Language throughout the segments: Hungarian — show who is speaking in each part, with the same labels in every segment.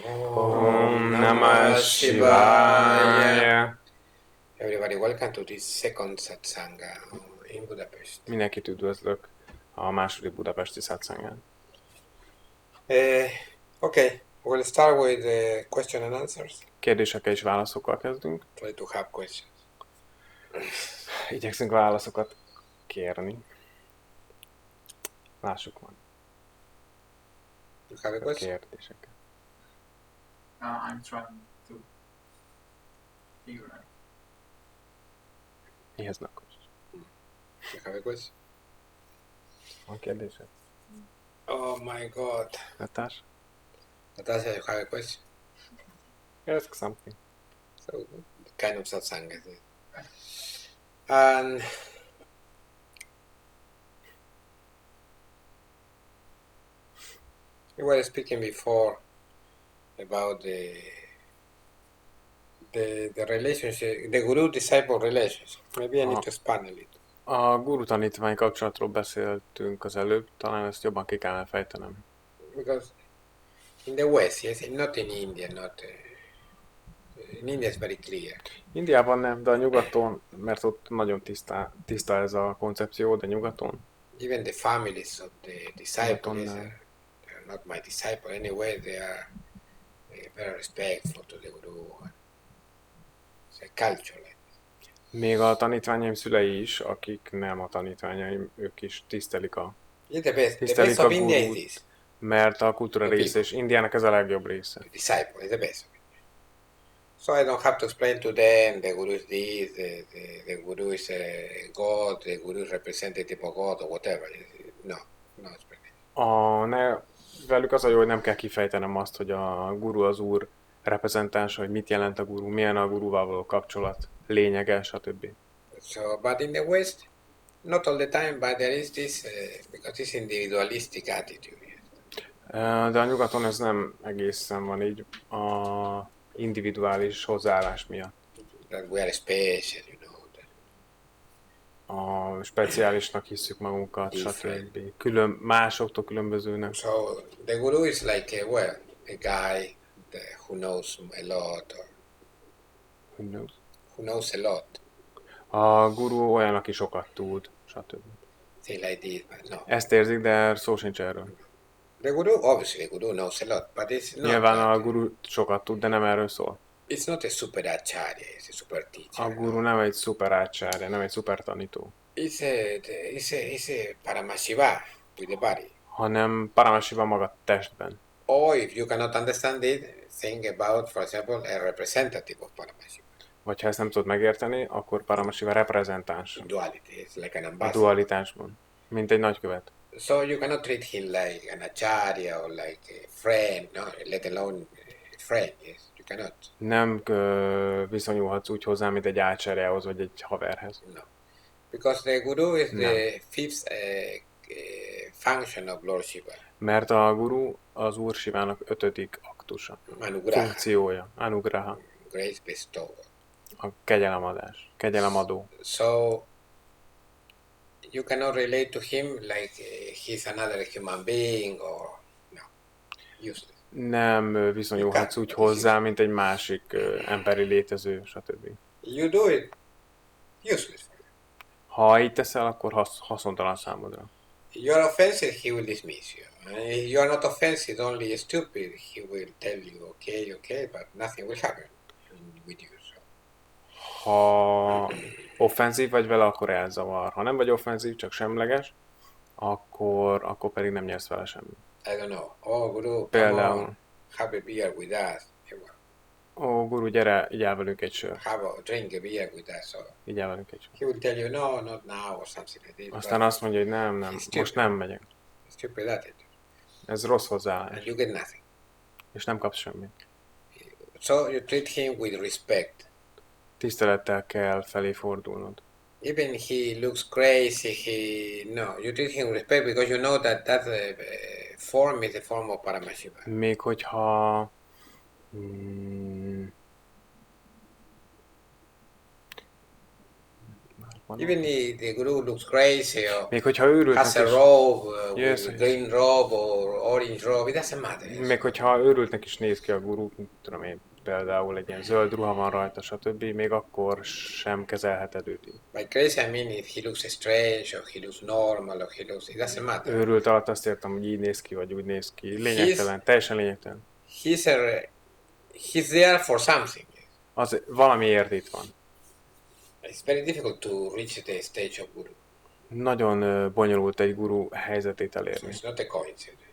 Speaker 1: Om Namah Shivāya.
Speaker 2: Everybody, welcome to this second Satsaṅga in Budapest.
Speaker 1: Mindenkit üdvözlök a második budapesti Satsaṅgán.
Speaker 2: Okay, we'll start with the question and answers.
Speaker 1: Kérdésekkel és válaszokkal kezdünk.
Speaker 2: Try to have questions.
Speaker 1: Igyekszünk válaszokat kérni. Lássuk van.
Speaker 2: You have a question?
Speaker 1: Kérdéseket.
Speaker 3: I'm trying to figure out.
Speaker 1: He has no question.
Speaker 2: You have a question?
Speaker 1: Van kérdésed?
Speaker 2: Oh my God.
Speaker 1: Natasha?
Speaker 2: Natasha, you have a question?
Speaker 1: Ask something.
Speaker 2: So, kind of Satsaṅga. And we were speaking before about the relationship, the guru-disciple relationship. Maybe I need to expand a little.
Speaker 1: A guru-tanítvány kapcsolatról beszéltünk az előbb, talán ezt jobban ki kellene fejtenem.
Speaker 2: Because in the West, yes, not in India, in India it's very clear.
Speaker 1: Indiában nem, de a nyugaton, mert ott nagyon tiszta ez a koncepció, de nyugaton.
Speaker 2: Even the families of the disciples, they're not my disciple anyway, they are very respectful to the guru. It's a culture.
Speaker 1: Még a tanítványaim szülei is, akik nem a tanítványaim, ők is tisztelik a
Speaker 2: gurút,
Speaker 1: mert a kultúra része, és Indiának ez a legjobb része.
Speaker 2: The disciple is the best. So I don't have to explain to them the guru is this, the guru is God, the guru is representative of God or whatever. No explanation.
Speaker 1: Velük az a jó, hogy nem kell kifejtenem azt, hogy a guru az úr reprezentánsa, hogy mit jelent a guru, milyen a gurúval való kapcsolat, lényege, stb.
Speaker 2: So, but in the West, not all the time, but there is this, because this individualistic attitude.
Speaker 1: De a nyugaton ez nem egészen van így, a individuális hozzáállás miatt.
Speaker 2: That we are special, you know.
Speaker 1: A speciálisnak hiszük magunkat, stb. Másoktól különbözőnek.
Speaker 2: So, the guru is like a guy who knows a lot. Who knows a lot.
Speaker 1: A guru olyan, aki sokat tud, stb.
Speaker 2: Like this, but no.
Speaker 1: Ezt érzik, de szó sincs erről.
Speaker 2: The guru knows a lot, but it's not.
Speaker 1: Nyilván a guru sokat tud, de nem erről szól.
Speaker 2: It's not a super acharya, it's a super teacher.
Speaker 1: A guru nem egy szuper acharya, nem egy szuper tanító.
Speaker 2: It's a Paramashiva with the body.
Speaker 1: Hanem Paramashiva maga testben.
Speaker 2: Or if you cannot understand it, think about, for example, a representative of Paramashiva.
Speaker 1: Vagy ha ezt nem tudod megérteni, akkor Paramashiva reprezentáns.
Speaker 2: Duality, it's like an
Speaker 1: A
Speaker 2: ambassador.
Speaker 1: dualitásban, mint egy nagykövet.
Speaker 2: So you cannot treat him like an acharya or like a friend, no? Let alone a friend, yes, you cannot.
Speaker 1: Nem viszonyulhatsz úgy hozzá, mint egy ácsáryához, vagy egy haverhez.
Speaker 2: No. Because the guru is the fifth function of Lord Shiva.
Speaker 1: Mert a guru az Úr Sivának 5. aktusa.
Speaker 2: Anugraha.
Speaker 1: Funkciója. Anugraha.
Speaker 2: Grace bestower.
Speaker 1: A kegyelemadás. Kegyelemadó.
Speaker 2: So you cannot relate to him like he's another human being or no. Useless.
Speaker 1: Nem viszonyulhatsz úgy hozzá, mint egy másik emberi létező, stb.
Speaker 2: You do it useless.
Speaker 1: Ha így teszel, akkor haszontalan számodra.
Speaker 2: You're offensive, he will dismiss you. If you're not offensive, only stupid, he will tell you, okay, but nothing will happen with you. So.
Speaker 1: Ha offenzív vagy vele, akkor elzavar. Ha nem vagy offenzív, csak semleges, akkor pedig nem nyersz vele semmit.
Speaker 2: I don't know. Oh, guru,
Speaker 1: például,
Speaker 2: have a beer with us.
Speaker 1: Ó, guru, gyere, igyál velünk egy sör.
Speaker 2: Have a drink a beer with us. So.
Speaker 1: Igyál velünk egy sör.
Speaker 2: He will tell you, no, not now, or something like this.
Speaker 1: Aztán azt mondja, hogy nem, most nem megyek.
Speaker 2: Stupid attitude.
Speaker 1: Ez rossz hozzáállás.
Speaker 2: And you get nothing.
Speaker 1: És nem kapsz semmit.
Speaker 2: So you treat him with respect.
Speaker 1: Tisztelettel kell felé fordulnod.
Speaker 2: Even he looks crazy, you treat him with respect because you know that form is a form of Paramashiva.
Speaker 1: Még hogyha
Speaker 2: Even the guru looks crazy or
Speaker 1: még hogyha őrültnek
Speaker 2: has a robe,
Speaker 1: yes,
Speaker 2: green robe or orange robe, it doesn't matter.
Speaker 1: Még hogyha őrültnek is néz ki a guru, tudom én, például egy ilyen zöld ruha van rajta, stb., még akkor sem kezelheted őt így.
Speaker 2: By crazy, I mean if he looks strange, or he looks normal, or he looks, it doesn't matter.
Speaker 1: Őrült alatt azt értem, hogy így néz ki, vagy úgy néz ki. Lényegtelen, teljesen lényegtelen.
Speaker 2: He's there for something.
Speaker 1: Az valamiért itt van.
Speaker 2: It's very difficult to reach the stage of guru.
Speaker 1: Nagyon bonyolult egy guru helyzetét
Speaker 2: So
Speaker 1: elérni.
Speaker 2: it's not a coincidence.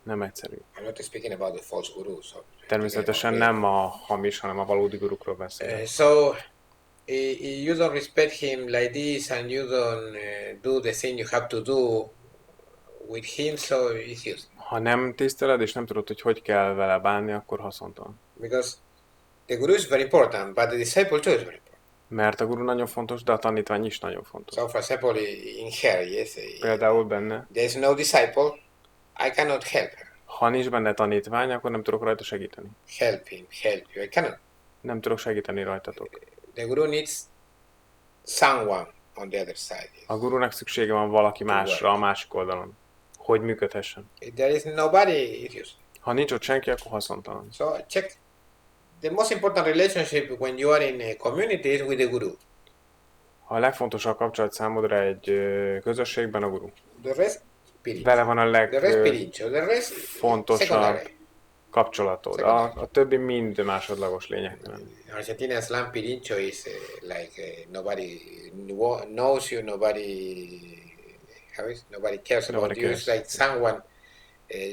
Speaker 1: Nem egyszerű.
Speaker 2: I'm not speaking about the false gurus.
Speaker 1: Természetesen nem a hamis, hanem a valódi gurukról beszélünk.
Speaker 2: So you don't respect him like this, and you don't do the thing you have to do with him, so it's useless.
Speaker 1: Ha nem tiszteled, és nem tudod, hogy kell vele bánni, akkor haszontalan.
Speaker 2: Because the guru is very important, but the disciple too is very important.
Speaker 1: Mert a guru nagyon fontos, de a tanítvány is nagyon fontos.
Speaker 2: So, for example, in her, yes,
Speaker 1: Például benne,
Speaker 2: there's no disciple, I cannot help her.
Speaker 1: ha nincs benne tanítvány, akkor nem tudok rajta segíteni.
Speaker 2: Help him, help you. I cannot.
Speaker 1: Nem tudok segíteni rajtatok.
Speaker 2: The guru needs someone on the other side. Yes.
Speaker 1: A gurunak szüksége van valaki másra a másik oldalon, hogy működhessen.
Speaker 2: If there is nobody, it's useless.
Speaker 1: Ha nincs ott senki, akkor haszontalan.
Speaker 2: So check. The most important relationship when you are in a community is with the guru.
Speaker 1: A legfontosabb kapcsolat számodra egy közösségben a guru.
Speaker 2: The rest, spirit.
Speaker 1: Vele van a
Speaker 2: The rest, spiritual. The rest,
Speaker 1: legfontosabb
Speaker 2: secondary.
Speaker 1: kapcsolatod. A többi mind másodlagos, lényegtelen.
Speaker 2: Argentina slam pirincho is like nobody knows you, nobody cares about you. It's like someone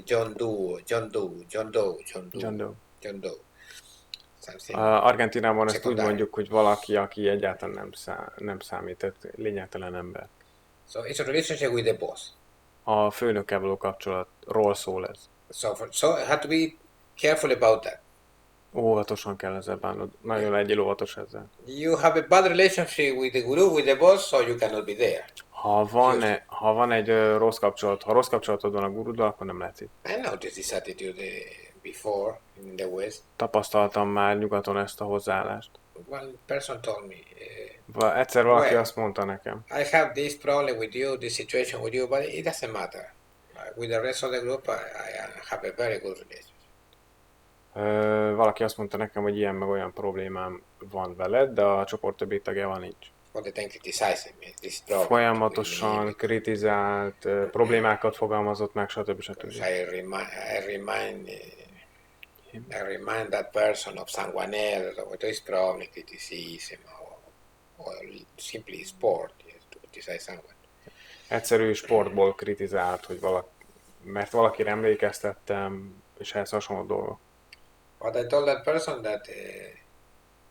Speaker 2: John Doe.
Speaker 1: Argentinában ezt úgy mondjuk, hogy valaki, aki egyáltalán nem számít, tehát lényegtelen ember.
Speaker 2: So it's a relationship with the boss.
Speaker 1: A főnökkel való kapcsolatról szól ez.
Speaker 2: So I have to be careful about that.
Speaker 1: Óvatosan kell ezzel bánnod. Nagyon legyél óvatos ezzel.
Speaker 2: You have a bad relationship with the guru, with the boss, so you cannot be there.
Speaker 1: Ha van egy rossz kapcsolat, ha rossz kapcsolatod van a guruddal, akkor nem lehetsz itt.
Speaker 2: I noticed this attitude before in the West.
Speaker 1: Tapasztaltam már nyugaton ezt a hozzáállást.
Speaker 2: One person told me,
Speaker 1: Egyszer valaki azt mondta nekem,
Speaker 2: I have this problem with you, this situation with you, but it doesn't matter. With the rest of the group, I have a very good relationship.
Speaker 1: Valaki azt mondta nekem, hogy ilyen meg olyan problémám van veled, de a csoport többi tagjával nincs. Folyamatosan kritizált, problémákat fogalmazott meg, stb.
Speaker 2: I remind that person of someone else, or this problem, criticism, or simply sport, yes, to criticize someone.
Speaker 1: Egyszerű sportból kritizált, hogy mert valakire emlékeztettem, és ehhez hasonló dolgok.
Speaker 2: But I told that person that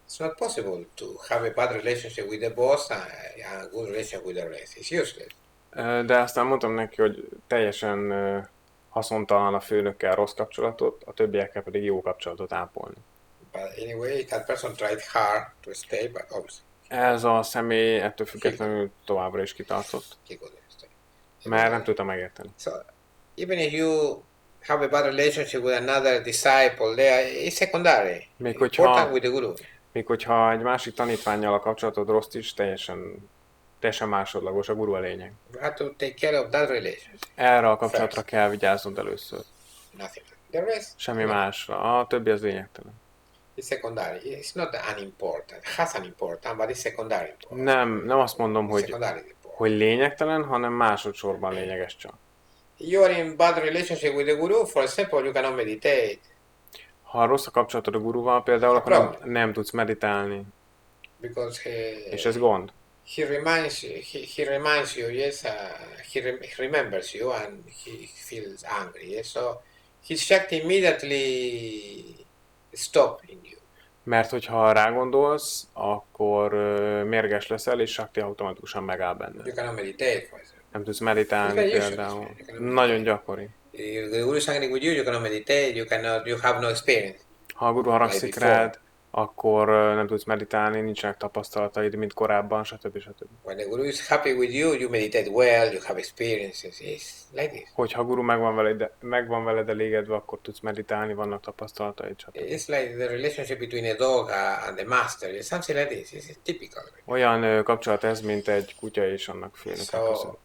Speaker 2: it's not possible to have a bad relationship with the boss and a good relationship with the rest. It's useless.
Speaker 1: De aztán mondtam neki, hogy teljesen haszontalan a főnökkel rossz kapcsolatot, a többiekkel pedig jó kapcsolatot ápolni.
Speaker 2: But anyway, that person tried hard to stay, but obviously.
Speaker 1: Ez a személy ettől függetlenül továbbra is kitartott. Mert nem tudta megérteni.
Speaker 2: So, even if you have a bad relationship with another disciple, there is secondary. Important with the guru.
Speaker 1: Még hogyha egy másik tanítvánnyal a kapcsolatod rossz is, teljesen másodlagos, a guru a lényeg.
Speaker 2: You have to take care of that relationship.
Speaker 1: Erre a kapcsolatra kell vigyáznod először.
Speaker 2: Nothing. The rest,
Speaker 1: semmi másra. A többi az lényegtelen.
Speaker 2: It's secondary. It's not unimportant. It has an important, but it's secondary important.
Speaker 1: Nem azt mondom, hogy lényegtelen, hanem másodszorban lényeges csak.
Speaker 2: You are in bad relationship with the guru, for example, you cannot meditate.
Speaker 1: Ha rossz a kapcsolatod a guruval például, akkor nem tudsz meditálni.
Speaker 2: Because
Speaker 1: és ez gond.
Speaker 2: He reminds you, yes, he remembers you and he feels angry, yes, so his shakti immediately stop in you.
Speaker 1: Mert hogyha rágondolsz, akkor mérges leszel, és shakti automatikusan megáll benne.
Speaker 2: You cannot meditate, for example.
Speaker 1: Nem tudsz meditálni például. Nagyon gyakori.
Speaker 2: If the guru is angry with you, you cannot meditate, you have no experience.
Speaker 1: Ha a guru haragszik rád, akkor nem tudsz meditálni, nincsenek tapasztalataid, mint korábban, stb.
Speaker 2: When the guru is happy with you, you meditate well, you have experiences. It's like this.
Speaker 1: Hogyha a guru megvan veled elégedve, akkor tudsz meditálni, vannak tapasztalataid, stb.
Speaker 2: It's like the relationship between a dog and the master. It's something like this. It's typical.
Speaker 1: Olyan kapcsolat ez, mint egy kutya és annak főnöke között.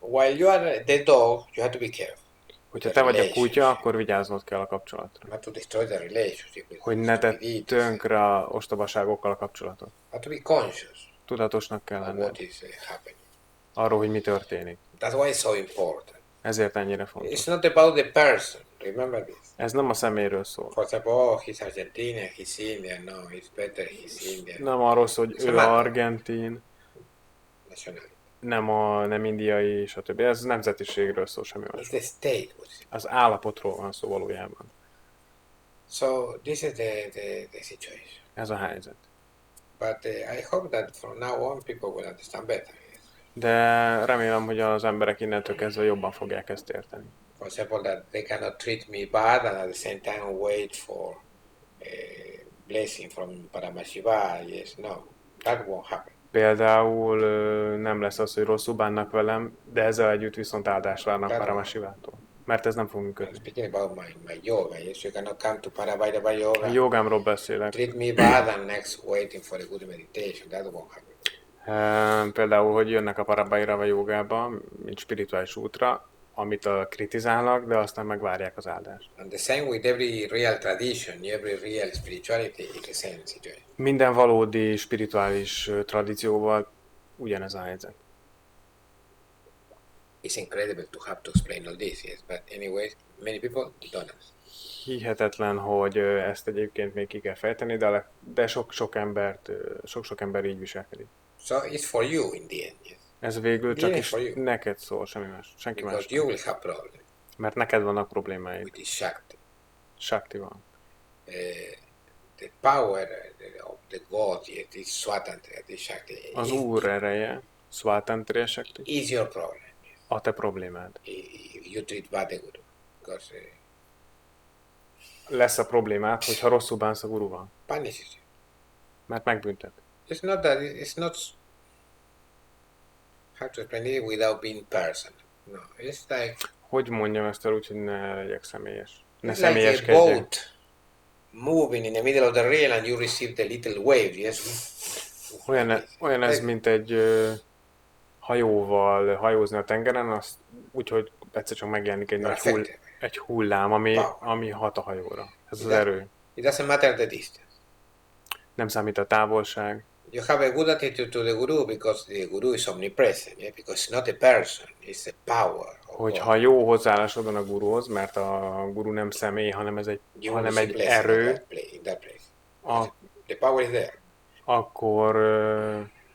Speaker 2: While you are the dog, you have to be careful.
Speaker 1: Hogyha te vagy a kutya, akkor vigyáznod kell a kapcsolatra.
Speaker 2: Not to destroy the relationship with
Speaker 1: Hogy ne tedd
Speaker 2: stupidity.
Speaker 1: tönkre a ostobaságokkal a kapcsolatot.
Speaker 2: But to be conscious
Speaker 1: Tudatosnak kell
Speaker 2: of
Speaker 1: lenned
Speaker 2: what is happening.
Speaker 1: arról, hogy mi történik.
Speaker 2: That's why it's so important.
Speaker 1: Ezért ennyire
Speaker 2: It's
Speaker 1: fontos.
Speaker 2: not about the person. Remember this.
Speaker 1: Ez nem a személyről szól.
Speaker 2: For example, oh, he's Argentinian, he's Indian. No, it's better he's Indian.
Speaker 1: Nem arról szól, hogy ő argentin,
Speaker 2: Nationality.
Speaker 1: nem indiai, stb. Ez nemzetiségről szól, semmi
Speaker 2: It's
Speaker 1: más.
Speaker 2: the state.
Speaker 1: Az állapotról van szó valójában.
Speaker 2: So this is the situation.
Speaker 1: Ez a helyzet.
Speaker 2: But I hope that from now on people will understand better.
Speaker 1: De remélem, hogy az emberek innentől kezdve jobban fogják ezt érteni.
Speaker 2: For example, that they cannot treat me bad and at the same time wait for a blessing from Parabhairavayoga. Yes, no, that won't happen.
Speaker 1: Például nem lesz az, hogy rosszul bánnak velem, de ezzel együtt viszont áldást várnak Parabhairavayogatól. Mert ez nem fog
Speaker 2: I'm
Speaker 1: működni.
Speaker 2: speaking about my yoga. Yes, you cannot come to Parabhairavayoga,
Speaker 1: A jogámról beszélek.
Speaker 2: treat me bad and next waiting for a good meditation. That won't happen.
Speaker 1: Például, hogy jönnek a Parabhairavayogába, mint spirituális útra, amit kritizálnak, de aztán megvárják az áldást.
Speaker 2: And the same with every real tradition, every real spirituality is the same situation.
Speaker 1: Minden valódi spirituális tradícióval ugyanez a helyzet.
Speaker 2: It's incredible to have to explain all this, yes, but anyways, many people don't understand.
Speaker 1: Hihetetlen, hogy ezt egyébként még ki kell fejteni, de sok ember így viselkedik.
Speaker 2: So it's for you in the end, yes.
Speaker 1: Ez végül csak
Speaker 2: Yeah,
Speaker 1: is
Speaker 2: for you.
Speaker 1: neked szól, semmi más, senki
Speaker 2: Because
Speaker 1: más.
Speaker 2: you will have problems
Speaker 1: Mert neked vannak problémáid.
Speaker 2: with this Shakti.
Speaker 1: Shakti van.
Speaker 2: The power of the God, yes, this Swatantra, this Shakti,
Speaker 1: Az Úr ereje, Swatantra Shakti,
Speaker 2: is your problem. Yes.
Speaker 1: a te problémád.
Speaker 2: If you treat bad the Guru. Because
Speaker 1: Lesz a problémád, hogyha rosszul bánsz a guruval.
Speaker 2: punishes you.
Speaker 1: Mert megbüntet.
Speaker 2: It's not that, it's not, how to explain it without being personal. No, it's like,
Speaker 1: Hogy mondjam ezt el úgy, hogy ne legyek személyes? Ne
Speaker 2: it's like a
Speaker 1: személyeskedjek.
Speaker 2: boat moving in the middle of the rail and you receive the little wave, yes?
Speaker 1: Olyan ez, mint egy hajóval hajózni a tengeren, úgyhogy egyszer csak megjelenik egy hullám, ami hat a hajóra. Ez az erő.
Speaker 2: It doesn't matter the distance.
Speaker 1: Nem számít a távolság.
Speaker 2: You have a good attitude to the Guru because the Guru is omnipresent, yeah? Because it's not a person, it's a power.
Speaker 1: Hogyha jó hozzáállásod van a guruhoz, mert a guru nem személy, hanem egy erő,
Speaker 2: In that place. The power is there.
Speaker 1: akkor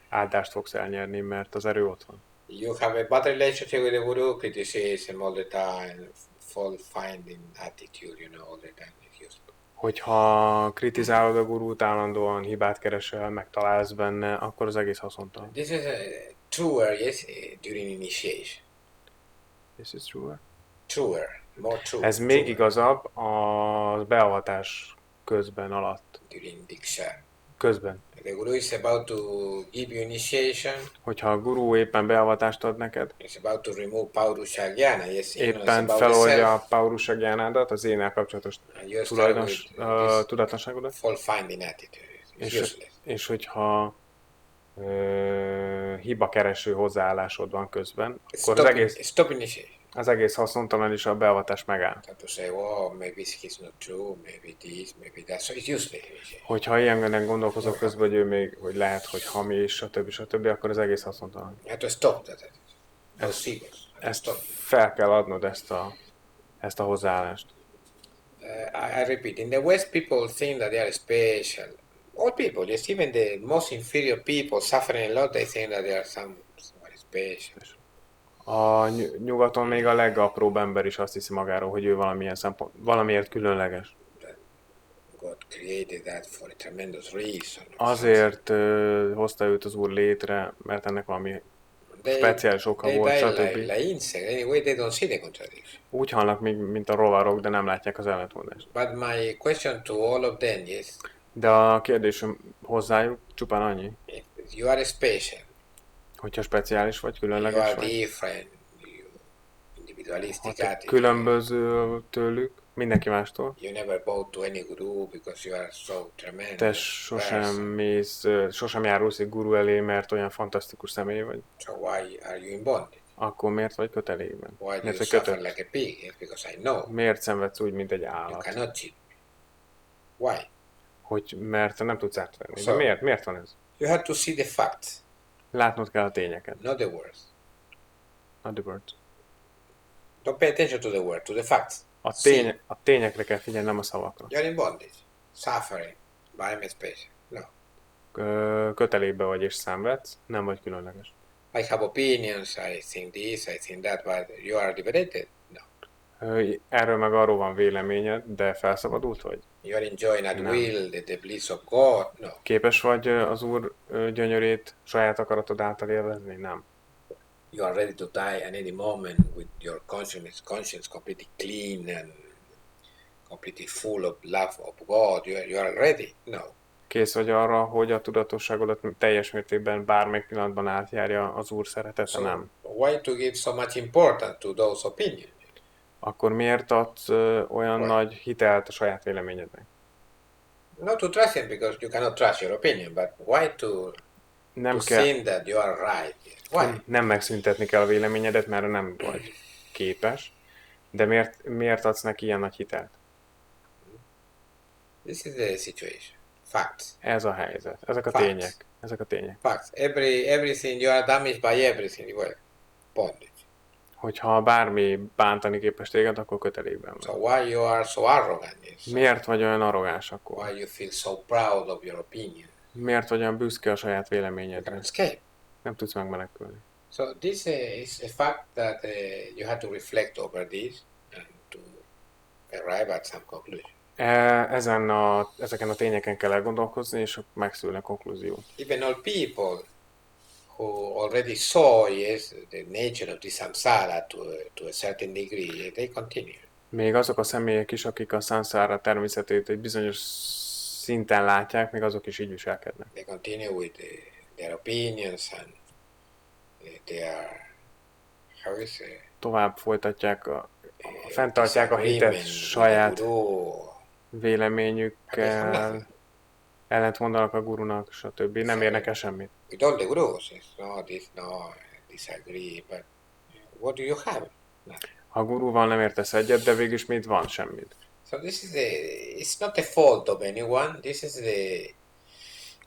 Speaker 1: áldást fogsz elnyerni, mert az erő ott van.
Speaker 2: You have a bad relationship with the Guru, criticism all the time, fault finding attitude, you know, all the time. It's useless.
Speaker 1: Hogyha kritizálod a gurút, állandóan hibát keresel, megtalálsz benne, akkor az egész haszontalan.
Speaker 2: This is truer, yes, during initiation.
Speaker 1: This is true.
Speaker 2: Truer, more true.
Speaker 1: Ez még igazabb a beavatás közben alatt.
Speaker 2: During Diksha.
Speaker 1: Közben.
Speaker 2: The Guru is about to give you initiation.
Speaker 1: Hogyha a gurú éppen beavatást ad neked,
Speaker 2: It's about to remove Paurusha Jnana, yes, you know, it's
Speaker 1: éppen
Speaker 2: about the
Speaker 1: feloldja
Speaker 2: self.
Speaker 1: a Paurusha Gyánádat, az énnel kapcsolatos
Speaker 2: And you start with this
Speaker 1: tudatlanságodat,
Speaker 2: fault finding attitude. It's useless.
Speaker 1: és hogyha hibakereső hozzáállásod van közben, akkor
Speaker 2: Stop initiation.
Speaker 1: az egész haszontalan, és a beavatás megáll.
Speaker 2: To say, oh, maybe he's not true, maybe this, maybe that. So it's useless.
Speaker 1: Hogyha ilyenben gondolkozok közben, hogy lehet, hogy hamis, stb., akkor az egész haszontalan.
Speaker 2: You have to stop that.
Speaker 1: Ezt fel kell adnod, ezt a hozzáállást.
Speaker 2: I repeat, in the West, people think that they are special. All people, yes, even the most inferior people suffering a lot, they think that they are somebody special.
Speaker 1: A nyugaton még a legapróbb ember is azt hiszi magáról, hogy ő valamiért különleges.
Speaker 2: God created that for a tremendous reason.
Speaker 1: Azért hozta őt az Úr létre, mert ennek valami speciális oka volt, stb.
Speaker 2: Anyway, they don't see the contradiction.
Speaker 1: Úgy halnak, mint a rovarok, de nem látják az ellentmondást.
Speaker 2: But my question to all of them is,
Speaker 1: de a kérdésem hozzájuk csupán annyi,
Speaker 2: you are special.
Speaker 1: Hogyha speciális vagy, különleges
Speaker 2: you
Speaker 1: vagy.
Speaker 2: Different, individualistic attitude.
Speaker 1: Különböző tőlük, mindenki mástól.
Speaker 2: You never bow to any guru because you are so tremendous.
Speaker 1: Te sosem járulsz egy guru elé, mert olyan fantasztikus személy vagy.
Speaker 2: So why are you in bondage?
Speaker 1: akkor miért vagy kötelékben?
Speaker 2: Why do
Speaker 1: Miért
Speaker 2: you
Speaker 1: vagy
Speaker 2: suffer
Speaker 1: kötött?
Speaker 2: like a pig? It's because I know
Speaker 1: Miért szenvedsz úgy, mint egy
Speaker 2: you
Speaker 1: állat?
Speaker 2: cannot cheat me. Why?
Speaker 1: Hogy mert te nem tudsz átvenni. De
Speaker 2: Szóval-
Speaker 1: miért? Miért van ez?
Speaker 2: You have to see the facts,
Speaker 1: Látnod kell a tényeket.
Speaker 2: not the words.
Speaker 1: Not the words.
Speaker 2: Don't pay attention to the word, to the facts.
Speaker 1: A tényekre kell figyelni, nem a szavakra.
Speaker 2: You're in bondage, suffering, I'm special. No.
Speaker 1: Kötelékbe vagy és szenvedsz, nem vagy különleges.
Speaker 2: I have opinions, I think this, I think that, but you are liberated? No.
Speaker 1: Erről meg arról van véleményed, de felszabadult vagy?
Speaker 2: You are enjoying at
Speaker 1: No.
Speaker 2: will the bliss of God? No.
Speaker 1: Képes vagy az Úr gyönyörét saját akaratod által élvezni? Nem.
Speaker 2: You are ready to die at any moment with your conscience completely clean and completely full of love of God. You are ready? No.
Speaker 1: Kész vagy arra, hogy a tudatosságodat teljes mértékben bármelyik pillanatban átjárja az Úr szeretete?
Speaker 2: So
Speaker 1: Nem.
Speaker 2: why to give so much importance to those opinions?
Speaker 1: Akkor miért adsz olyan
Speaker 2: Why?
Speaker 1: nagy hitelt a saját véleményednek?
Speaker 2: Not to trust him because you cannot trust your opinion, but why to
Speaker 1: Nem kell,
Speaker 2: think that you are right? Why?
Speaker 1: nem megszüntetni kell a véleményedet, mert nem vagy képes. De miért adsz neki ilyen nagy hitelt?
Speaker 2: This is the situation. Facts.
Speaker 1: Ez a helyzet. Ezek a
Speaker 2: Facts.
Speaker 1: tények. Ezek a tények.
Speaker 2: Facts. Everything you are damaged by everything. Well, bondage.
Speaker 1: Hogyha bármi bántani képes téged, akkor kötelékben
Speaker 2: So
Speaker 1: vagy.
Speaker 2: why you are so arrogant? So
Speaker 1: Miért vagy olyan arrogáns akkor?
Speaker 2: why you feel so proud of your opinion?
Speaker 1: Miért vagy olyan büszke a saját
Speaker 2: You
Speaker 1: véleményedre?
Speaker 2: can escape.
Speaker 1: Nem tudsz megmenekülni.
Speaker 2: So this is a fact that you have to reflect over this and to arrive at some conclusion.
Speaker 1: Ezeken a tényeken kell elgondolkozni, és megszülni a konklúzió.
Speaker 2: Even all people who already saw the nature of the samsara to a certain degree, they continue.
Speaker 1: Még azok a személyek is, akik a szanszára természetét egy bizonyos szinten látják, még azok is így viselkednek.
Speaker 2: They continue with their opinions and their, how is it?
Speaker 1: Tovább folytatják, fenntartják a hitet saját véleményükkel, ellent mondanak a gurunak, stb. Nem érnek el semmit.
Speaker 2: With all the gurus, it's no, disagree, but what do you have? Nothing.
Speaker 1: Ha a guruval nem értesz egyet, de végülis mit van? Semmit.
Speaker 2: So this is it's not the fault of anyone, this is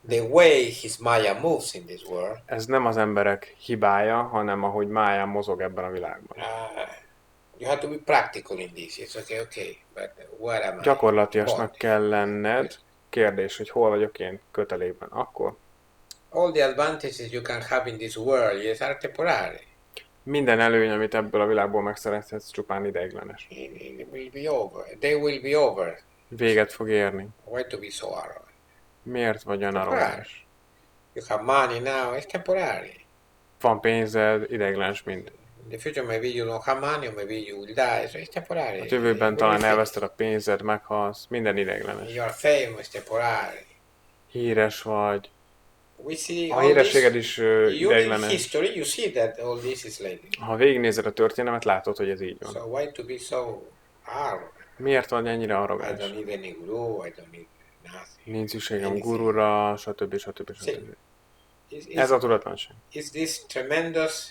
Speaker 2: the way his Maya moves in this world.
Speaker 1: Ez nem az emberek hibája, hanem ahogy Mája mozog ebben a világban.
Speaker 2: You have to be practical in this. It's okay, but where am I?
Speaker 1: Gyakorlatiasnak kell lenned. Kérdés, hogy hol vagyok én kötelékben. Akkor
Speaker 2: All the advantages you can have in this world, yes, are temporary.
Speaker 1: minden előny, amit ebből a világból megszerezhetsz, csupán ideiglenes.
Speaker 2: It will be over. They will be over.
Speaker 1: Véget fog érni.
Speaker 2: Why to be so arrogant?
Speaker 1: Miért vagy olyan arrogáns?
Speaker 2: You have money now, it's temporary.
Speaker 1: Van pénzed, ideiglenes mind.
Speaker 2: In the future, maybe you don't have money, or maybe you will die, so it's temporary.
Speaker 1: A jövőben talán
Speaker 2: Everything.
Speaker 1: elveszted a pénzed, meghalsz, minden ideiglenes.
Speaker 2: Your fame is temporary.
Speaker 1: Híres vagy,
Speaker 2: We see
Speaker 1: a
Speaker 2: all
Speaker 1: hírességed
Speaker 2: this.
Speaker 1: is
Speaker 2: You in
Speaker 1: ideiglenes.
Speaker 2: history, you see that all this is like this.
Speaker 1: Ha végignézed a történelmet, látod, hogy ez így van.
Speaker 2: So why to be so arrogant?
Speaker 1: Miért vagy ennyire
Speaker 2: I
Speaker 1: arrogáns?
Speaker 2: don't need any guru, I don't need nothing.
Speaker 1: Nincs szükségem
Speaker 2: Anything.
Speaker 1: gurura, stb. Ez a tudatlanság.
Speaker 2: Is this tremendous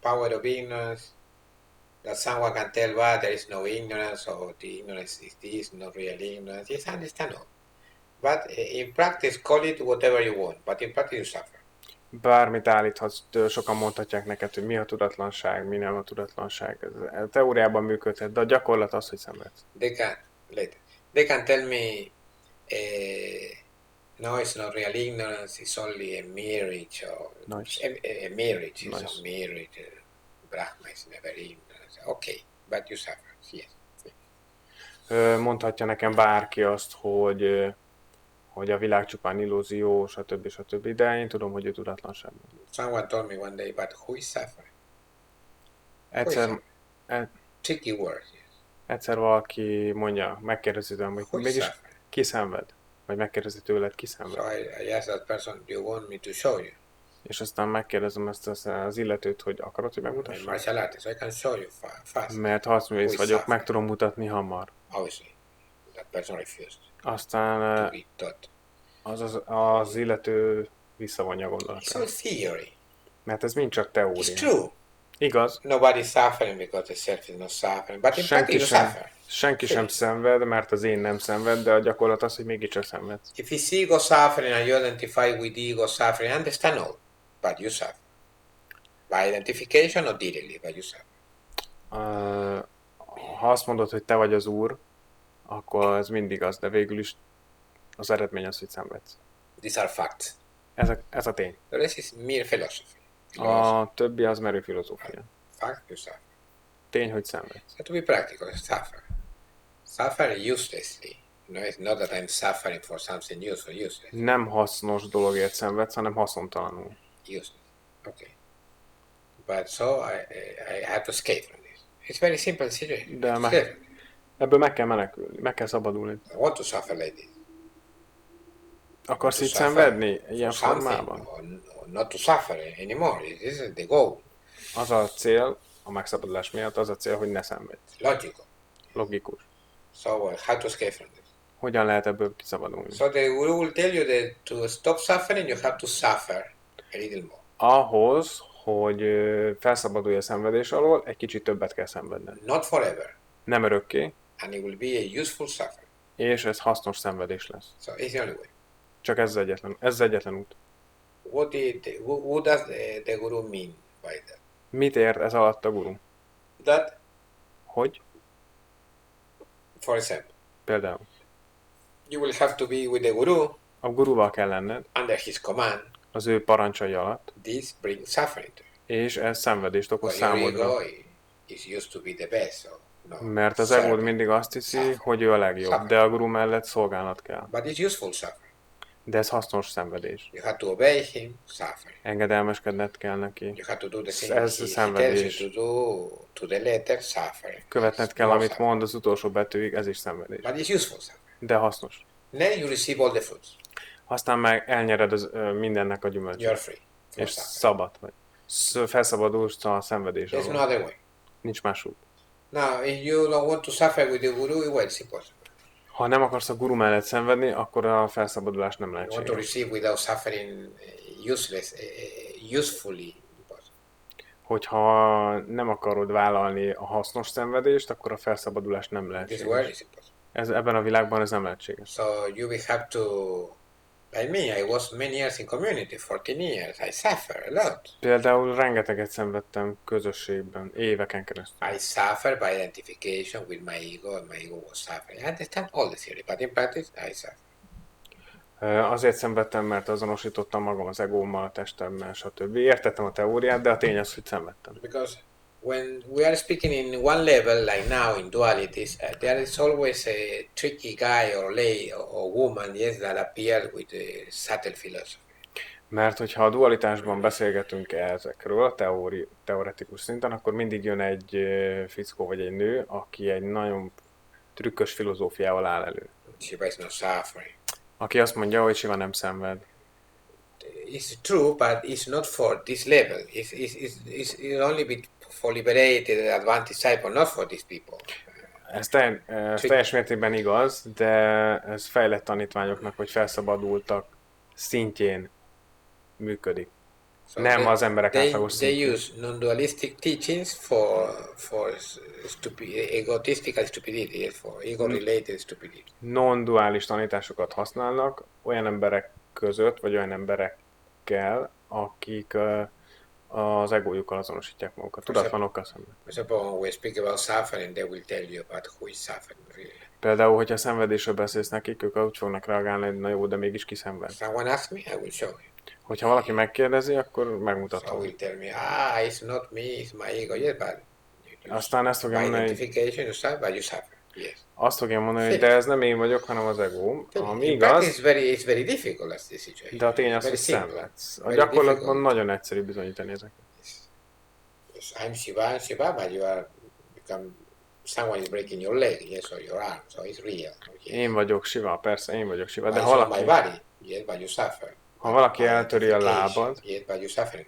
Speaker 2: power of ignorance that someone can tell, well, there is no ignorance, or the ignorance is this, not real ignorance? It's understandable. But in practice, call it whatever you want, but in practice you suffer.
Speaker 1: Bármit állíthatsz, sokan mondhatják neked, hogy mi a tudatlanság, mi nem a tudatlanság. Ez a teóriában működhet, de a gyakorlat az, hogy szenvedsz.
Speaker 2: They can tell me, no, it's not real ignorance, it's only a marriage, or
Speaker 1: Nice.
Speaker 2: a marriage is
Speaker 1: Nice.
Speaker 2: a marriage. Brahma is never ignorant. Okay, but you suffer, yes.
Speaker 1: Mondhatja nekem bárki azt, hogy a világ csupán illúzió, stb. De én tudom, hogy ő tudatlanságban.
Speaker 2: Someone told me one day, but who is suffering?
Speaker 1: Egyszer,
Speaker 2: Tricky word, yes.
Speaker 1: egyszer valaki mondja, megkérdezi tőlem, hogy
Speaker 2: Who is
Speaker 1: mégis
Speaker 2: suffering?
Speaker 1: ki szenved? Vagy megkérdezi tőled, ki
Speaker 2: So
Speaker 1: szenved?
Speaker 2: I asked that person, do you want me to show you?
Speaker 1: És aztán megkérdezem ezt az illetőt, hogy akarod, hogy
Speaker 2: I'm
Speaker 1: megmutassam?
Speaker 2: martial artist, so I can show you fast.
Speaker 1: Mert harcművész
Speaker 2: Who is
Speaker 1: vagyok,
Speaker 2: suffering?
Speaker 1: meg tudom mutatni hamar.
Speaker 2: Obviously, that person refused
Speaker 1: Aztán
Speaker 2: to be taught.
Speaker 1: az illető visszavonja a
Speaker 2: It's all
Speaker 1: gondolatot.
Speaker 2: theory.
Speaker 1: Mert ez mind csak
Speaker 2: It's
Speaker 1: teória.
Speaker 2: true.
Speaker 1: Igaz,
Speaker 2: Nobody's suffering because the self is not suffering, but in practice you suffer.
Speaker 1: senki sem szenved, mert az én nem szenved, de a gyakorlat az, hogy mégiscsak szenvedsz.
Speaker 2: If you see ego suffering and you identify with ego suffering, understand all, but you suffer. By identification or directly, but you suffer.
Speaker 1: Ha azt mondod, hogy te vagy az úr, akkor ez mindig az, de végül is az eredmény az, hogy szenvedsz.
Speaker 2: These are facts.
Speaker 1: Ez a tény.
Speaker 2: The rest is mere philosophy.
Speaker 1: A többi az merő filozófia.
Speaker 2: Fact, you suffer.
Speaker 1: Tény, hogy szenvedsz.
Speaker 2: So to be practical, suffer. Suffer uselessly. No, it's not that I'm suffering for something useful, useless.
Speaker 1: Nem hasznos dologért szenvedsz, hanem haszontalanul.
Speaker 2: Useless. Okay. But so I have to escape from this. It's very simple situation.
Speaker 1: De ebből meg kell menekülni, meg kell szabadulni.
Speaker 2: I want to suffer like this.
Speaker 1: Akarsz itt szenvedni ilyen formában?
Speaker 2: Or not to suffer anymore. This is the goal.
Speaker 1: Az a cél, a megszabadulás miatt az a cél, hogy ne szenvedj.
Speaker 2: Logical.
Speaker 1: Logikus.
Speaker 2: So how to escape from this?
Speaker 1: Hogyan lehet ebből kiszabadulni?
Speaker 2: So the Guru will tell you that to stop suffering, you have to suffer a little more.
Speaker 1: Ahhoz, hogy felszabadulj a szenvedés alól, egy kicsit többet kell szenvedned.
Speaker 2: Not forever.
Speaker 1: Nem örökké,
Speaker 2: And it will be a useful suffering.
Speaker 1: és ez hasznos szenvedés lesz.
Speaker 2: So it's the only way.
Speaker 1: Csak ez az egyetlen út.
Speaker 2: What does the Guru mean by that?
Speaker 1: Mit ért ez alatt a guru?
Speaker 2: That,
Speaker 1: Hogy?
Speaker 2: for example,
Speaker 1: Például
Speaker 2: you will have to be with the Guru
Speaker 1: a guruval kell lenned,
Speaker 2: under his command.
Speaker 1: az ő parancsai alatt,
Speaker 2: This brings suffering to you.
Speaker 1: és ez szenvedést okoz
Speaker 2: But your
Speaker 1: számodra.
Speaker 2: ego is used to be the best. So no,
Speaker 1: Mert az egód mindig azt hiszi, hogy ő a legjobb, de a guru mellett szolgálnod kell.
Speaker 2: But it's useful suffering.
Speaker 1: De ez hasznos szenvedés.
Speaker 2: You have to obey him, suffering.
Speaker 1: Engedelmeskedned kell neki.
Speaker 2: You have to do the thing
Speaker 1: Ez
Speaker 2: he tells
Speaker 1: szenvedés.
Speaker 2: you to do to the letter, suffering.
Speaker 1: Követned kell, amit mond az utolsó betűig, ez is szenvedés.
Speaker 2: But it's useful suffering.
Speaker 1: De hasznos.
Speaker 2: Then you receive all the fruits.
Speaker 1: Aztán meg elnyered mindennek a
Speaker 2: You're
Speaker 1: gyümölcsét.
Speaker 2: free from
Speaker 1: És
Speaker 2: suffering.
Speaker 1: szabad vagy. Felszabadulsz a szenvedés
Speaker 2: There's no
Speaker 1: alól.
Speaker 2: other way.
Speaker 1: Nincs más út.
Speaker 2: Now, if you don't want to suffer with the Guru, well, it's impossible.
Speaker 1: Ha nem akarsz a guru mellett szenvedni, akkor a felszabadulás nem
Speaker 2: You want to
Speaker 1: lehetséges.
Speaker 2: receive without suffering useless, usefully impossible.
Speaker 1: Hogyha nem akarod vállalni a hasznos szenvedést, akkor a felszabadulás nem
Speaker 2: This
Speaker 1: lehetséges.
Speaker 2: world is impossible.
Speaker 1: Ebben a világban ez nem lehetséges.
Speaker 2: So you will have to, like me, I was many years in community, 14 years. I suffer a lot.
Speaker 1: Például rengeteget szenvedtem közösségben, éveken keresztül.
Speaker 2: I suffer by identification with my ego, and my ego was suffering. I understand all the theory, but in practice, I suffer.
Speaker 1: Azért szenvedtem, mert azonosítottam magam az egómmal, a testemmel, stb. Értettem a teóriát, de a tény az, hogy szenvedtem.
Speaker 2: Because when we are speaking in one level, like now in dualities, there is always a tricky guy or lady or woman, yes, that appears with a subtle philosophy.
Speaker 1: Mert hogyha a dualitásban beszélgetünk ezekről a teoretikus szinten, akkor mindig jön egy fickó vagy egy nő, aki egy nagyon trükkös filozófiával áll elő.
Speaker 2: Shiva is not suffering.
Speaker 1: Aki azt mondja, hogy Shiva nem szenved.
Speaker 2: It's true, but it's not for this level. It's only for liberated advanced disciple, not for these people.
Speaker 1: Ez teljes mértékben igaz, de ez fejlett tanítványoknak, vagy felszabadultak szintjén működik.
Speaker 2: So
Speaker 1: Nem az emberek átlagos
Speaker 2: they
Speaker 1: szintjén.
Speaker 2: use non-dualistic teachings for egotistical stupidity, yes, for ego-related stupidity.
Speaker 1: Non-duális tanításokat használnak olyan emberek között, vagy olyan emberekkel, akik az egójukkal azonosítják magukat. Tudatlanokkal szemben.
Speaker 2: For example, when we speak about suffering, they will tell you about who is suffering really.
Speaker 1: Például, hogyha szenvedésről beszélsz nekik, ők úgy fognak reagálni, hogy na jó, de mégis ki szenved.
Speaker 2: Someone asks me, I will show him.
Speaker 1: Hogyha valaki megkérdezi, akkor
Speaker 2: So
Speaker 1: megmutatom.
Speaker 2: will tell me, it's not me, it's my ego. Yes, but
Speaker 1: Aztán ezt fogja
Speaker 2: by
Speaker 1: mondani,
Speaker 2: identification, you suffer, but you suffer. Yes.
Speaker 1: azt fogja mondani, hogy de ez nem én vagyok, hanem az egóm. Ami
Speaker 2: In practice,
Speaker 1: igaz,
Speaker 2: it's very difficult as this situation.
Speaker 1: de a tény az,
Speaker 2: Very
Speaker 1: hogy
Speaker 2: simple.
Speaker 1: szenvedsz. A
Speaker 2: Very
Speaker 1: gyakorlatban
Speaker 2: difficult.
Speaker 1: nagyon egyszerű bizonyítani ezeket.
Speaker 2: Yes, I'm Shiva, but you are become someone is breaking your leg, yes, or your arm, so it's real. Okay.
Speaker 1: Én vagyok Shiva, persze, én vagyok Shiva, de
Speaker 2: But
Speaker 1: ha
Speaker 2: it's not my
Speaker 1: valaki,
Speaker 2: body, yes, but you suffer.
Speaker 1: ha valaki
Speaker 2: By
Speaker 1: eltöri a
Speaker 2: identification,
Speaker 1: lábad,
Speaker 2: yes, but you suffering.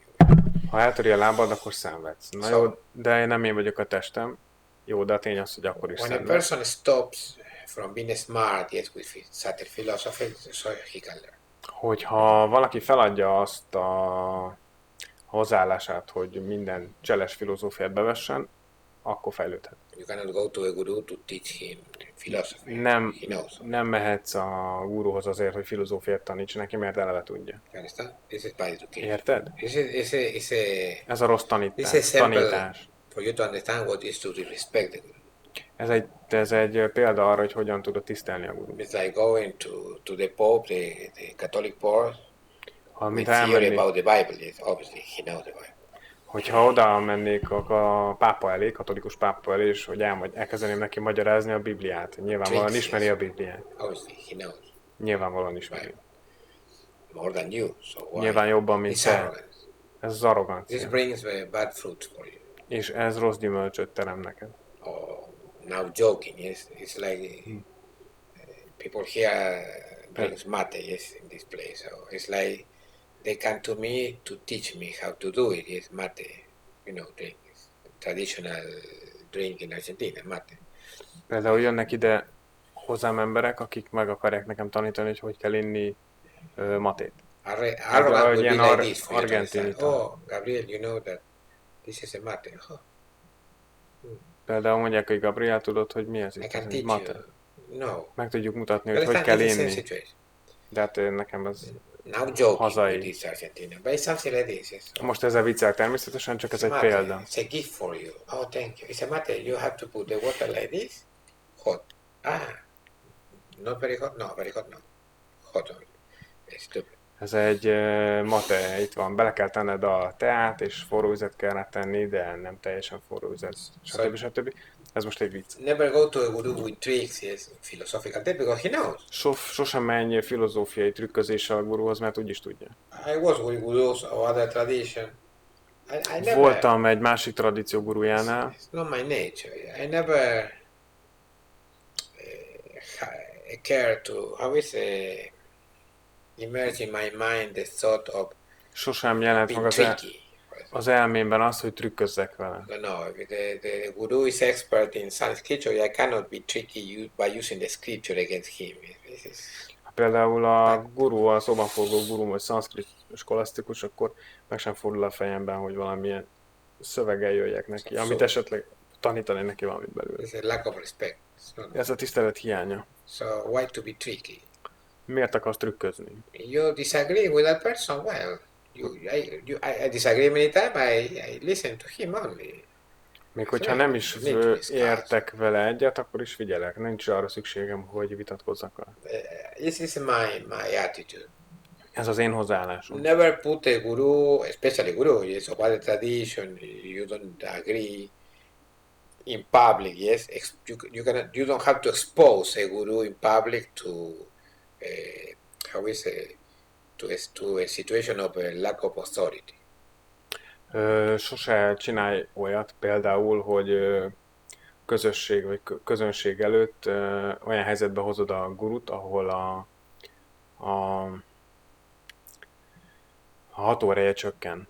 Speaker 1: ha eltöri a lábad, akkor szenvedsz. Na jó, de nem én vagyok a testem. Jó, de a tény az, hogy akkor is
Speaker 2: When a
Speaker 1: szenvedsz.
Speaker 2: person stops from being smart, yes, with subtle philosophy, so he can learn.
Speaker 1: Hogyha valaki feladja azt a hozzáállását, hogy minden cseles filozófiát bevessen, akkor fejlődhet.
Speaker 2: You cannot go to a guru to teach him philosophy.
Speaker 1: Nem,
Speaker 2: He knows.
Speaker 1: nem mehetsz a gúruhoz azért, hogy filozófiát taníts neki, mert eleve tudja.
Speaker 2: You understand? This is bad education.
Speaker 1: Érted? Ez a rossz tanítás.
Speaker 2: For you to understand what is to respect the guru.
Speaker 1: Ez egy példa arra, hogy hogyan tudod tisztelni a gurút.
Speaker 2: It's like going to the Pope, the Catholic Pope, with theory about the Bible. Yes, obviously, he knows the Bible.
Speaker 1: Hogyha oda mennék a pápa elé, katolikus pápa elé, és hogy elkezdeném neki magyarázni a Bibliát. Nyilvánvalóan ismeri a Bibliát.
Speaker 2: Obviously, he knows.
Speaker 1: Nyilvánvalóan ismeri.
Speaker 2: More than you, so why?
Speaker 1: Nyilván jobban, mint te. Ez az arrogancia.
Speaker 2: This brings bad fruit for you.
Speaker 1: És ez rossz gyümölcsöt terem neked.
Speaker 2: Oh, now joking, yes. It's like people here brings mate, yes, in this place. So it's like they come to me to teach me how to do it. Yes, mate, you know, drink. It's traditional drink in Argentina, mate.
Speaker 1: Például jönnek ide hozzám emberek, akik meg akarják nekem tanítani, hogy kell inni matét.
Speaker 2: Arrogant would be like this for you to understand. Oh, Gabriel, you know that this is a mate. Oh.
Speaker 1: Például mondják, hogy Gabriel, tudod, hogy mi ez
Speaker 2: I
Speaker 1: itt?
Speaker 2: can
Speaker 1: Ez egy
Speaker 2: teach
Speaker 1: mate.
Speaker 2: you. No.
Speaker 1: Meg tudjuk mutatni,
Speaker 2: But
Speaker 1: hogy kell
Speaker 2: it's the same
Speaker 1: inni.
Speaker 2: situation.
Speaker 1: De hát nekem ez
Speaker 2: Now joking
Speaker 1: hazai.
Speaker 2: with this Argentina. But it's something like this. Yes.
Speaker 1: Most ezzel viccel természetesen, csak ez egy
Speaker 2: mate.
Speaker 1: példa.
Speaker 2: It's a gift for you. Oh, thank you. It's a mate. You have to put the water like this. Hot. Ah. Not very hot? No, very hot no. Hot only. It's stupid.
Speaker 1: Ez egy mate, itt van, bele kell tenned a teát, és forró vizet kell rá tenni, de nem teljesen forró vizet, stb. Ez most egy vicc.
Speaker 2: Never go to a guru with tricks, yes, philosophical thing, because he knows.
Speaker 1: Sosem menj filozófiai trükközéssel a guruhoz, mert úgyis tudja.
Speaker 2: I was with gurus of other tradition. I never,
Speaker 1: Voltam egy másik tradíció gurujánál.
Speaker 2: It's not my nature. I never care to, how is emerge in my mind the thought of
Speaker 1: Sosem jelent meg
Speaker 2: being tricky.
Speaker 1: az elmémben az, hogy trükközzek vele.
Speaker 2: No, if the guru is expert in Sanskrit, so I cannot be tricky by using the scripture against him.
Speaker 1: Például a guru, a szobaforgó guru, vagy szanszkrit skolasztikus, akkor meg sem fordul a fejemben, hogy valamilyen szöveggel jöjjek neki, amit esetleg tanítani neki valamit belőle.
Speaker 2: It's a lack of respect.
Speaker 1: Ez a tisztelet hiánya.
Speaker 2: So why to be tricky?
Speaker 1: Miért akarsz trükközni?
Speaker 2: You disagree with that person? Well, I disagree many times. I listen to him only.
Speaker 1: Még hogyha nem is értek vele egyet, akkor is figyelek. Nincs arra szükségem, hogy vitatkozzak vele.
Speaker 2: This is my attitude.
Speaker 1: Ez az én hozzáállásom.
Speaker 2: Never put a guru, especially guru, yes, of other tradition, you don't agree in public, yes. You don't have to expose a guru in public to to a situation of a lack of authority.
Speaker 1: Sose csinálj olyat például, hogy közösség vagy közönség előtt olyan helyzetbe hozod a gurut, ahol a hatóereje csökken.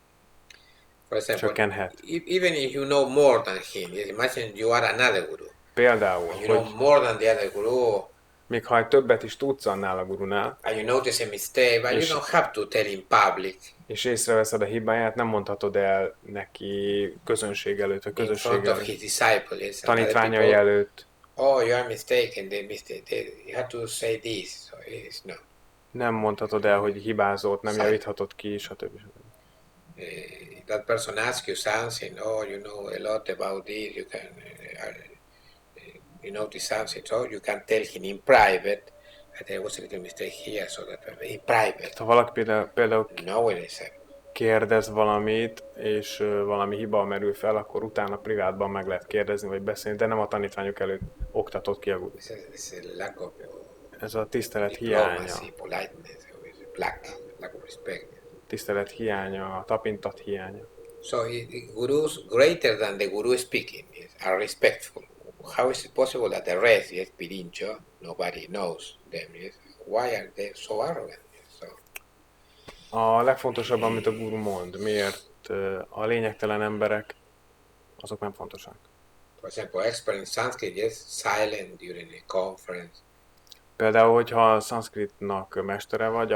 Speaker 2: For example,
Speaker 1: csökkenhet.
Speaker 2: Even if you know more than him, yes, imagine you are another guru.
Speaker 1: Például,
Speaker 2: you know more than the other guru.
Speaker 1: Még ha többet is tudsz annál a gurunál,
Speaker 2: and you notice a mistake, but you don't have to tell in public.
Speaker 1: És észreveszed a hibáját, nem mondhatod el neki közönség előtt, vagy közösség előtt, tanítványai előtt.
Speaker 2: Oh, you are mistaken, they mistake. You have to say this. So it's no.
Speaker 1: Nem mondhatod el, hogy hibázott, nem javíthatod ki, stb.
Speaker 2: That person asks you something, oh, you know a lot about this, you can, you notice something, so you can tell him in private. There was a little mistake here, so that in private.
Speaker 1: Ha valaki például
Speaker 2: kérdez
Speaker 1: valamit, és valami hiba merül fel, akkor utána privátban meg lehet kérdezni, vagy beszélni, de nem a tanítványok előtt oktatod ki a gurut. Ez a tisztelet hiánya. Tisztelet hiánya, a tapintat hiánya.
Speaker 2: So gurus greater than the guru speaking are respectful. How is it possible that the rest, yes, pirincho, nobody knows them, yes? Why are they so arrogant? So,
Speaker 1: a legfontosabb, amit a guru mond, miért a lényegtelen emberek, azok nem fontosak.
Speaker 2: For example, expert in Sanskrit, yes, silent during a conference.
Speaker 1: Például, hogyha a szanszkritnak mestere vagy,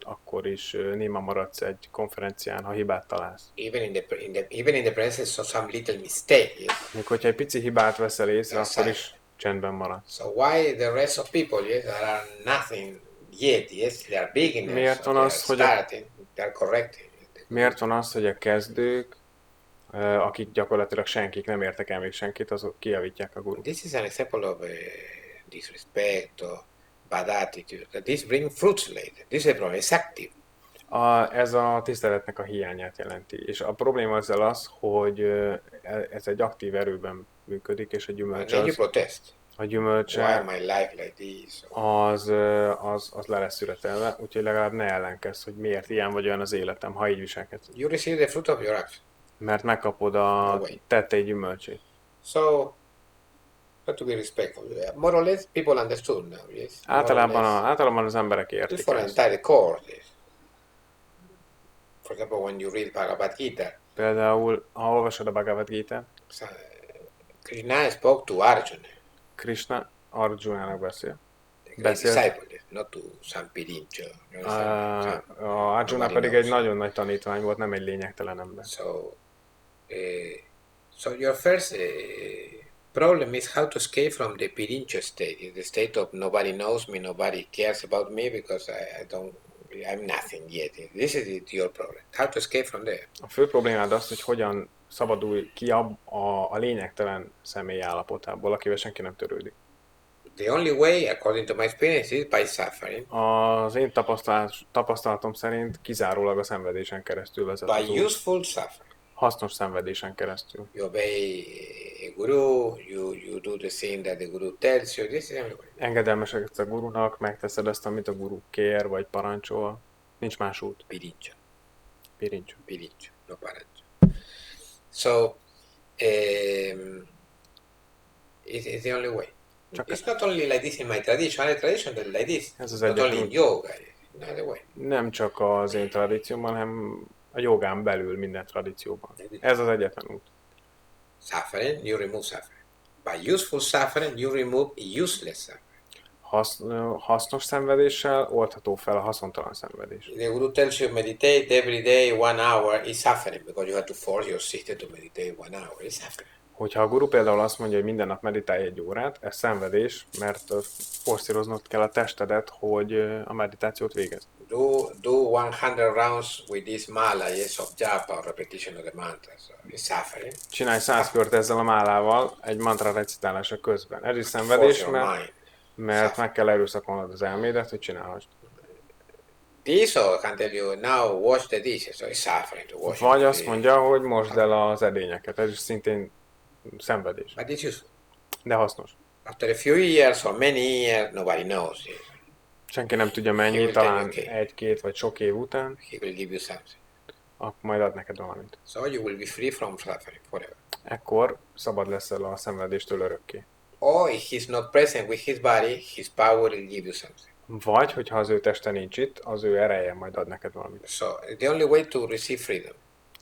Speaker 1: akkor is néma maradsz egy konferencián, ha hibát találsz.
Speaker 2: Even in the presence of some little mistake, yes.
Speaker 1: Még hogyha egy pici hibát veszel észre, akkor is csendben maradsz.
Speaker 2: So why the rest of people, yes, that are nothing yet, yes, they are beginners,
Speaker 1: Miért
Speaker 2: so
Speaker 1: van
Speaker 2: they are
Speaker 1: az, hogy
Speaker 2: starting, they are correcting.
Speaker 1: Miért van az, hogy a kezdők, akik gyakorlatilag senkik, nem értek el még senkit, azok kijavítják a gurút?
Speaker 2: This is an example of disrespect or bad attitude. That this brings fruits later. This is a problem. It's active.
Speaker 1: Ez a tiszteletnek a hiányát jelenti. És a probléma ezzel az, hogy ez egy aktív erőben működik, és a
Speaker 2: And
Speaker 1: gyümölcs
Speaker 2: then you
Speaker 1: az,
Speaker 2: protest.
Speaker 1: a
Speaker 2: Why
Speaker 1: gyümölcse
Speaker 2: my life like this?
Speaker 1: az le lesz szüretelve, úgyhogy legalább ne ellenkezz, hogy miért ilyen vagy olyan az életem, ha így viselkedsz.
Speaker 2: You receive the fruit of your action.
Speaker 1: Mert megkapod a tettei gyümölcsét.
Speaker 2: So, have to be respectful. More or less, people understood now, yes?
Speaker 1: Általában az emberek értik
Speaker 2: Just for an
Speaker 1: ezt.
Speaker 2: entire course, yes. For example, when you read Bhagavad Gita,
Speaker 1: Például, ha olvasod a Bhagavad Gita,
Speaker 2: Krishna spoke to Arjuna,
Speaker 1: Krishna Arjunának beszél.
Speaker 2: the great
Speaker 1: Beszélt.
Speaker 2: disciple, yes, not to some pirincho. You understand?
Speaker 1: A Arjuna pedig egy nagyon nagy tanítvány volt, nem egy lényegtelen ember.
Speaker 2: So your first problem is how to escape from the pirincho state, the state of nobody knows me, nobody cares about me because I'm nothing yet. This is your problem. How to escape from there?
Speaker 1: A fő problémád az, hogy hogyan szabadulj ki a lényegtelen személy állapotából, akivel senki nem törődik.
Speaker 2: The only way, according to my experience, is by suffering.
Speaker 1: Az én tapasztalatom szerint kizárólag a szenvedésen keresztül vezet az
Speaker 2: By
Speaker 1: út.
Speaker 2: useful suffering.
Speaker 1: Hasznos szenvedésen keresztül.
Speaker 2: You obey a guru, you do the thing that the guru tells you. This is the only way.
Speaker 1: Engedelmeskedsz a gurunak, megteszed azt, amit a guru kér, vagy parancsol. Nincs más út.
Speaker 2: Pirincho.
Speaker 1: Pirincs.
Speaker 2: Pirincho, no parancho. So, it's the only way. It's not only like this in my tradition. My tradition is like this.
Speaker 1: Ez az
Speaker 2: Not only in
Speaker 1: egyetlen.
Speaker 2: yoga. No other way.
Speaker 1: Nem csak az én tradíciómban, hanem a jogán belül minden tradícióban. Ez az egyetlen út.
Speaker 2: Suffering, you remove suffering. By useful suffering, you remove useless suffering.
Speaker 1: Hasznos szenvedéssel oldható fel a haszontalan szenvedés.
Speaker 2: The guru tells you meditate every day 1 hour is suffering because you have to force your system to meditate 1 hour. It's suffering.
Speaker 1: Hogyha a guru például azt mondja, hogy minden nap meditálj 1 órát, ez szenvedés, mert forszíroznod kell a testedet, hogy a meditációt végezd.
Speaker 2: Do 100 rounds with this mala, yes, of japa, repetition of the mantras. So it's suffering.
Speaker 1: Csinálj 100 kört ezzel a málával egy mantra recitálása közben. Ez is szenvedés,
Speaker 2: Force your mind.
Speaker 1: mert meg kell erőszakolnod az elmédet, hogy csinálhassd.
Speaker 2: This or can tell you now wash the dishes, so it's suffering to wash.
Speaker 1: Vagy
Speaker 2: the
Speaker 1: azt
Speaker 2: dishes.
Speaker 1: mondja, hogy mosd el az edényeket. Ez is szintén szenvedés,
Speaker 2: But it's useful.
Speaker 1: de hasznos.
Speaker 2: After a few years or many years, nobody knows. Yes.
Speaker 1: Senki nem tudja
Speaker 2: He
Speaker 1: mennyi,
Speaker 2: will tell
Speaker 1: talán
Speaker 2: you, okay.
Speaker 1: 1-2 vagy sok év után,
Speaker 2: He will give you something.
Speaker 1: akkor majd ad neked valamit.
Speaker 2: So you will be free from suffering forever.
Speaker 1: Ekkor szabad leszel a szenvedéstől örökké.
Speaker 2: Or if he's not present with his body, his power will give you something.
Speaker 1: Vagy, hogyha az ő teste nincs itt, az ő ereje majd ad neked valamit.
Speaker 2: So the only way to receive freedom,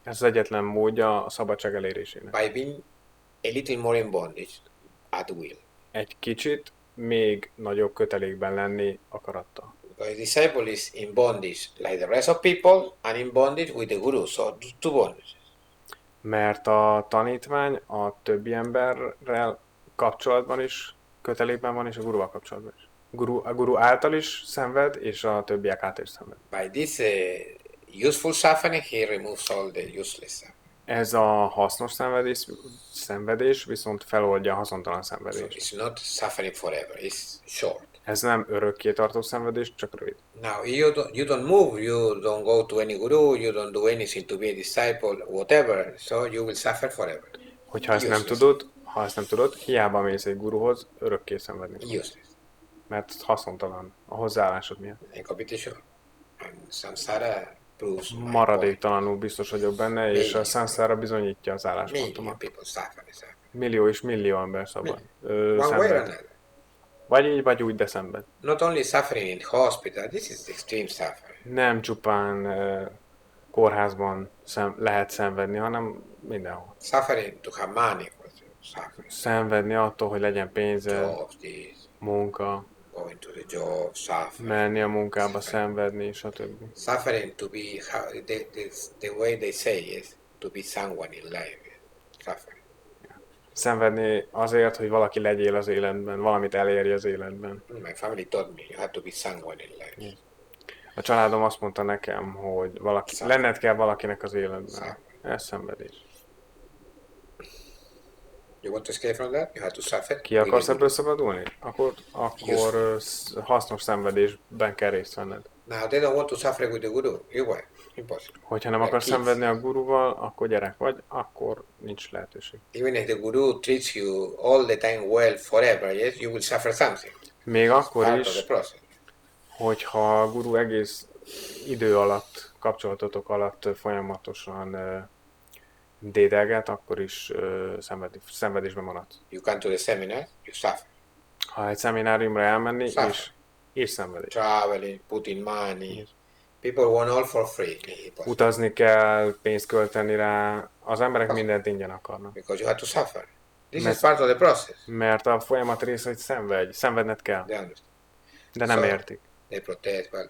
Speaker 1: Ez az egyetlen módja a szabadság elérésének.
Speaker 2: by being a little more in bondage at will.
Speaker 1: Egy kicsit még nagyobb kötelékben lenni akarattal.
Speaker 2: Because the disciple is in bondage like the rest of people and in bondage with the guru. So two bondages.
Speaker 1: Mert a tanítvány a többi emberrel kapcsolatban is kötelékben van, és a guruval kapcsolatban is. A guru által is szenved, és a többiek által is szenved.
Speaker 2: By this useful suffering, he removes all the useless suffering.
Speaker 1: Ez a hasznos szenvedés viszont feloldja a haszontalan
Speaker 2: So
Speaker 1: szenvedést.
Speaker 2: it's not suffering forever, it's short.
Speaker 1: Ez nem örökké tartó szenvedés, csak rövid.
Speaker 2: Now, you don't move, you don't go to any guru, you don't do anything to be a disciple, whatever, so you will suffer forever.
Speaker 1: Hogyha ezt nem tudod, hiába mész egy guruhoz, örökké szenvedni.
Speaker 2: Useless.
Speaker 1: Mert haszontalan a hozzáállásod miatt.
Speaker 2: In competition. And samsara proves my point.
Speaker 1: Maradéktalanul biztos vagyok benne, és a szánszára bizonyítja az
Speaker 2: Million
Speaker 1: álláspontomat.
Speaker 2: people suffer.
Speaker 1: Millió és millió ember szabad.
Speaker 2: One way or
Speaker 1: Szenved.
Speaker 2: another.
Speaker 1: Vagy így, vagy úgy, de szenved.
Speaker 2: Not only suffering in hospital, this is extreme suffering.
Speaker 1: Nem csupán kórházban lehet szenvedni, hanem mindenhol.
Speaker 2: Suffering to have money, suffering.
Speaker 1: Szenvedni attól, hogy legyen pénzed,
Speaker 2: Jobs, this.
Speaker 1: munka,
Speaker 2: going to the job, suffering.
Speaker 1: menni a munkába, szenvedni, stb.
Speaker 2: Suffering to be, the way they say is to be someone in life. Suffering.
Speaker 1: Szenvedni azért, hogy valaki legyél az életben, valamit elérj az életben.
Speaker 2: My family taught me you have to be someone in life.
Speaker 1: A családom azt mondta nekem, hogy lenned kell valakinek az életben. Ez szenvedés.
Speaker 2: You want to escape from that? You have to suffer.
Speaker 1: Ki akarsz ebből szabadulni? Akkor hasznos szenvedésben kell részt venned.
Speaker 2: Now they don't want to suffer with the guru. You what? Impossible.
Speaker 1: Hogyha nem akarsz szenvedni a guruval, akkor gyerek vagy, akkor nincs lehetőség.
Speaker 2: Even if the guru treats you all the time well forever, yes, you will suffer something.
Speaker 1: Még akkor
Speaker 2: Part of
Speaker 1: is,
Speaker 2: the process.
Speaker 1: hogyha a guru egész idő alatt, kapcsolatotok alatt folyamatosan dédelget, akkor is szenvedésben maradsz.
Speaker 2: You come to the seminar, you suffer.
Speaker 1: Ha egy szemináriumra elmenni, és szenvedés.
Speaker 2: Traveling, putting money. People want all for free.
Speaker 1: Utazni kell, pénzt költeni rá, az emberek mindent ingyen akarnak.
Speaker 2: Because you have to suffer. This is part of the process.
Speaker 1: Mert a folyamat része, hogy szenvedned kell.
Speaker 2: They understand.
Speaker 1: De nem értik.
Speaker 2: They protest, but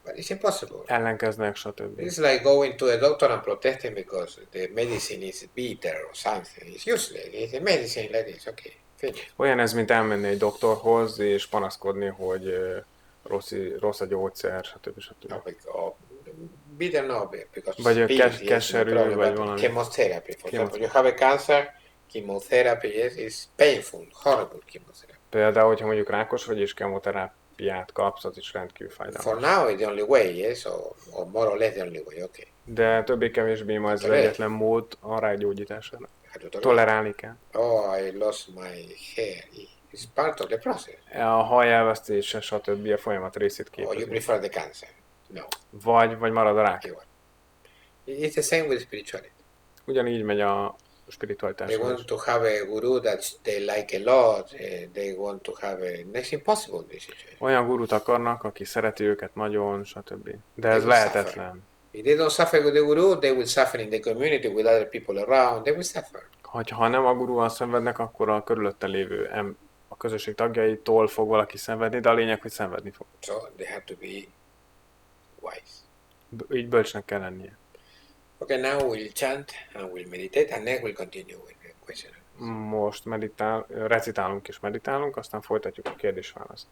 Speaker 2: it's impossible.
Speaker 1: Ellenkeznek, stb.
Speaker 2: It's like going to a doctor and protesting because the medicine is bitter or something. It's useless. It's a medicine like this. Okay, finish.
Speaker 1: Olyan ez, mint elmenni egy doktorhoz, és panaszkodni, hogy rossz a gyógyszer, stb.
Speaker 2: Bitter no, because
Speaker 1: vagy
Speaker 2: keserű,
Speaker 1: no vagy valami.
Speaker 2: Chemotherapy, for example, you have a cancer, chemotherapy is painful, horrible chemotherapy.
Speaker 1: Például, hogyha mondjuk rákos vagy, és kemoterápiát kapsz, az is rendkívül fájdalmas.
Speaker 2: For now, it's the only way, yes, or more or less the only way, okay.
Speaker 1: De többé-kevésbé ma ez az egyetlen mód a rákgyógyítására. Tolerálni kell.
Speaker 2: Oh, I lost my hair. It's part of the process.
Speaker 1: A haj elvesztése, stb. A folyamat részét
Speaker 2: Or you
Speaker 1: képezi.
Speaker 2: prefer the cancer? No.
Speaker 1: Vagy marad a rák.
Speaker 2: It's the same with spirituality.
Speaker 1: Ugyanígy megy a spiritualitás.
Speaker 2: They want to have a guru that they like a lot. They want to have a... It's impossible, this situation.
Speaker 1: Olyan gurut akarnak, aki szereti őket nagyon, stb. De ez lehetetlen.
Speaker 2: If they don't suffer with the guru, they will suffer in the community with other people around. They will suffer.
Speaker 1: Ha nem a gurúval szenvednek, akkor a körülötte lévő a közösség tagjaitól fog valaki szenvedni, de a lényeg, hogy szenvedni fog.
Speaker 2: So they have to be wise.
Speaker 1: Így bölcsnek kell lennie.
Speaker 2: Okay, now we'll chant and we'll meditate, and then we'll continue with the question.
Speaker 1: Most recitálunk és meditálunk, aztán folytatjuk a kérdés-választ.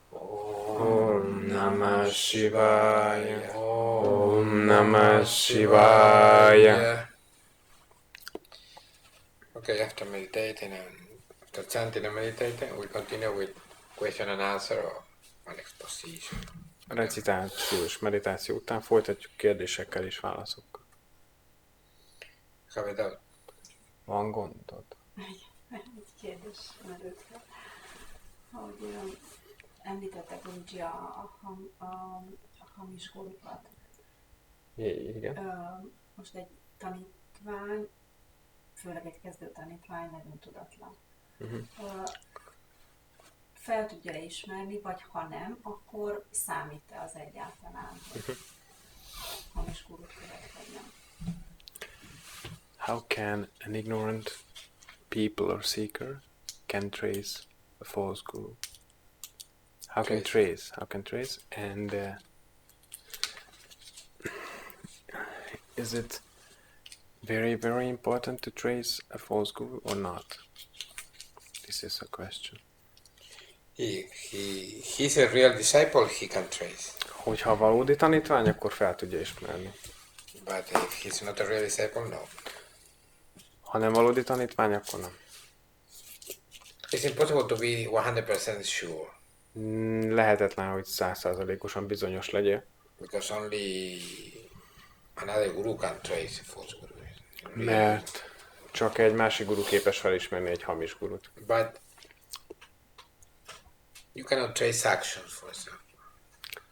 Speaker 1: Om namaḥ śivāya. Om namaḥ śivāya.
Speaker 2: Okay, after meditating and after chanting and meditating, we'll continue with question and answer or an exposition.
Speaker 1: Recitáció és meditáció után folytatjuk kérdésekkel és válaszokkal.
Speaker 2: Have a doubt.
Speaker 1: Van gondod?
Speaker 4: Egy kérdés merült fel, hogy említettek Guruji a hamis gurukat.
Speaker 1: Igen.
Speaker 4: Most egy tanítvány, főleg egy kezdő tanítvány, nagyon tudatlan. Fel tudja ismerni, vagy ha nem, akkor számít-e az egyáltalán, hogy hamis gurut követ, vagy nem?
Speaker 1: How can an ignorant people or seeker can trace a false guru? How can trace? And is it very, very important to trace a false guru or not? This is a question.
Speaker 2: He's a real disciple, he can trace.
Speaker 1: Hogyha valódi tanítvány, akkor fel tudja ismerni.
Speaker 2: But if he's not a real disciple, no.
Speaker 1: Ha nem valódi tanítvány, akkor nem.
Speaker 2: It's impossible to be 100% sure.
Speaker 1: Lehetetlen, hogy 100%-osan bizonyos legyél.
Speaker 2: Because only another guru can trace a false guru.
Speaker 1: Mert csak egy másik guru képes felismerni egy hamis gurut.
Speaker 2: But you cannot trace actions, for example.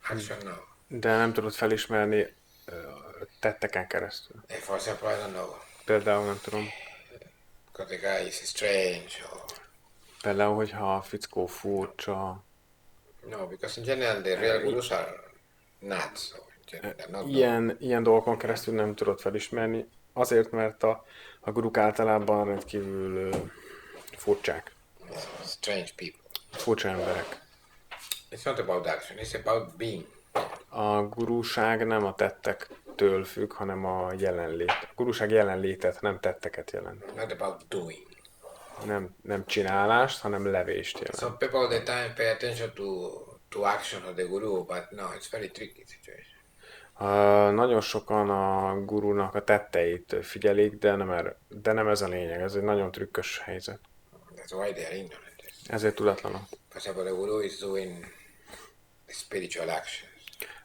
Speaker 2: Action, no.
Speaker 1: De nem tudod felismerni tetteken keresztül.
Speaker 2: For example, I don't know.
Speaker 1: Például nem tudom.
Speaker 2: Because the guy is strange. Or...
Speaker 1: Például, hogyha a fickó furcsa.
Speaker 2: No, because in general the real gurus are nuts.
Speaker 1: Ilyen dolgokon keresztül nem tudod felismerni. Azért, mert a guruk általában rendkívül furcsák.
Speaker 2: Strange people.
Speaker 1: Furcsa emberek.
Speaker 2: It's not about action, it's about being.
Speaker 1: A gurúság nem a tettektől függ, hanem a jelenlét. A gurúság jelenlétet, nem tetteket jelent.
Speaker 2: Not about doing.
Speaker 1: Nem csinálást, hanem levést jelent.
Speaker 2: Some people all the time pay attention to action of the guru, but no, it's very tricky situation.
Speaker 1: Nagyon sokan a gurúnak a tetteit figyelik, de nem ez a lényeg. Ez egy nagyon trükkös helyzet.
Speaker 2: That's why they are ignorant.
Speaker 1: Ezért tudatlanok.
Speaker 2: For example, the guru is doing spiritual actions.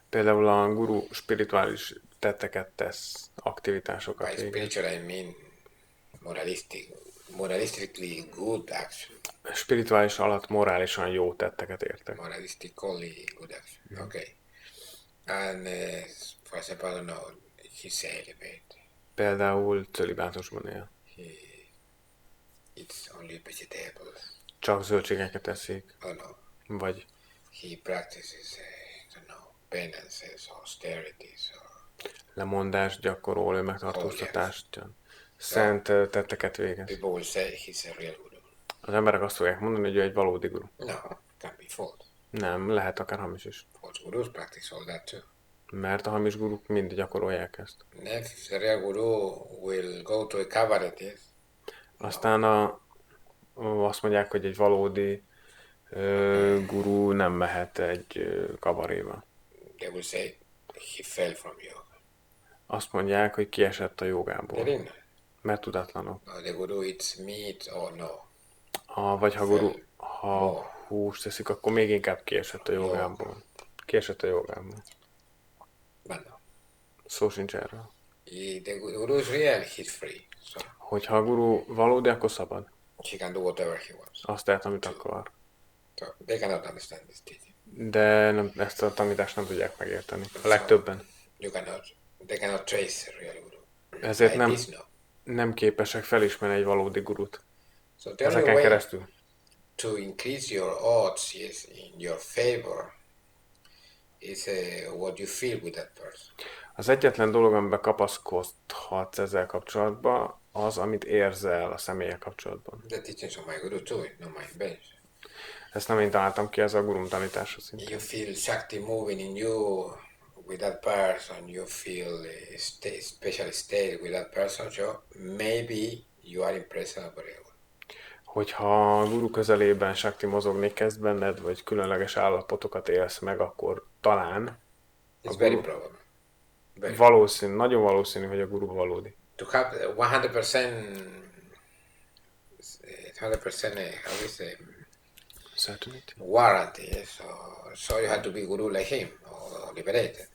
Speaker 1: Például a guru spirituális tetteket tesz, aktivitásokat
Speaker 2: By
Speaker 1: végez.
Speaker 2: spiritual, I mean moralistically good action.
Speaker 1: Spirituális alatt morálisan jó tetteket értek.
Speaker 2: Moralistically good action. Okay. And for example, I don't know, he's celibate.
Speaker 1: Például cölibátusban él.
Speaker 2: He eats only vegetables.
Speaker 1: Csak zöldségeket eszik,
Speaker 2: Oh no.
Speaker 1: vagy
Speaker 2: He practices, I don't know, penances, austerities, or
Speaker 1: lemondást gyakorol, ő megtartóztatást, szent tetteket végez.
Speaker 2: people will say he's a real guru.
Speaker 1: Az emberek azt fogják mondani, hogy ő egy valódi guru.
Speaker 2: No, can be false.
Speaker 1: Nem, lehet akár hamis is.
Speaker 2: False gurus practice all that too.
Speaker 1: Mert a hamis guruk mind gyakorolják ezt.
Speaker 2: Next, the real guru will go to a cabaret, yes?
Speaker 1: Aztán azt mondják, hogy egy valódi guru nem mehet egy kabaréba.
Speaker 2: They will say he fell from yoga.
Speaker 1: Azt mondják, hogy kiesett a
Speaker 2: They're
Speaker 1: jogából,
Speaker 2: ignorant.
Speaker 1: mert tudatlanok.
Speaker 2: No, the guru eats meat or no.
Speaker 1: Vagy ha húst teszik, akkor még inkább kiesett a jogából. Kiesett a jogából.
Speaker 2: But no.
Speaker 1: Szó sincs erről.
Speaker 2: The guru is real, he's free. So
Speaker 1: Hogyha a guru valódi, akkor szabad.
Speaker 2: he can do whatever he wants.
Speaker 1: Azt tehet, amit akar.
Speaker 2: So they cannot understand this teaching.
Speaker 1: De ezt a tanítást nem tudják megérteni. A legtöbben.
Speaker 2: They cannot trace a real guru.
Speaker 1: Ezért
Speaker 2: Like
Speaker 1: nem,
Speaker 2: this, no.
Speaker 1: nem képesek felismerni egy valódi gurut.
Speaker 2: So the only
Speaker 1: Ezeken
Speaker 2: way
Speaker 1: keresztül.
Speaker 2: to increase your odds is in your favor is what you feel with that person.
Speaker 1: Az egyetlen dolog, amiben kapaszkodhatsz ezzel kapcsolatban, az, amit érzel a személlyel kapcsolatban.
Speaker 2: The teachings of my guru too, not my bench.
Speaker 1: Ezt nem én találtam ki, ez a gurum tanítása szintén.
Speaker 2: You feel Shakti moving in you with that person, you feel a special state with that person, so maybe you are in presence of a real guru.
Speaker 1: Hogyha a guru közelében Shakti mozogni kezd benned, vagy különleges állapotokat élsz meg, akkor talán
Speaker 2: It's very probable. Very.
Speaker 1: nagyon valószínű, hogy a guru valódi.
Speaker 2: To have 100%, how we say,
Speaker 1: Certainty.
Speaker 2: warranty, so you have to be guru like him or liberated.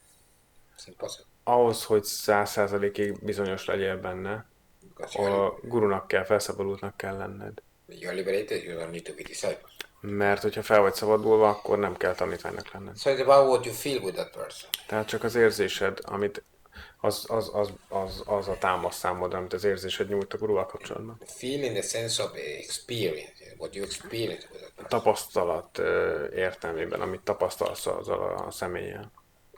Speaker 2: It's impossible.
Speaker 1: Ahhoz, hogy 100%-ig bizonyos legyél benne,
Speaker 2: Because
Speaker 1: a gurunak kell, felszabadultnak kell lenned.
Speaker 2: you are liberated, you don't need to be disciples.
Speaker 1: Mert hogyha fel vagy szabadulva, akkor nem kell tanítványnak lenned.
Speaker 2: So it's about what you feel with that person.
Speaker 1: Tehát csak az érzésed, amit az a támasz számodra, amit az érzésed nyújt a gurúval kapcsolatban.
Speaker 2: Feel in the sense of experience, what you experience with that person.
Speaker 1: Tapasztalat értelmében, amit tapasztalsz azzal a személlyel.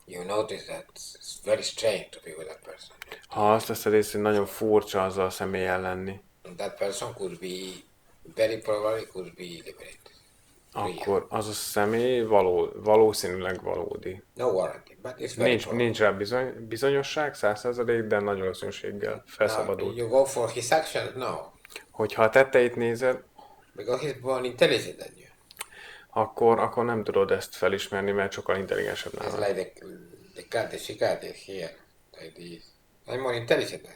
Speaker 2: You notice that it's very strange to be with that person.
Speaker 1: Ha azt veszed észre, hogy nagyon furcsa azzal a személlyel lenni,
Speaker 2: And that person could be, very probably could be liberated.
Speaker 1: akkor az a személy valószínűleg valódi.
Speaker 2: No warranty, but it's very probable.
Speaker 1: Nincs rá bizonyosság, 100%, de nagy valószínűséggel felszabadult.
Speaker 2: You go for his actions? No.
Speaker 1: Hogyha a tetteit nézed,
Speaker 2: Because he's more intelligent than you.
Speaker 1: akkor nem tudod ezt felismerni, mert sokkal intelligensebb
Speaker 2: It's
Speaker 1: nála.
Speaker 2: like she got it here, like this. I'm more intelligent than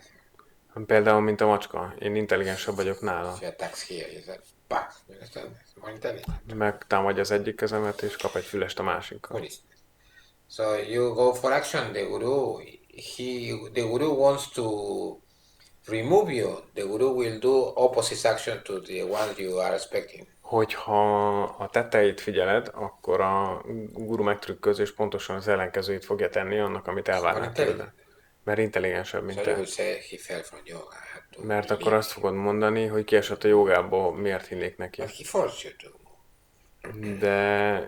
Speaker 2: him.
Speaker 1: Például, mint a macska. Én intelligensebb vagyok nála.
Speaker 2: She attacks here, he's like, back. You understand? It's more intelligent.
Speaker 1: Megtámadja az egyik kezemet, és kap egy fülest a másikkal.
Speaker 2: For instance. So you go for action, the guru wants to remove you. The guru will do opposite action to the ones you are expecting.
Speaker 1: Hogyha a tetteit figyeled, akkor a guru megtrükköz, és pontosan az ellenkezőjét fogja tenni annak, amit elvárnak tőle. Mert intelligensebb, mint
Speaker 2: So you
Speaker 1: te.
Speaker 2: will say he fell from yoga. I had to
Speaker 1: Mert akkor
Speaker 2: leave.
Speaker 1: azt fogod mondani, hogy kiesett a jogából, miért hinnék neki.
Speaker 2: But he forced you to.
Speaker 1: De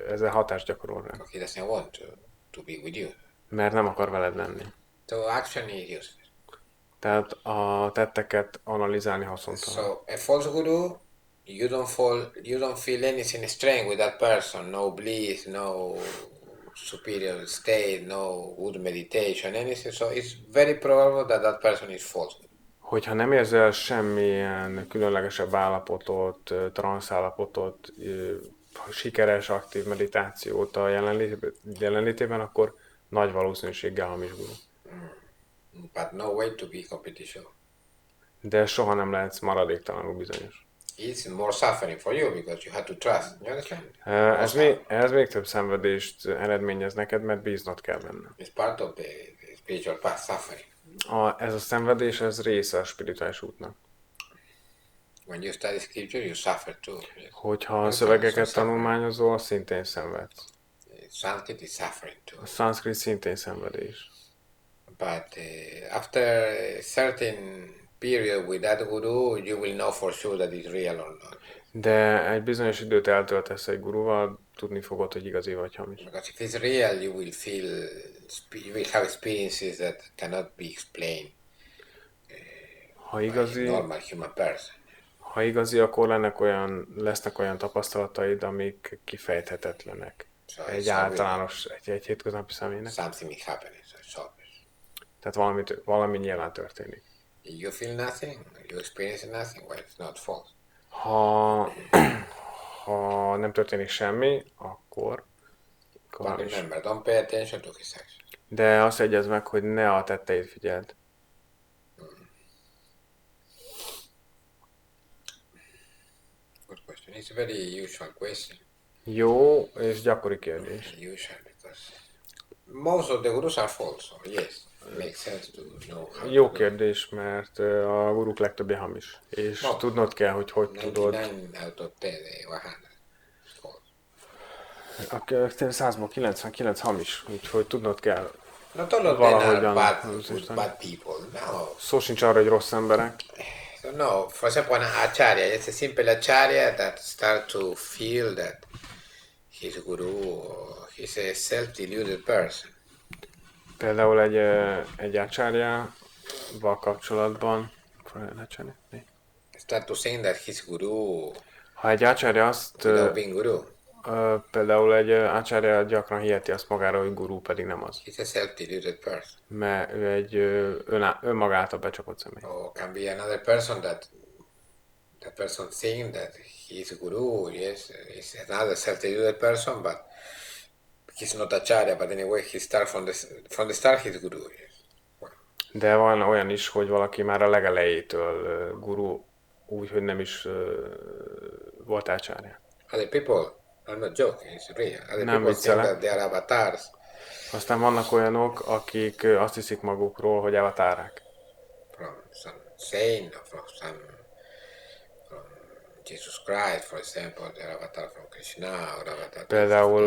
Speaker 1: ezzel hatást gyakorol rá.
Speaker 2: He doesn't want to be with you.
Speaker 1: Mert nem akar veled lenni.
Speaker 2: So action is useless.
Speaker 1: Tehát a tetteket analizálni haszontalan.
Speaker 2: So a false guru you don't feel anything strange with that person, no bliss, no superior state, no good meditation, anything. So it's very probable that that person is false.
Speaker 1: Hogyha nem érzel semmilyen különlegesebb állapotot, transz állapotot, sikeres, aktív meditációt a jelenlétében, akkor nagy valószínűséggel hamis guru.
Speaker 2: But no way to be completely
Speaker 1: De soha nem lehetsz maradéktalanul bizonyos.
Speaker 2: It's more suffering for you because you have to trust. You understand?
Speaker 1: Ez még több szenvedést eredményez neked, mert bíznod kell benne.
Speaker 2: It's part of the spiritual path, suffering.
Speaker 1: Ez a szenvedés, ez része a spirituális útnak.
Speaker 2: When you study scripture, you suffer too.
Speaker 1: Hogyha a szövegeket tanulmányozol, szintén szenvedsz.
Speaker 2: Sanskrit is suffering too.
Speaker 1: A szanszkrit szintén szenvedés.
Speaker 2: But after a certain period with that guru, you will know for sure that it's real or not.
Speaker 1: De egy bizonyos időt eltöltesz egy guruval, tudni fogod, hogy igazi vagy hamis.
Speaker 2: Because if it's real, you will have experiences that cannot be explained by a normal human person.
Speaker 1: Ha igazi, akkor lesznek olyan tapasztalataid, amik kifejthetetlenek. Egy általános, egy hétköznapi személynek.
Speaker 2: Something is happening, so it's obvious.
Speaker 1: Tehát valami nyilván történik.
Speaker 2: You feel nothing, you experience nothing, well, it's not false.
Speaker 1: Ha nem történik semmi, akkor
Speaker 2: But remember, don't pay attention to his action.
Speaker 1: De azt jegyezd meg, hogy ne a tetteid figyeld.
Speaker 2: Good question. It's a very usual question.
Speaker 1: Jó és gyakori kérdés.
Speaker 2: Usual because most of the gurus are false. So yes, it makes sense to know how.
Speaker 1: Jó kérdés, mert a guruk legtöbbje hamis. És tudnod kell, hogy tudod.
Speaker 2: 99 out of 10, 100.
Speaker 1: A 100-ból 99 hamis, úgyhogy tudnod kell.
Speaker 2: Not all of them are bad people. No.
Speaker 1: Szó sincs arra, hogy rossz emberek.
Speaker 2: So no, for example, an acharya, it's a simple acharya that starts to feel that his guru, he's a self-deluded person.
Speaker 1: Például egy acsáryával kapcsolatban,
Speaker 2: Start to think that his guru,
Speaker 1: ha egy acharya azt,
Speaker 2: being guru,
Speaker 1: például egy acharya gyakran hiheti azt magára, hogy guru, pedig nem az.
Speaker 2: he's a self-deluded person.
Speaker 1: Mert ő egy önmaga által becsapott személy.
Speaker 2: Or can be another person that person think that he's a guru, yes, he's another self-deluded person, but he's not acharya, but anyway, he starts from the start he's guru, yes.
Speaker 1: De van olyan is, hogy valaki már a legelejétől guru, úgy, hogy nem is volt acharya.
Speaker 2: Other people, I'm not joking, it's real. Other
Speaker 1: Nem
Speaker 2: people think
Speaker 1: viccelek.
Speaker 2: that they are avatars.
Speaker 1: Aztán vannak olyanok, akik azt hiszik magukról, hogy avatárák.
Speaker 2: From some saint or from Jesus Christ, for example, they're avatar from Krishna or avatar.
Speaker 1: Például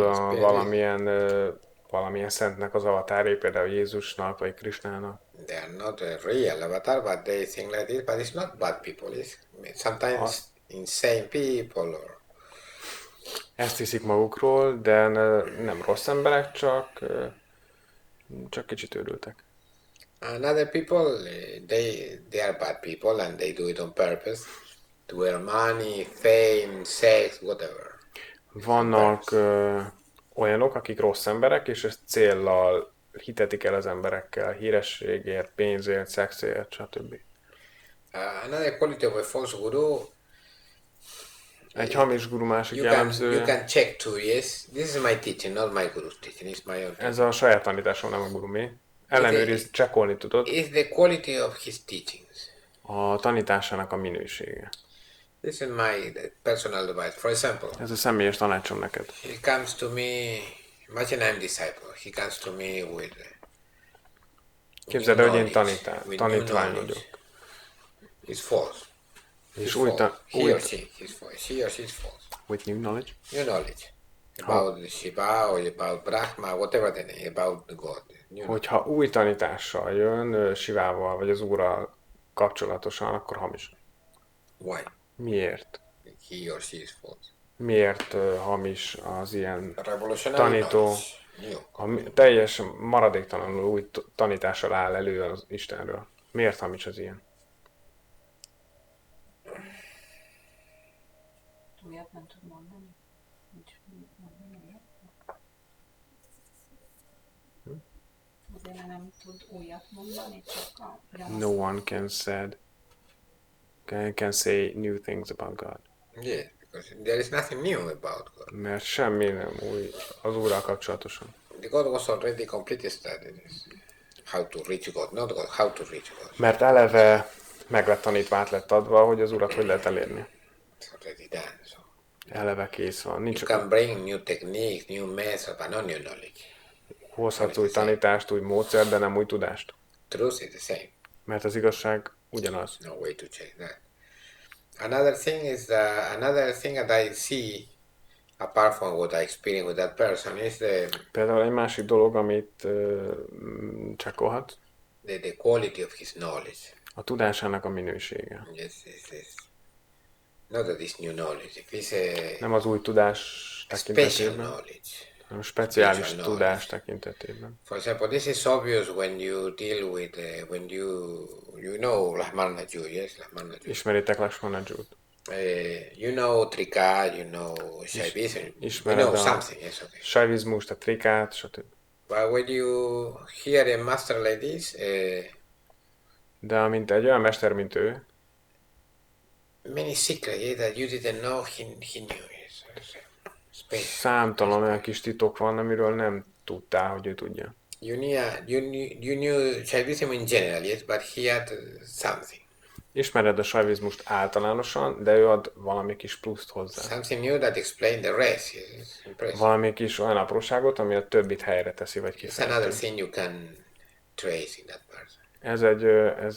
Speaker 1: valamilyen szentnek az avatáré, például Jézusnak vagy Krisnának.
Speaker 2: They are not a real avatar, but they think like this. But it's not bad people. It's sometimes insane people or.
Speaker 1: Ezt hiszik magukról, de nem rossz emberek, csak kicsit őrültek.
Speaker 2: And other people, they are bad people and they do it on purpose to earn money, fame, sex, whatever.
Speaker 1: Vannak olyanok, akik rossz emberek, és ezt céllal hitetik el az emberekkel, hírességért, pénzért, szexért, stb.
Speaker 2: Another quality of a false guru.
Speaker 1: Egy hamis guru másik
Speaker 2: You
Speaker 1: jellemzője.
Speaker 2: can check too, yes. This is my teaching, not my guru's teaching. It's my own.
Speaker 1: Ez a saját tanításom, nem a gurumé. Ellenőriz, csekkolni tudod.
Speaker 2: It's the quality of his teachings.
Speaker 1: A tanításának a minősége.
Speaker 2: This is my personal advice. For example,
Speaker 1: Ez a személyes tanácsom neked.
Speaker 2: he comes to me, imagine I'm disciple. He comes to me with
Speaker 1: Képzeld el, hogy én
Speaker 2: with
Speaker 1: tanítvány
Speaker 2: knowledge.
Speaker 1: vagyok.
Speaker 2: It's false.
Speaker 1: És
Speaker 2: He or she is false. He or she is false.
Speaker 1: with new knowledge.
Speaker 2: New knowledge about Shiva or about Brahma, whatever the name, about the God.
Speaker 1: Hogyha új tanítással jön Sivával vagy az Úrral kapcsolatosan, akkor hamis.
Speaker 2: Why?
Speaker 1: Miért?
Speaker 2: He or she is false.
Speaker 1: Miért hamis az ilyen
Speaker 2: Revolutionary
Speaker 1: tanító,
Speaker 2: knowledge. New.
Speaker 1: teljesen maradéktalanul új tanítással áll elő az Istenről? Miért hamis az ilyen?
Speaker 4: Újat nem tud mondani? Nincs mondani újat? Azért nem tud újat mondani, csak a ugyanazt.
Speaker 1: No one can say new things about God.
Speaker 2: Yes, because there is nothing new about God.
Speaker 1: Mert semmi nem új az Úrral kapcsolatosan.
Speaker 2: The God was already completely studied this. How to reach God, not God, how to reach God.
Speaker 1: Mert eleve meg lett tanítva, át lett adva, hogy az Urat hogy lehet elérni.
Speaker 2: It's already done. So
Speaker 1: Eleve kész van. Nincs,
Speaker 2: you can bring new techniques, new methods, but not new knowledge.
Speaker 1: hozhatsz új tanítást, új módszert, de nem új tudást.
Speaker 2: Truth is the same.
Speaker 1: Mert az igazság ugyanaz.
Speaker 2: No way to change that. Another thing that I see, apart from what I experience with that person, is
Speaker 1: Például egy másik dolog, amit csekkolhat,
Speaker 2: the quality of his knowledge.
Speaker 1: a tudásának a minősége.
Speaker 2: Yes. Not that it's new knowledge. If it's
Speaker 1: Nem az új tudás
Speaker 2: a special
Speaker 1: tekintetében,
Speaker 2: knowledge.
Speaker 1: hanem speciális
Speaker 2: Special
Speaker 1: tudás
Speaker 2: knowledge.
Speaker 1: tekintetében.
Speaker 2: For example, this is obvious when you deal with when you know Lakshmana-ju, yes, Lakshmana-ju.
Speaker 1: Ismeritek Lakshmana-jút?
Speaker 2: You know Trika, you know Shaivism. You
Speaker 1: Ismered
Speaker 2: know
Speaker 1: a
Speaker 2: something, yes, okay.
Speaker 1: Shaivizmust, a Trikát, stb.
Speaker 2: But when you hear a master like this,
Speaker 1: De amint egy olyan mester, mint ő,
Speaker 2: many secrets yeah, that you didn't know, he knew. Yes. Special.
Speaker 1: számtalan olyan kis titok van, amiről nem tudtál, hogy ő tudja.
Speaker 2: You knew Shaivism in general, yes, but he had something.
Speaker 1: Ismered a Shaivizmust általánosan, de ő ad valami kis pluszt hozzá.
Speaker 2: Something new that explained the rest. Yes, it's impressive.
Speaker 1: Valami kis olyan apróságot, ami a többit helyre teszi, vagy
Speaker 2: It's another
Speaker 1: kifejti.
Speaker 2: thing you can trace in that person.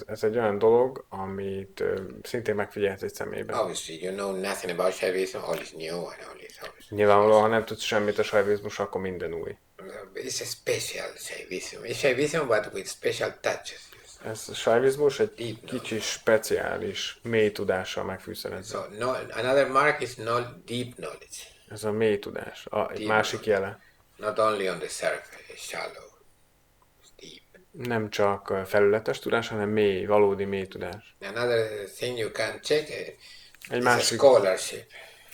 Speaker 1: Ez egy olyan dolog, amit szintén megfigyelhetsz egy személyben.
Speaker 2: Obviously, you know nothing about Shaivism, all is new and all is obviously.
Speaker 1: Nyilvánvalóan, ha nem tudsz semmit a Shaivizmus, akkor minden új.
Speaker 2: It's a special Shaivism. It's Shaivism, but with special touches.
Speaker 1: Ez a Shaivizmus egy
Speaker 2: Deep
Speaker 1: kicsi, speciális, mély tudással megfűszerezve.
Speaker 2: So another mark is not deep knowledge.
Speaker 1: Ez a mély tudás. Egy
Speaker 2: Deep
Speaker 1: másik jele.
Speaker 2: Not only on the surface, it's shallow. It's deep.
Speaker 1: Nem csak felületes tudás, hanem mély, valódi mély tudás.
Speaker 2: Another thing you can check
Speaker 1: Egy
Speaker 2: is a
Speaker 1: másik,
Speaker 2: scholarship.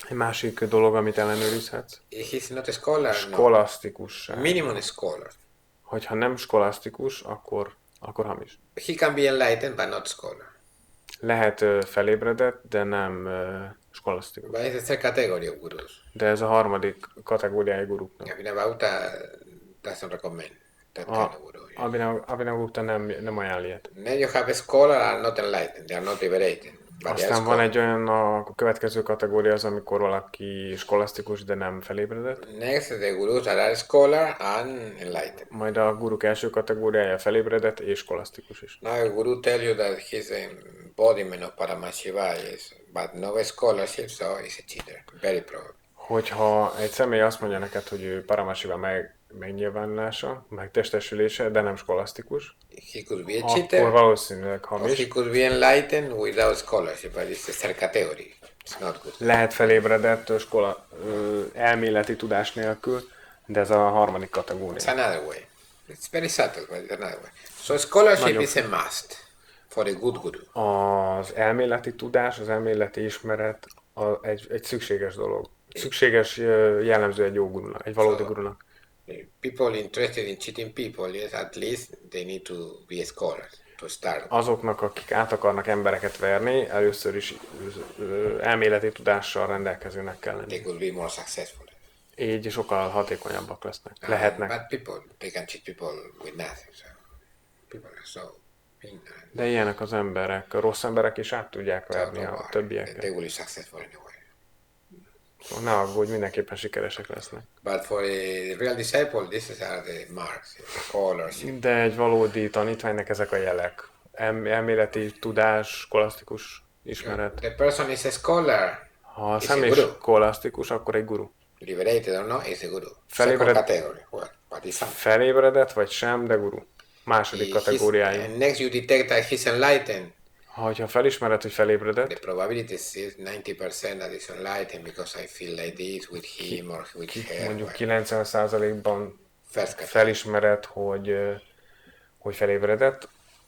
Speaker 1: egy másik dolog, amit ellenőrizhetsz,
Speaker 2: If he's not a scholar, no.
Speaker 1: skolasztikusság.
Speaker 2: Minimum scholar.
Speaker 1: Hogyha nem skolasztikus, akkor hamis.
Speaker 2: He can be enlightened, but not scholar.
Speaker 1: Lehet felébredett, de nem skolasztikus.
Speaker 2: But it's a third category of gurus.
Speaker 1: De ez a harmadik kategóriája guruknak.
Speaker 2: Abhinavagupta doesn't recommend that kind of guru.
Speaker 1: Abhinavagupta nem ajánl ilyet.
Speaker 2: Then you have a scholar are not enlightened, they are not liberated. But they are
Speaker 1: Aztán van
Speaker 2: scholar.
Speaker 1: egy olyan, a következő kategória az, amikor valaki skolasztikus, de nem felébredett.
Speaker 2: Next, the gurus that are scholar and enlightened.
Speaker 1: Majd a guruk első kategóriája felébredett és skolasztikus is.
Speaker 2: Now a guru tell you that he's an embodiment of śivāya, but no scholarship, so he's a cheater. Very probably.
Speaker 1: Hogyha egy személy azt mondja neked, hogy ő Paramashiva megnyilvánulása, megtestesülése, de nem skolasztikus,
Speaker 2: He could be a
Speaker 1: akkor
Speaker 2: cheater,
Speaker 1: valószínűleg
Speaker 2: or
Speaker 1: hamis.
Speaker 2: he could be enlightened without scholarship, but it's a third category. It's not good.
Speaker 1: Lehet felébredett elméleti tudás nélkül, de ez a harmadik kategória.
Speaker 2: It's another way. It's very subtle, but it's another way. So scholarship
Speaker 1: Nagyon.
Speaker 2: is a must for a good guru.
Speaker 1: Az elméleti tudás, az elméleti ismeret egy szükséges dolog. Szükséges jellemző egy jó gurunak, egy valódi gurunak.
Speaker 2: People interested in cheating people, yes, at least they need to be a scholar to start.
Speaker 1: Azoknak, akik át akarnak embereket verni, először is elméleti tudással rendelkezőnek kell lenni.
Speaker 2: They could be more successful.
Speaker 1: Így sokkal hatékonyabbak lesznek. Lehetnek.
Speaker 2: Bad people, they can cheat people with nothing. So people are so ignorant.
Speaker 1: De ilyenek az emberek, a rossz emberek is át tudják
Speaker 2: So
Speaker 1: verni
Speaker 2: don't
Speaker 1: a
Speaker 2: worry,
Speaker 1: többieket.
Speaker 2: they will be successful anyway.
Speaker 1: Szóval ne aggódj, mindenképpen sikeresek lesznek.
Speaker 2: But for a real disciple, these are the marks, scholarship.
Speaker 1: De egy valódi tanítványnak ezek a jelek. Elméleti tudás, skolasztikus ismeret.
Speaker 2: The person is a scholar,
Speaker 1: Ha a
Speaker 2: Is
Speaker 1: személy
Speaker 2: a guru.
Speaker 1: skolasztikus, akkor egy guru.
Speaker 2: liberated or not, is a guru.
Speaker 1: Felébred-
Speaker 2: Second category. What? But it's something.
Speaker 1: Felébredett vagy sem, de guru. Második kategóriája.
Speaker 2: And next you detect that he's enlightened.
Speaker 1: Ha felismered, hogy felébredett,
Speaker 2: The probability is 90% that he's enlightened because I feel like this with him or with her.
Speaker 1: mondjuk 90%-ban
Speaker 2: First category.
Speaker 1: felismered, hogy felébredett,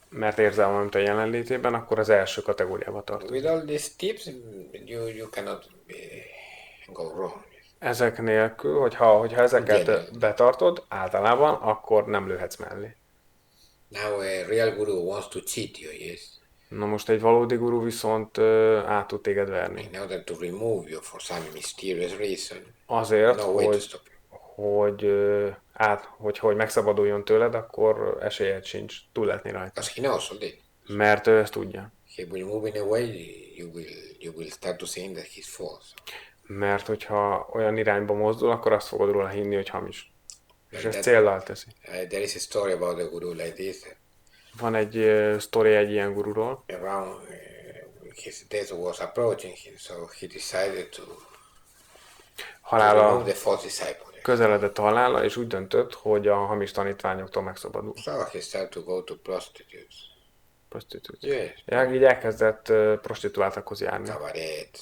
Speaker 1: mert érzel valamit a jelenlétében, akkor az első kategóriába tartozik.
Speaker 2: With all these tips, you cannot go wrong.
Speaker 1: Ezek nélkül, hogyha ezeket betartod általában, akkor nem lőhetsz mellé.
Speaker 2: Now a real guru wants to cheat you, yes,
Speaker 1: Na most egy valódi guru viszont át tud téged verni.
Speaker 2: in order to remove you for some mysterious reason.
Speaker 1: Azért,
Speaker 2: No way to
Speaker 1: hogy,
Speaker 2: stop you.
Speaker 1: hogy megszabaduljon tőled, akkor esélyed sincs túllépni rajta.
Speaker 2: Because he knows already.
Speaker 1: Mert ő ezt tudja.
Speaker 2: He will move in a way you will start to think that he's false.
Speaker 1: Mert hogyha olyan irányba mozdul, akkor azt fogod róla hinni, hogy hamis. És ezt
Speaker 2: That-
Speaker 1: céllal teszi.
Speaker 2: There is a story about the guru like this.
Speaker 1: Van egy sztori egy ilyen gururól.
Speaker 2: Around his death was approaching him, so he decided to
Speaker 1: Halála
Speaker 2: remove the false disciple.
Speaker 1: közeledett a halála, és úgy döntött, hogy a hamis tanítványoktól megszabadul.
Speaker 2: So he started to go to prostitutes.
Speaker 1: Prostitút.
Speaker 2: Yes.
Speaker 1: Így elkezdett prostituáltakhoz járni.
Speaker 2: Cabaret,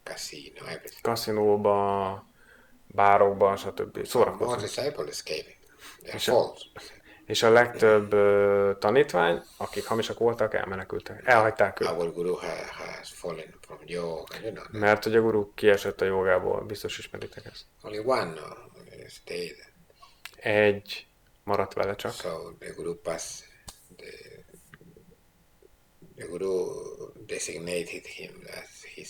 Speaker 2: casino, everything.
Speaker 1: Kaszinóba, bárokba, stb.
Speaker 2: More
Speaker 1: Szórakozni.
Speaker 2: disciples escaping. They're
Speaker 1: Sure.
Speaker 2: false.
Speaker 1: És a legtöbb tanítvány, akik hamisak voltak, elhagyták őt.
Speaker 2: Our guru has fallen from yoga, you know.
Speaker 1: Mert hogy a guru kiesett a jogából, biztos ismeritek ezt.
Speaker 2: Only one stayed.
Speaker 1: Egy maradt vele csak.
Speaker 2: So the guru passed. The guru designated him as his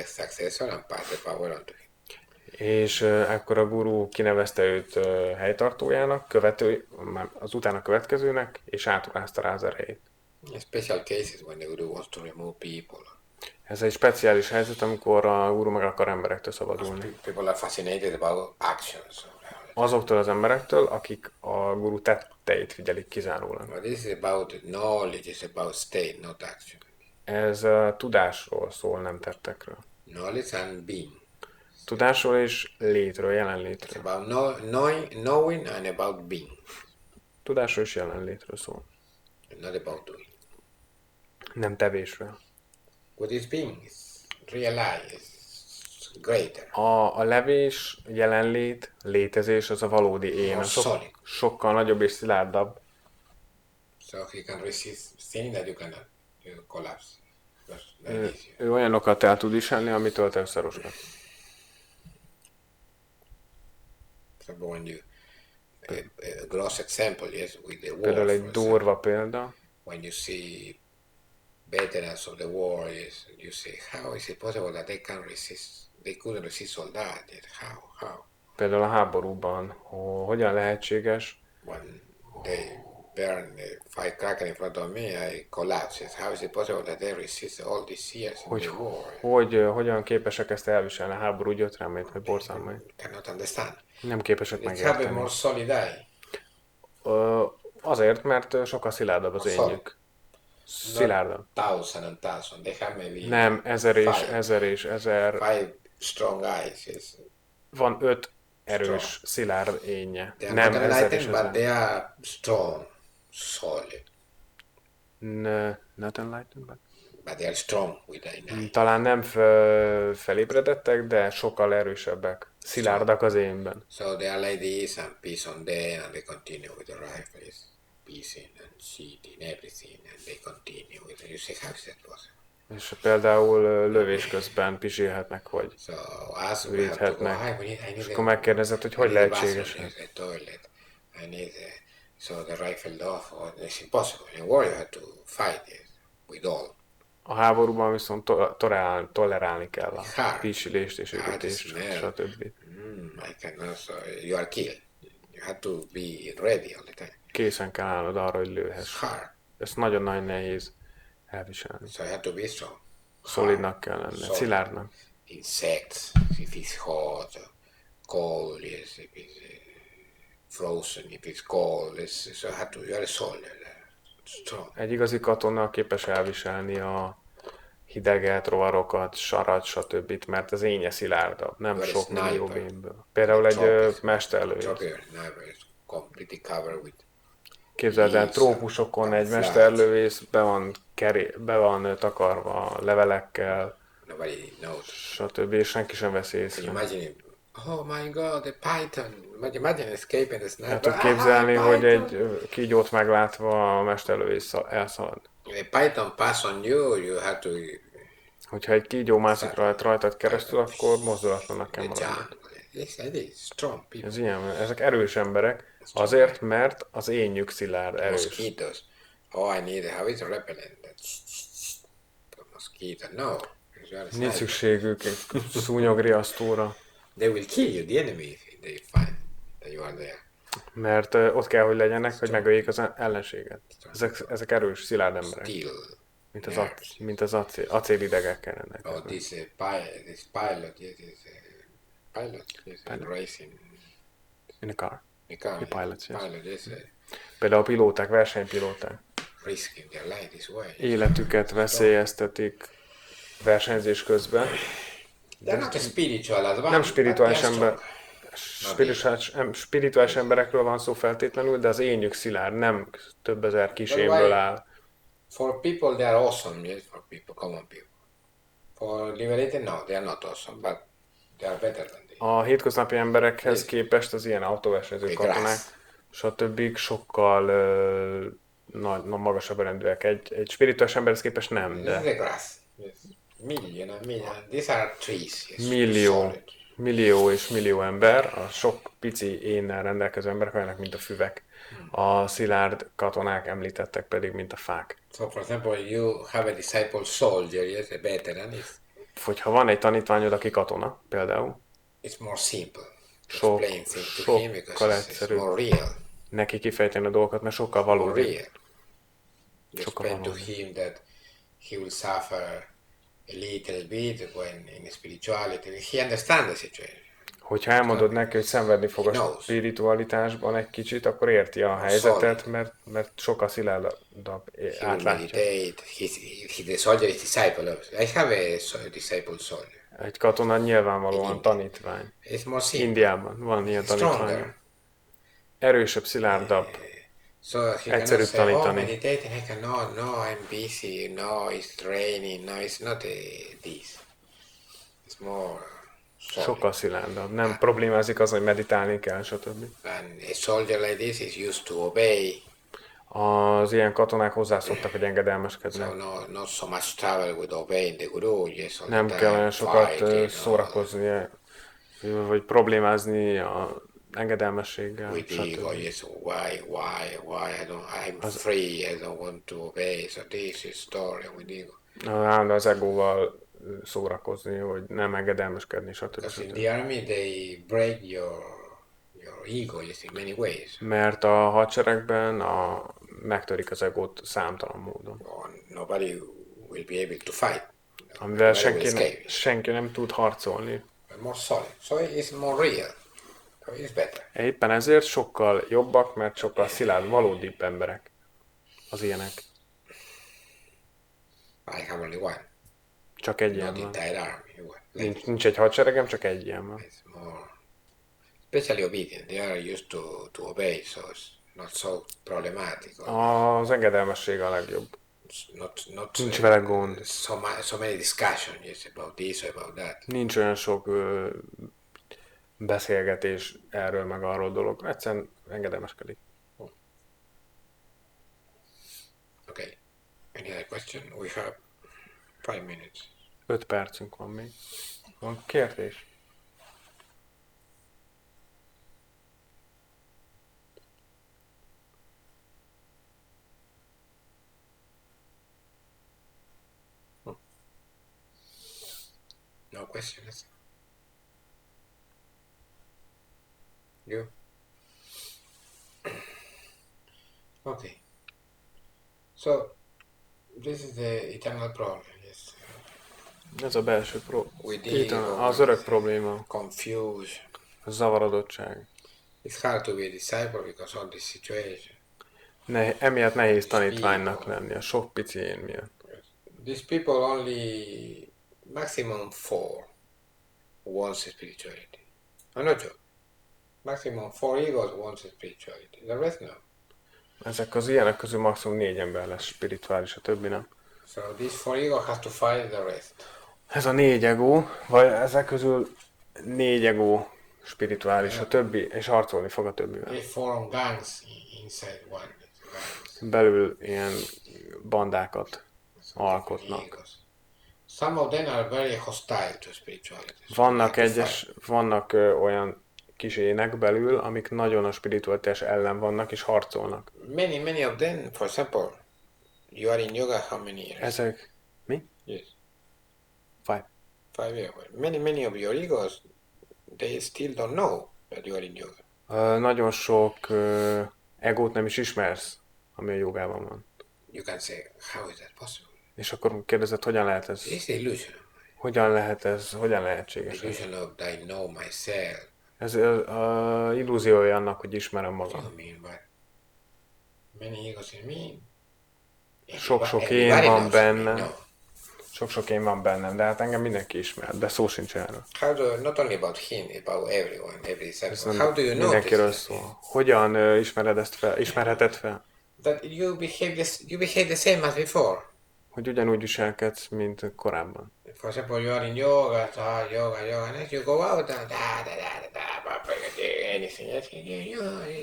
Speaker 2: successor and passed the power on to him.
Speaker 1: És akkor a guru kinevezte őt helytartójának, az utána következőnek, és átruházta rá az erejét.
Speaker 2: In special cases when the guru wants to remove people.
Speaker 1: Ez egy speciális helyzet, amikor a guru meg akar emberektől szabadulni.
Speaker 2: People are fascinated about actions.
Speaker 1: Azoktól az emberektől, akik a guru tetteit figyelik kizárólag.
Speaker 2: But this is about knowledge, it's about state, not action.
Speaker 1: Ez tudásról szól, nem tettekről.
Speaker 2: Knowledge and being.
Speaker 1: Tudásról és létről,
Speaker 2: It's
Speaker 1: jelenlétről.
Speaker 2: about knowing and about being,
Speaker 1: Tudásról és jelenlétről szól.
Speaker 2: and not about doing.
Speaker 1: Nem tevésről.
Speaker 2: What is being is realize, is greater.
Speaker 1: A levés, jelenlét, létezés az a valódi én. Az
Speaker 2: Solid.
Speaker 1: sokkal nagyobb és szilárdabb.
Speaker 2: So he can resist things that you cannot, you collapse. Because that is you.
Speaker 1: Ő olyanokat el tud viselni, amitől te összerosnak.
Speaker 2: So when you, a gross example, yes, with the war,
Speaker 1: Például
Speaker 2: for
Speaker 1: egy
Speaker 2: example,
Speaker 1: durva példa.
Speaker 2: when you see veterans of the war, yes, you say, how is it possible that they can resist? They couldn't resist all that. Yes, how?
Speaker 1: Például a háborúban, hogyan lehetséges,
Speaker 2: When they burn the firecracker in front of me, I collapse. Yes, how is it possible that they resist all these years in the war?
Speaker 1: hogyan képesek ezt elviselni, a háború gyötrelmét, vagy borzalmait.
Speaker 2: Cannot understand.
Speaker 1: Nem képesek
Speaker 2: It's having
Speaker 1: megérteni.
Speaker 2: more solid eye.
Speaker 1: Azért, mert sokkal szilárdabb az énjük. Szilárdabb.
Speaker 2: Thousand and thousand. They have maybe
Speaker 1: Nem, ezer és
Speaker 2: five,
Speaker 1: ezer és ezer.
Speaker 2: five strong eyes. Yes.
Speaker 1: Van 5 erős, szilárd énje.
Speaker 2: They are
Speaker 1: Nem
Speaker 2: not
Speaker 1: ezer és
Speaker 2: enlightened, but
Speaker 1: ezer.
Speaker 2: they are strong, solid.
Speaker 1: Not enlightened,
Speaker 2: But they are strong with the eye.
Speaker 1: talán nem felébredettek, de sokkal erősebbek. Szilárdak az énben.
Speaker 2: So they are like this and peace on there, and they continue with the rifles, piecing and shooting everything, and they continue with it. You say, how is that possible?
Speaker 1: És például lövés közben pisilhetnek, vagy
Speaker 2: So as we have to go,
Speaker 1: Védhetnek.
Speaker 2: I need
Speaker 1: és akkor megkérdezed, hogy
Speaker 2: I
Speaker 1: hogy
Speaker 2: need a
Speaker 1: lehetséges
Speaker 2: bathroom,
Speaker 1: ez.
Speaker 2: I need a toilet, I need so the rifle off, or it's impossible. In war you have to fight it with all.
Speaker 1: A háborúban viszont tolerálni kell a
Speaker 2: Hard.
Speaker 1: pisilést és
Speaker 2: Hard
Speaker 1: ügetést,
Speaker 2: smell.
Speaker 1: stb.
Speaker 2: I cannot, so you are killed. You have to be ready all the time.
Speaker 1: Készen kell állnod arra, hogy lőhess.
Speaker 2: It's hard.
Speaker 1: Ezt nagyon-nagyon nehéz elviselni.
Speaker 2: So you have to be strong.
Speaker 1: Szolidnak kell lenni,
Speaker 2: Solid.
Speaker 1: szilárdnak.
Speaker 2: Insects, if it's hot, cold, yes, if it's frozen, if it's cold, so you have to, you are solid, strong.
Speaker 1: Egy igazi katona képes elviselni a hideget, rovarokat, sarat, stb. Mert az énje szilárdabb, nem
Speaker 2: Vagy
Speaker 1: sok
Speaker 2: sniper.
Speaker 1: millió bénből. Például egy
Speaker 2: Chopper.
Speaker 1: mesterlővész.
Speaker 2: Chopper, never is completely covered with.
Speaker 1: Képzeld el,
Speaker 2: Víz,
Speaker 1: trópusokon egy
Speaker 2: camouflage.
Speaker 1: mesterlövész be van takarva levelekkel,
Speaker 2: Nobody knows.
Speaker 1: stb. És senki sem veszi
Speaker 2: Can you
Speaker 1: észre.
Speaker 2: imagine it? Oh my God, the python! Imagine escaping the sniper.
Speaker 1: El tudod képzelni, hogy
Speaker 2: python!
Speaker 1: egy kígyót meglátva a mesterlövész elszalad.
Speaker 2: If a python pass on you, you have to
Speaker 1: Hogyha egy kígyó mászik rajtad keresztül, akkor mozdulatlanak kell maradni.
Speaker 2: Strong people.
Speaker 1: Ez ilyen, ezek erős emberek, azért, mert az énjük szilárd, erős.
Speaker 2: Mosquitoes. Oh, I need a habit repellent. Mosquito. No.
Speaker 1: Nincs szükségük egy szúnyogriasztóra,
Speaker 2: They will kill you, the enemy, if they find that you are there.
Speaker 1: mert ott kell, hogy legyenek, hogy megöljék az ellenséget. Ezek erős, szilárd emberek,
Speaker 2: Steel.
Speaker 1: mint az acélidegekkel
Speaker 2: Oh,
Speaker 1: rendelkeznek.
Speaker 2: this pilot, yes, racing.
Speaker 1: In a car.
Speaker 2: The car,
Speaker 1: The pilots, yes.
Speaker 2: Pilot, yes,
Speaker 1: Például a pilóták, versenypilóták
Speaker 2: risking their life this way.
Speaker 1: életüket veszélyeztetik versenyzés közben.
Speaker 2: They're not spiritual as well.
Speaker 1: Nem spirituális
Speaker 2: but they are
Speaker 1: ember, spirituális emberekről van szó feltétlenül, de az énjük szilárd, nem több ezer kisémből áll.
Speaker 2: For people, they are awesome, yes, for people, common people. For liberated, no, they are not awesome, but they are better than they.
Speaker 1: A hétköznapi emberekhez képest az ilyen autóversenyző katonák, stb. Sokkal magasabb rendűek. Egy spirituális emberhez képest nem,
Speaker 2: This is
Speaker 1: de
Speaker 2: the grass. Yes. Million. These are trees. Yes.
Speaker 1: millió és millió ember, a sok pici énnel rendelkező emberek olyanok, mint a füvek. A szilárd katonák említettek pedig, mint a fák.
Speaker 2: So, for example, you have a disciple soldier, yes, a veteran.
Speaker 1: Hogyha van egy tanítványod, aki katona, például,
Speaker 2: It's more simple to
Speaker 1: Sok-
Speaker 2: explain things to him
Speaker 1: sokkal
Speaker 2: because it's
Speaker 1: egyszerűbb.
Speaker 2: more real.
Speaker 1: neki kifejteni a dolgokat, mert sokkal
Speaker 2: More
Speaker 1: valódi.
Speaker 2: real. You
Speaker 1: Sokkal
Speaker 2: explain to
Speaker 1: valódi.
Speaker 2: him that he will suffer a little bit when in spirituality. He understands the situation.
Speaker 1: Hogyha elmondod neki, hogy szenvedni fog a
Speaker 2: knows.
Speaker 1: spiritualitásban egy kicsit, akkor érti a helyzetet, mert sokkal szilárdabb
Speaker 2: He will
Speaker 1: átlátja.
Speaker 2: meditate. The soldier is disciple also. I have a disciple soldier.
Speaker 1: Egy katona nyilvánvalóan tanítvány.
Speaker 2: It's more simple.
Speaker 1: Indiában van ilyen tanítvány.
Speaker 2: Stronger.
Speaker 1: Erősebb, szilárdabb.
Speaker 2: So he
Speaker 1: Egyszerűbb
Speaker 2: cannot say, oh,
Speaker 1: tanítani.
Speaker 2: meditating, I cannot, no, I'm busy, no, it's raining, no, it's not this. It's more solid.
Speaker 1: Sokkal szilárdabb. Nem problémázik az, hogy meditálni kell, stb.
Speaker 2: And a soldier like this is used to obey,
Speaker 1: Az ilyen katonák hozzászoktak, hogy
Speaker 2: so
Speaker 1: engedelmeskednek.
Speaker 2: not so much trouble with obeying the guru, yes, all
Speaker 1: Nem
Speaker 2: the
Speaker 1: kell
Speaker 2: time,
Speaker 1: olyan sokat
Speaker 2: fighting,
Speaker 1: szórakozni, vagy problémázni a engedelmességgel,
Speaker 2: with
Speaker 1: stb.
Speaker 2: ego, yes, why, I'm free, I don't want to obey, so this is story with ego.
Speaker 1: Állandóan az egóval szórakozni, hogy nem engedelmeskedni, stb.
Speaker 2: Because in
Speaker 1: stb.
Speaker 2: the army they break your ego, yes, in many ways.
Speaker 1: Mert a hadseregben megtörik az egót számtalan módon.
Speaker 2: Or nobody will be able to fight.
Speaker 1: Amivel
Speaker 2: Nobody will escape.
Speaker 1: senki nem tud harcolni.
Speaker 2: More solid. So it's more real. So it's better.
Speaker 1: Éppen ezért sokkal jobbak, mert sokkal szilárd, valódibb emberek az ilyenek.
Speaker 2: I have only one.
Speaker 1: Csak egy
Speaker 2: Not
Speaker 1: ilyen
Speaker 2: the
Speaker 1: van.
Speaker 2: entire army. One.
Speaker 1: Nincs egy hadseregem, csak egy ilyen van.
Speaker 2: It's more, especially obedient. They are used to obey, so it's not so problematic. Or
Speaker 1: Az engedelmesség a legjobb.
Speaker 2: not
Speaker 1: Nincs vele gond.
Speaker 2: so many discussions, yes, about this, about that.
Speaker 1: Nincs olyan sok beszélgetés erről meg arról dolog. Egyszerűen engedelmeskedik.
Speaker 2: Okay. Any other question? We have 5 minutes.
Speaker 1: 5 percünk van még. Van kérdés?
Speaker 2: No questions. You? Okay. So, this is the eternal problem, yes.
Speaker 1: Ez a belső
Speaker 2: With
Speaker 1: az örök probléma,
Speaker 2: confuse.
Speaker 1: a zavarodottság.
Speaker 2: It's hard to be a disciple because of this situation.
Speaker 1: Emiatt nehéz tanítványnak lenni, a sok pici én miatt.
Speaker 2: These people only maximum 4 wants spirituality. I'm not joking. Maximum 4 egos wants spirituality. The rest no.
Speaker 1: Ezek az ilyenek közül maximum 4 ember lesz spirituális, a többi nem.
Speaker 2: So this 4 ego has to fight the rest.
Speaker 1: Ez a 4 ego, vagy ezek közül 4 ego spirituális, a többi, és harcolni fog a többivel.
Speaker 2: They form gangs inside one. Gangs.
Speaker 1: Belül ilyen bandákat alkotnak.
Speaker 2: Egos. Some of them are very hostile to spirituality.
Speaker 1: Vannak olyan kis ének belül, amik nagyon a spiritualitás ellen vannak és harcolnak.
Speaker 2: Many of them, for example, you are in yoga how many years?
Speaker 1: Ezek... Mi?
Speaker 2: Yes.
Speaker 1: 5.
Speaker 2: 5 years. Many of your egos, they still don't know that you are in yoga.
Speaker 1: Nagyon sok egót nem is ismersz, ami a jogában van.
Speaker 2: You can say, how is that possible?
Speaker 1: És akkor kérdezed, hogyan lehet ez?
Speaker 2: It's the illusion.
Speaker 1: Hogyan lehetséges?
Speaker 2: The illusion of I know myself.
Speaker 1: Ez az illúziója annak, hogy ismerem magam.
Speaker 2: I mean, but many egos in me.
Speaker 1: Sok-sok én van bennem. Sok-sok én van bennem, de hát engem mindenki ismer, de szó sincs erről.
Speaker 2: How do, not only about him, about everyone, every person. How do you know
Speaker 1: mindenkiről szól. Hogyan ismerheted fel?
Speaker 2: That you behave the same as before.
Speaker 1: Hogy ugyanúgy viselkedsz, mint korábban.
Speaker 2: For example, you are in yoga, and you go out and anything.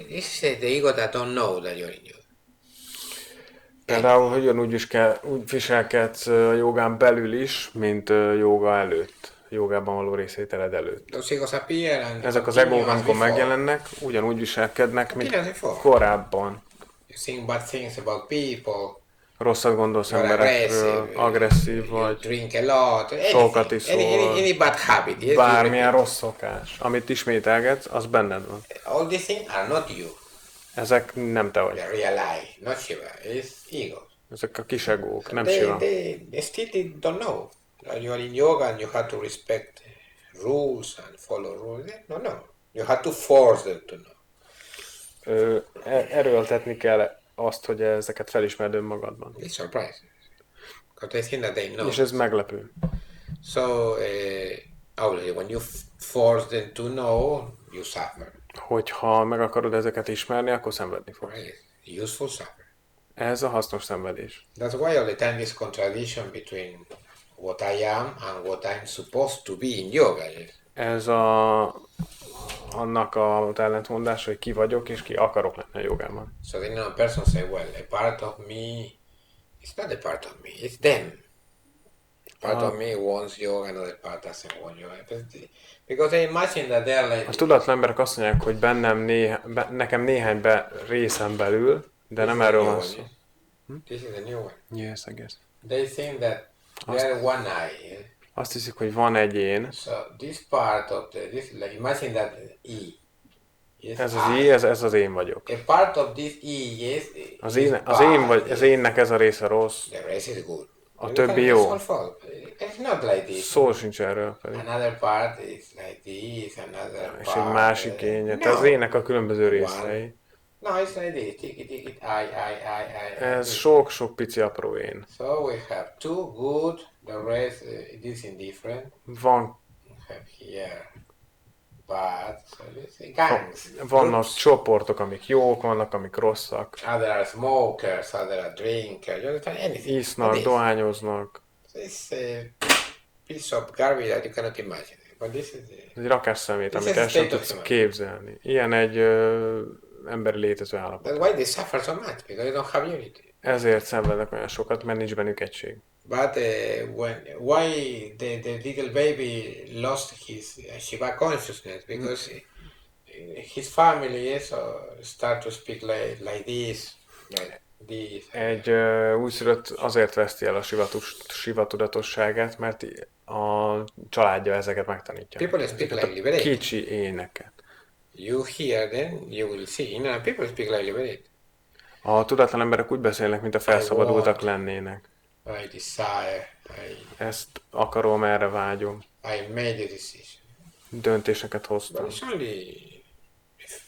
Speaker 2: This is the ego that don't know that you're in yoga.
Speaker 1: Például ugyanúgy úgy viselkedsz a jogán belül is, mint joga előtt. Jogában való részvételed előtt. Ezek az egók, amikor megjelennek, ugyanúgy viselkednek, mint korábban.
Speaker 2: You think bad things about people.
Speaker 1: Rosszat gondolsz emberekről, agresszív vagy,
Speaker 2: drink a lot,
Speaker 1: sokat iszol,
Speaker 2: any bad habit, yes,
Speaker 1: bármilyen rossz szokás, amit ismételgetsz, az benned van.
Speaker 2: All these things are not you.
Speaker 1: Ezek nem te vagy.
Speaker 2: The real I, not śivāya, it's ego.
Speaker 1: Ezek a kis egók, nem śivāya.
Speaker 2: They still don't know that you are in yoga and you have to respect rules and follow rules. No. You have to force them to know.
Speaker 1: Erőltetni kell azt, hogy ezeket felismerd önmagadban.
Speaker 2: It's surprising. Because they think that they know.
Speaker 1: És ez meglepő.
Speaker 2: So, obviously, when you force them to know, you suffer.
Speaker 1: Hogyha meg akarod ezeket ismerni, akkor szenvedni fogsz.
Speaker 2: Right. Useful suffering.
Speaker 1: Ez a hasznos szenvedés.
Speaker 2: That's why all the time this contradiction between what I am and what I'm supposed to be in yoga.
Speaker 1: Ez annak a ellentmondás, hogy ki vagyok és ki akarok lenni a jogában.
Speaker 2: So then a person say, well, a part of me, it's not a part of me, it's them. Part of me wants yoga, another part doesn't want yoga. Because they imagine that they are like...
Speaker 1: A tudatlan emberek azt mondják, hogy nekem néhány részem belül, de nem erről van szó.
Speaker 2: This is the new one.
Speaker 1: Yes, I guess.
Speaker 2: They think that they are one eye.
Speaker 1: Azt hiszik, hogy van egy én.
Speaker 2: So this part of this, like imagine that E. Yes,
Speaker 1: Ez az I, ez az én vagyok.
Speaker 2: A part of this E, yes.
Speaker 1: Az énnek ez a része rossz.
Speaker 2: The rest is good.
Speaker 1: A többi jó.
Speaker 2: It's not like this.
Speaker 1: Szó sincs erről pedig.
Speaker 2: Another part is like this, another part.
Speaker 1: És egy másik énje. Tehát az énnek a különböző részei.
Speaker 2: No, it's like this. Take it. I.
Speaker 1: Ez sok-sok pici apró én.
Speaker 2: So we have two good, the rest is indifferent.
Speaker 1: Van.
Speaker 2: We have here bad, so this gangs.
Speaker 1: Vannak csoportok, amik jók, vannak, amik rosszak.
Speaker 2: Other are smokers, other are drinkers. You understand anything?
Speaker 1: Isznak, dohányoznak.
Speaker 2: It's a piece of garbage that you cannot imagine. But this is
Speaker 1: Ez egy rakásszemét, amit el sem tudsz képzelni. Ilyen egy emberi létező állapot.
Speaker 2: That's why they suffer so much, because they don't have unity.
Speaker 1: Ezért szenvednek olyan sokat, mert nincs bennük egység.
Speaker 2: But why the little baby lost his Shiva consciousness? Because his family start to speak like this.
Speaker 1: Egy újszülött azért veszti el a siva tudatosságát, mert a családja ezeket megtanítja.
Speaker 2: People speak like liberated.
Speaker 1: Kicsi éneket.
Speaker 2: You hear them, you will see. People speak like liberated.
Speaker 1: A tudatlan emberek úgy beszélnek, mint a felszabadultak lennének.
Speaker 2: I desire.
Speaker 1: Ezt akarom, erre vágyom.
Speaker 2: I made the decision.
Speaker 1: Döntéseket hoztam.
Speaker 2: But it's only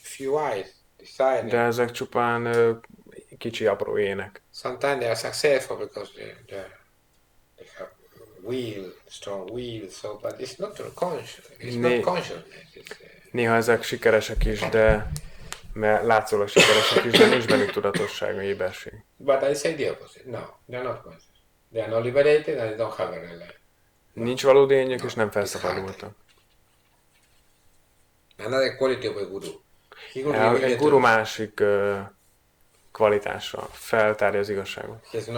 Speaker 2: few eyes decide.
Speaker 1: De ezek csupán kicsi apró ének.
Speaker 2: Sometimes they are successful because they have strong will, so but it's not conscious. It's not consciousness.
Speaker 1: Néha ezek sikeresek is, de mert látszólag sikeresek is, de nincs bennük tudatosság, éberség.
Speaker 2: But I say the opposite. No, they're not conscious. They are not liberated and they don't have a real life.
Speaker 1: Nincs valódi énjük, és nem felszabadultak.
Speaker 2: Another quality of a guru.
Speaker 1: Egy guru másik kvalitásra, feltárja az igazságot.
Speaker 2: He's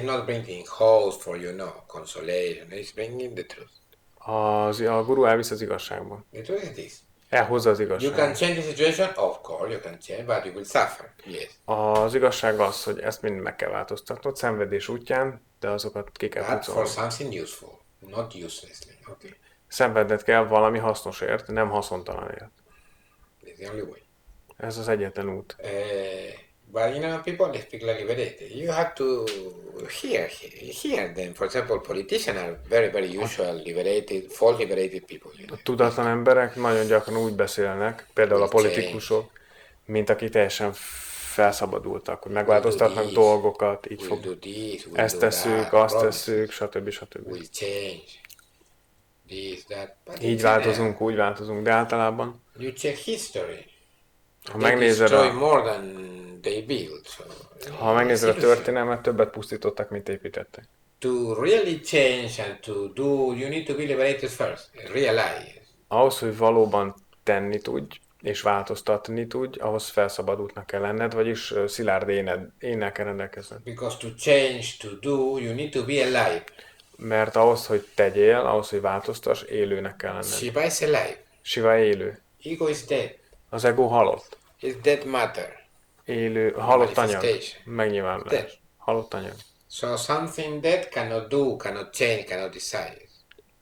Speaker 2: not bringing hope for, consolation. He's bringing the truth.
Speaker 1: A guru elvisz az igazságba.
Speaker 2: The truth is this.
Speaker 1: Elhozza az
Speaker 2: You can
Speaker 1: igazságot.
Speaker 2: change the situation, of course you can change, but you will suffer. Yes.
Speaker 1: Az igazság az, hogy ezt mind meg kell változtatnod, szenvedés útján, de azokat ki kell
Speaker 2: But for
Speaker 1: pucolni.
Speaker 2: something useful, not uselessly. Okay.
Speaker 1: Szenvedned kell valami hasznosért, nem haszontalanért.
Speaker 2: It's the only way.
Speaker 1: Ez az egyetlen út.
Speaker 2: But people speak like liberated. You have to hear them. For example, politicians are very, very usual liberated, false liberated people.
Speaker 1: A tudatlan emberek nagyon gyakran úgy beszélnek, például a politikusok, mint akik teljesen felszabadultak, hogy megváltoztatnak dolgokat, így fog.
Speaker 2: Do this, we'll
Speaker 1: Ezt
Speaker 2: do
Speaker 1: tesszük,
Speaker 2: that,
Speaker 1: azt
Speaker 2: promises,
Speaker 1: tesszük, stb.
Speaker 2: we'll change this, that. But
Speaker 1: Így
Speaker 2: it's
Speaker 1: változunk, úgy változunk, de általában,
Speaker 2: you check history.
Speaker 1: ha
Speaker 2: They
Speaker 1: megnézed
Speaker 2: destroy
Speaker 1: a,
Speaker 2: more than they build. So,
Speaker 1: ha megnézed a
Speaker 2: it's
Speaker 1: történelmet, többet pusztítottak, mint építettek.
Speaker 2: to really change and to do, you need to be liberated first. Realize.
Speaker 1: Ahhoz, hogy valóban tenni tudj, és változtatni tudj, ahhoz felszabadultnak kell lenned, vagyis szilárd énnel kell rendelkezned.
Speaker 2: Because to change, to do, you need to be alive.
Speaker 1: Mert ahhoz, hogy tegyél, ahhoz, hogy változtass, élőnek kell lenned.
Speaker 2: Shiva is alive.
Speaker 1: Śivāya élő.
Speaker 2: Ego is dead.
Speaker 1: Az ego halott.
Speaker 2: It's dead matter.
Speaker 1: Élő, halott anyag.
Speaker 2: Manifestation.
Speaker 1: Megnyilvánulás.
Speaker 2: Dead.
Speaker 1: Halott anyag.
Speaker 2: So something dead cannot do, cannot change, cannot decide.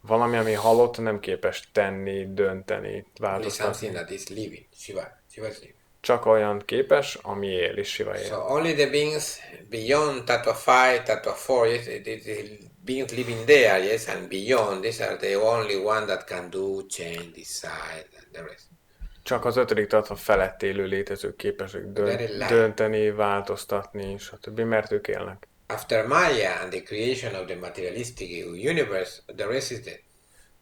Speaker 1: Valami, ami halott, nem képes tenni, dönteni,
Speaker 2: Only
Speaker 1: változtatni.
Speaker 2: something that is living. Shiva. Shiva is living.
Speaker 1: Csak olyan képes, ami él, és Śivāya
Speaker 2: So
Speaker 1: él.
Speaker 2: only the beings beyond Tattva 5, Tattva 4, yes, the beings living there, yes, and beyond, these are the only one that can do, change, decide, and the rest.
Speaker 1: Csak az ötödik tattva felett élő létezők képesek
Speaker 2: Very light.
Speaker 1: dönteni, változtatni, stb. Mert ők élnek.
Speaker 2: After Maya and the creation of the materialistic universe, the rest is dead.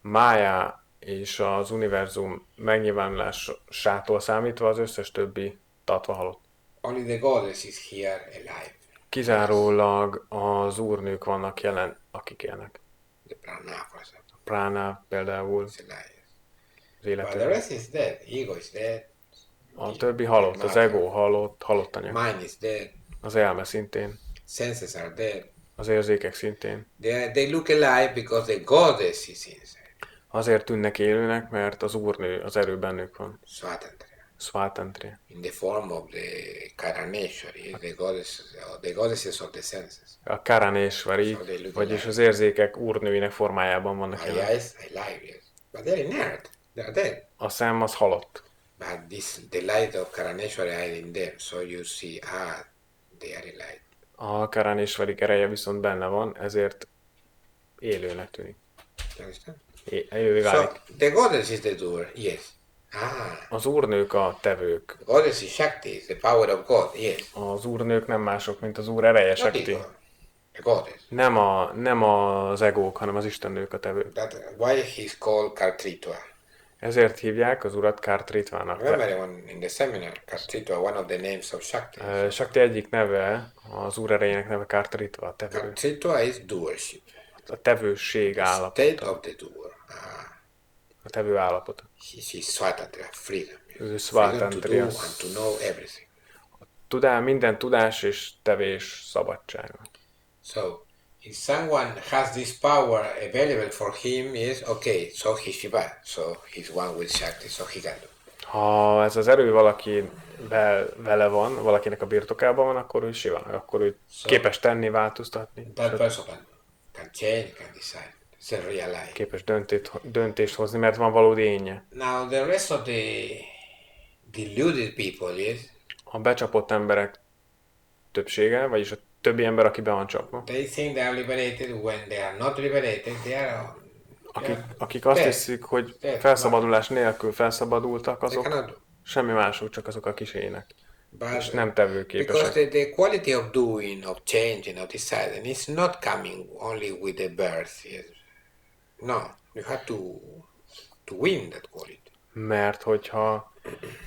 Speaker 1: Mája és az univerzum megnyilvánulásától számítva az összes többi tattva halott.
Speaker 2: Only the goddess is here alive.
Speaker 1: Kizárólag az úrnők vannak jelen, akik élnek.
Speaker 2: The prana, for example,
Speaker 1: Prána például
Speaker 2: is alive.
Speaker 1: az
Speaker 2: But the
Speaker 1: élető.
Speaker 2: rest is dead. Ego is dead.
Speaker 1: A többi halott, az ego halott, halott anyag.
Speaker 2: Mind is dead.
Speaker 1: Az elme szintén,
Speaker 2: Senses are dead.
Speaker 1: az érzékek szintén.
Speaker 2: They look alive because the goddess is inside.
Speaker 1: Azért tűnnek élőnek, mert az úrnő, az erő bennük van.
Speaker 2: Swatantra.
Speaker 1: Svátantriya.
Speaker 2: In the form of the Karaneshwari, the goddesses of the senses.
Speaker 1: A Karaneshvari, vagyis az érzékek úrnőinek formájában vannak
Speaker 2: My
Speaker 1: jelen.
Speaker 2: eyes, alive, yes. But they're inert. They're dead.
Speaker 1: A szem az halott.
Speaker 2: But the light of Karaneshwari are in them, so you see, they are alive.
Speaker 1: A Karaneshvari ereje viszont benne van, ezért élőnek tűnik.
Speaker 2: You understand?
Speaker 1: Élővé
Speaker 2: So
Speaker 1: válik.
Speaker 2: the goddess is the doer, yes.
Speaker 1: Az úrnők a tevők.
Speaker 2: The goddess is Shakti, the power of God, yes.
Speaker 1: Az úrnők nem mások, mint az úr ereje,
Speaker 2: Not
Speaker 1: Shakti.
Speaker 2: ego, the goddess.
Speaker 1: Nem az egók, hanem az istennők a tevők.
Speaker 2: Why he's called Kartritva?
Speaker 1: Ezért hívják az urat Kartritvának.
Speaker 2: Remember when in the seminar, Kartritva, one of the names of Shakti.
Speaker 1: Shakti egyik neve, az úr erejének neve Kartritva, a tevő.
Speaker 2: Kartritva is doership.
Speaker 1: A tevőség
Speaker 2: State
Speaker 1: állapota.
Speaker 2: of the doer.
Speaker 1: A tevő állapota.
Speaker 2: She's Swatantra, freedom.
Speaker 1: Ő
Speaker 2: Freedom to do
Speaker 1: Svátantriya.
Speaker 2: and to know everything.
Speaker 1: Minden tudás és tevés szabadsága.
Speaker 2: So, if someone has this power available for him, yes, okay, so he's Shiva, so he's one with Shakti, so he can do.
Speaker 1: Ha ez az erő valaki vele van, valakinek a birtokában van, akkor ő Shiva, akkor ő képes tenni, változtatni,
Speaker 2: That person can change, can decide. It's a real life.
Speaker 1: képes döntést hozni, mert van valódi énje.
Speaker 2: Now, the rest of the deluded people, yes,
Speaker 1: A becsapott emberek többsége, vagyis a többi ember, aki be van csapva,
Speaker 2: they think they are liberated when they are not liberated, they are
Speaker 1: akik azt hiszik, hogy felszabadulás nélkül felszabadultak,
Speaker 2: they
Speaker 1: azok
Speaker 2: cannot do.
Speaker 1: semmi másuk, csak azok a kis ének. És
Speaker 2: But
Speaker 1: nem
Speaker 2: because
Speaker 1: tevőképesek.
Speaker 2: the quality of doing, of changing, of deciding is not coming only with the birth. Yes. No, you have to win that quality.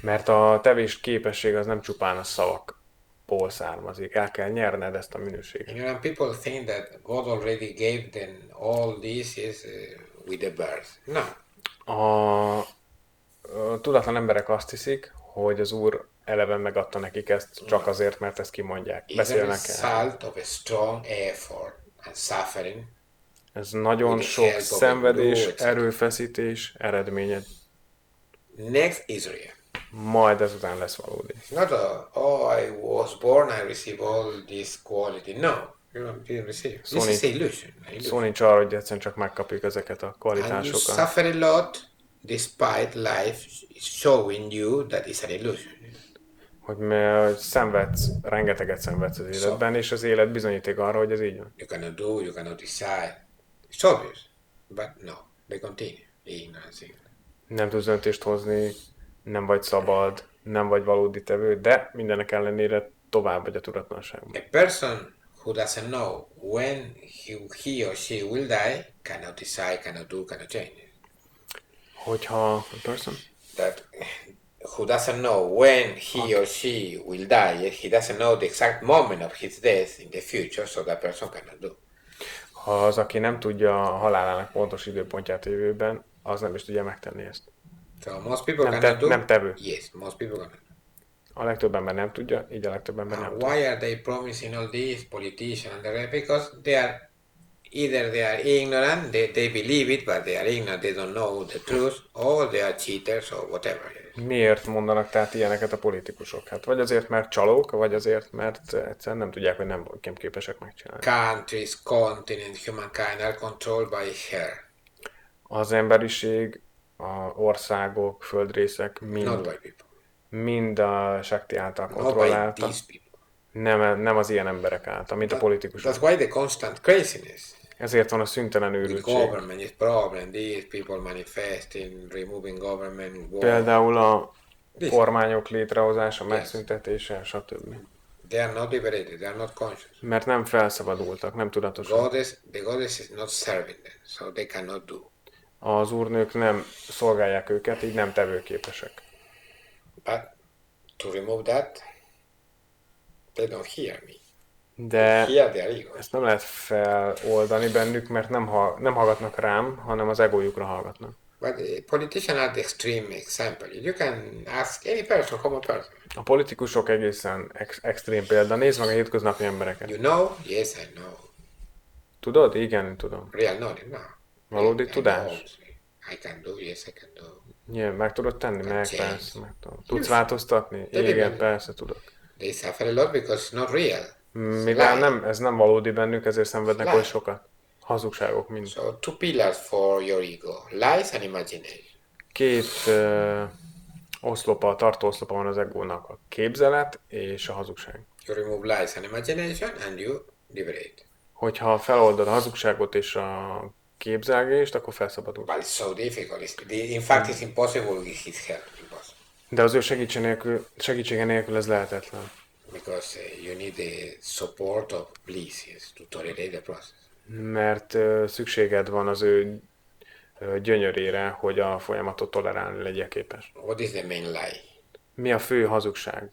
Speaker 1: Mert a tevés képesség az nem csupán a szavakból származik. El kell nyerned ezt a minőséget.
Speaker 2: And people think that God already gave them all this is with the birth. No,
Speaker 1: A tudatlan emberek azt hiszik, hogy az Úr eleve megadta nekik ezt csak azért, mert ezt kimondják.
Speaker 2: It's a
Speaker 1: Beszélnek el.
Speaker 2: result of a strong effort and suffering.
Speaker 1: Ez nagyon
Speaker 2: with the
Speaker 1: sok
Speaker 2: help of a
Speaker 1: szenvedés,
Speaker 2: guru, etc.
Speaker 1: erőfeszítés eredménye.
Speaker 2: Next is real.
Speaker 1: Majd ezután lesz valódi.
Speaker 2: It's not I was born, I receive all this quality. No, you didn't receive. This is illusion.
Speaker 1: Szó nincs arra, hogy egyszerűen csak megkapjuk ezeket a
Speaker 2: And you
Speaker 1: kvalitásokat.
Speaker 2: suffer a lot despite life showing you that it's an illusion.
Speaker 1: Hogy rengeteget szenvedsz az életben, és az élet bizonyíték arra, hogy ez így van.
Speaker 2: You cannot do, you cannot decide. It's obvious. But no, they continue. Ignorance.
Speaker 1: Nem tudsz döntést hozni, nem vagy szabad, nem vagy valódi tevő, de mindenek ellenére tovább vagy a tudatlanságban.
Speaker 2: A person who doesn't know when he or she will die cannot decide, cannot do, cannot change.
Speaker 1: Hogyha a person?
Speaker 2: That who doesn't know when he or she will die, he doesn't know the exact moment of his death in the future, so that person cannot do.
Speaker 1: Ha az, aki nem tudja a halálának pontos időpontját a jövőben, az nem is tudja megtenni ezt.
Speaker 2: So most people
Speaker 1: Nem,
Speaker 2: cannot do.
Speaker 1: nem tevő.
Speaker 2: Yes, most people cannot.
Speaker 1: A legtöbb ember nem tudja, így a legtöbb ember nem tudja.
Speaker 2: Why are they promising all these politicians and the rest? Because they are either they are ignorant, they believe it, but they are ignorant, they don't know the truth, or they are cheaters or whatever.
Speaker 1: Miért mondanak tehát ilyeneket a politikusok? Hát vagy azért, mert csalók, vagy azért, mert egyszerűen nem tudják, hogy nem képesek megcsinálni.
Speaker 2: Countries, continent, humankind are controlled by her,
Speaker 1: Az emberiség, a országok, földrészek
Speaker 2: not
Speaker 1: mind,
Speaker 2: by people,
Speaker 1: mind a Shakti által
Speaker 2: not by
Speaker 1: kontrolláltak.
Speaker 2: these people.
Speaker 1: Nem az ilyen emberek által, mint a politikusok.
Speaker 2: That's why the constant craziness.
Speaker 1: Ezért van a szüntelen
Speaker 2: The
Speaker 1: őrültség.
Speaker 2: government is problem. These people manifesting, removing government. War.
Speaker 1: Például a kormányok létrehozása, megszüntetése, stb.
Speaker 2: They are not liberated. They are not conscious.
Speaker 1: Mert nem felszabadultak, nem tudatosak.
Speaker 2: The goddess is not serving them, so they cannot do.
Speaker 1: Az úrnők nem szolgálják őket, így nem tevőképesek.
Speaker 2: But to remove that, they don't hear me.
Speaker 1: De
Speaker 2: Hear their ego.
Speaker 1: ezt nem lehet feloldani bennük, mert nem hallgatnak rám, hanem az egójukra hallgatnak.
Speaker 2: But politicians are the extreme example. You can ask any person, common person.
Speaker 1: A politikusok egészen extrém példa. Nézd meg a hétköznapi embereket.
Speaker 2: You know? Yes, I know.
Speaker 1: Tudod? Igen, tudom.
Speaker 2: Real knowledge, no.
Speaker 1: Valódi
Speaker 2: I
Speaker 1: tudás?
Speaker 2: know. I can do, yes, I can do.
Speaker 1: Igen, meg tudod tenni? Meg,
Speaker 2: change.
Speaker 1: persze, meg tudom. Tudsz változtatni?
Speaker 2: De
Speaker 1: Igen,
Speaker 2: miben?
Speaker 1: persze tudok.
Speaker 2: They suffer a lot because it's not real.
Speaker 1: Mivel ez nem valódi bennük, ezért szenvednek
Speaker 2: Lie.
Speaker 1: oly sokat. Hazugságok mind.
Speaker 2: So two pillars for your ego: lies and imagination.
Speaker 1: Két tartó oszlopa van az egónak, a képzelet és a hazugság.
Speaker 2: You remove lies and imagination and you liberate.
Speaker 1: Hogyha feloldod a hazugságot és a képzelgést, akkor felszabadul.
Speaker 2: But it's so difficult. In fact, it's impossible with his help. Impossible.
Speaker 1: De az ő segítsége nélkül ez lehetetlen.
Speaker 2: Because you need the support of bliss, yes, to tolerate the process.
Speaker 1: Mert szükséged van az ő gyönyörére, hogy a folyamatot tolerálni legyél képes.
Speaker 2: What is the main lie?
Speaker 1: Mi a fő hazugság?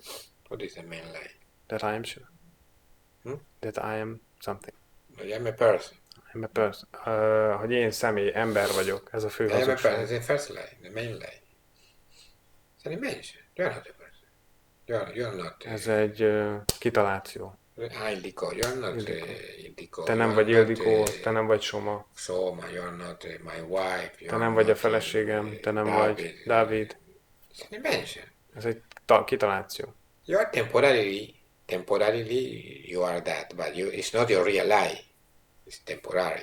Speaker 2: What is the main lie?
Speaker 1: That I am sure.
Speaker 2: Hmm?
Speaker 1: That I am something.
Speaker 2: I am a person.
Speaker 1: I'm a person. Hogy én személy, ember vagyok. Ez a fő
Speaker 2: I am a person.
Speaker 1: hazugság.
Speaker 2: It's the first lie, the main lie. It's an invention. You are not a person. You are not.
Speaker 1: Ez egy kitaláció.
Speaker 2: Ildikó. You are not Ildikó.
Speaker 1: Te nem vagy Ildikó, te nem vagy Soma,
Speaker 2: Soma, you are not my wife.
Speaker 1: te nem vagy a feleségem, te nem vagy Dávid.
Speaker 2: It's an invention.
Speaker 1: Ez egy kitaláció.
Speaker 2: You are temporarily you are that, but it's not your real lie. It's temporary.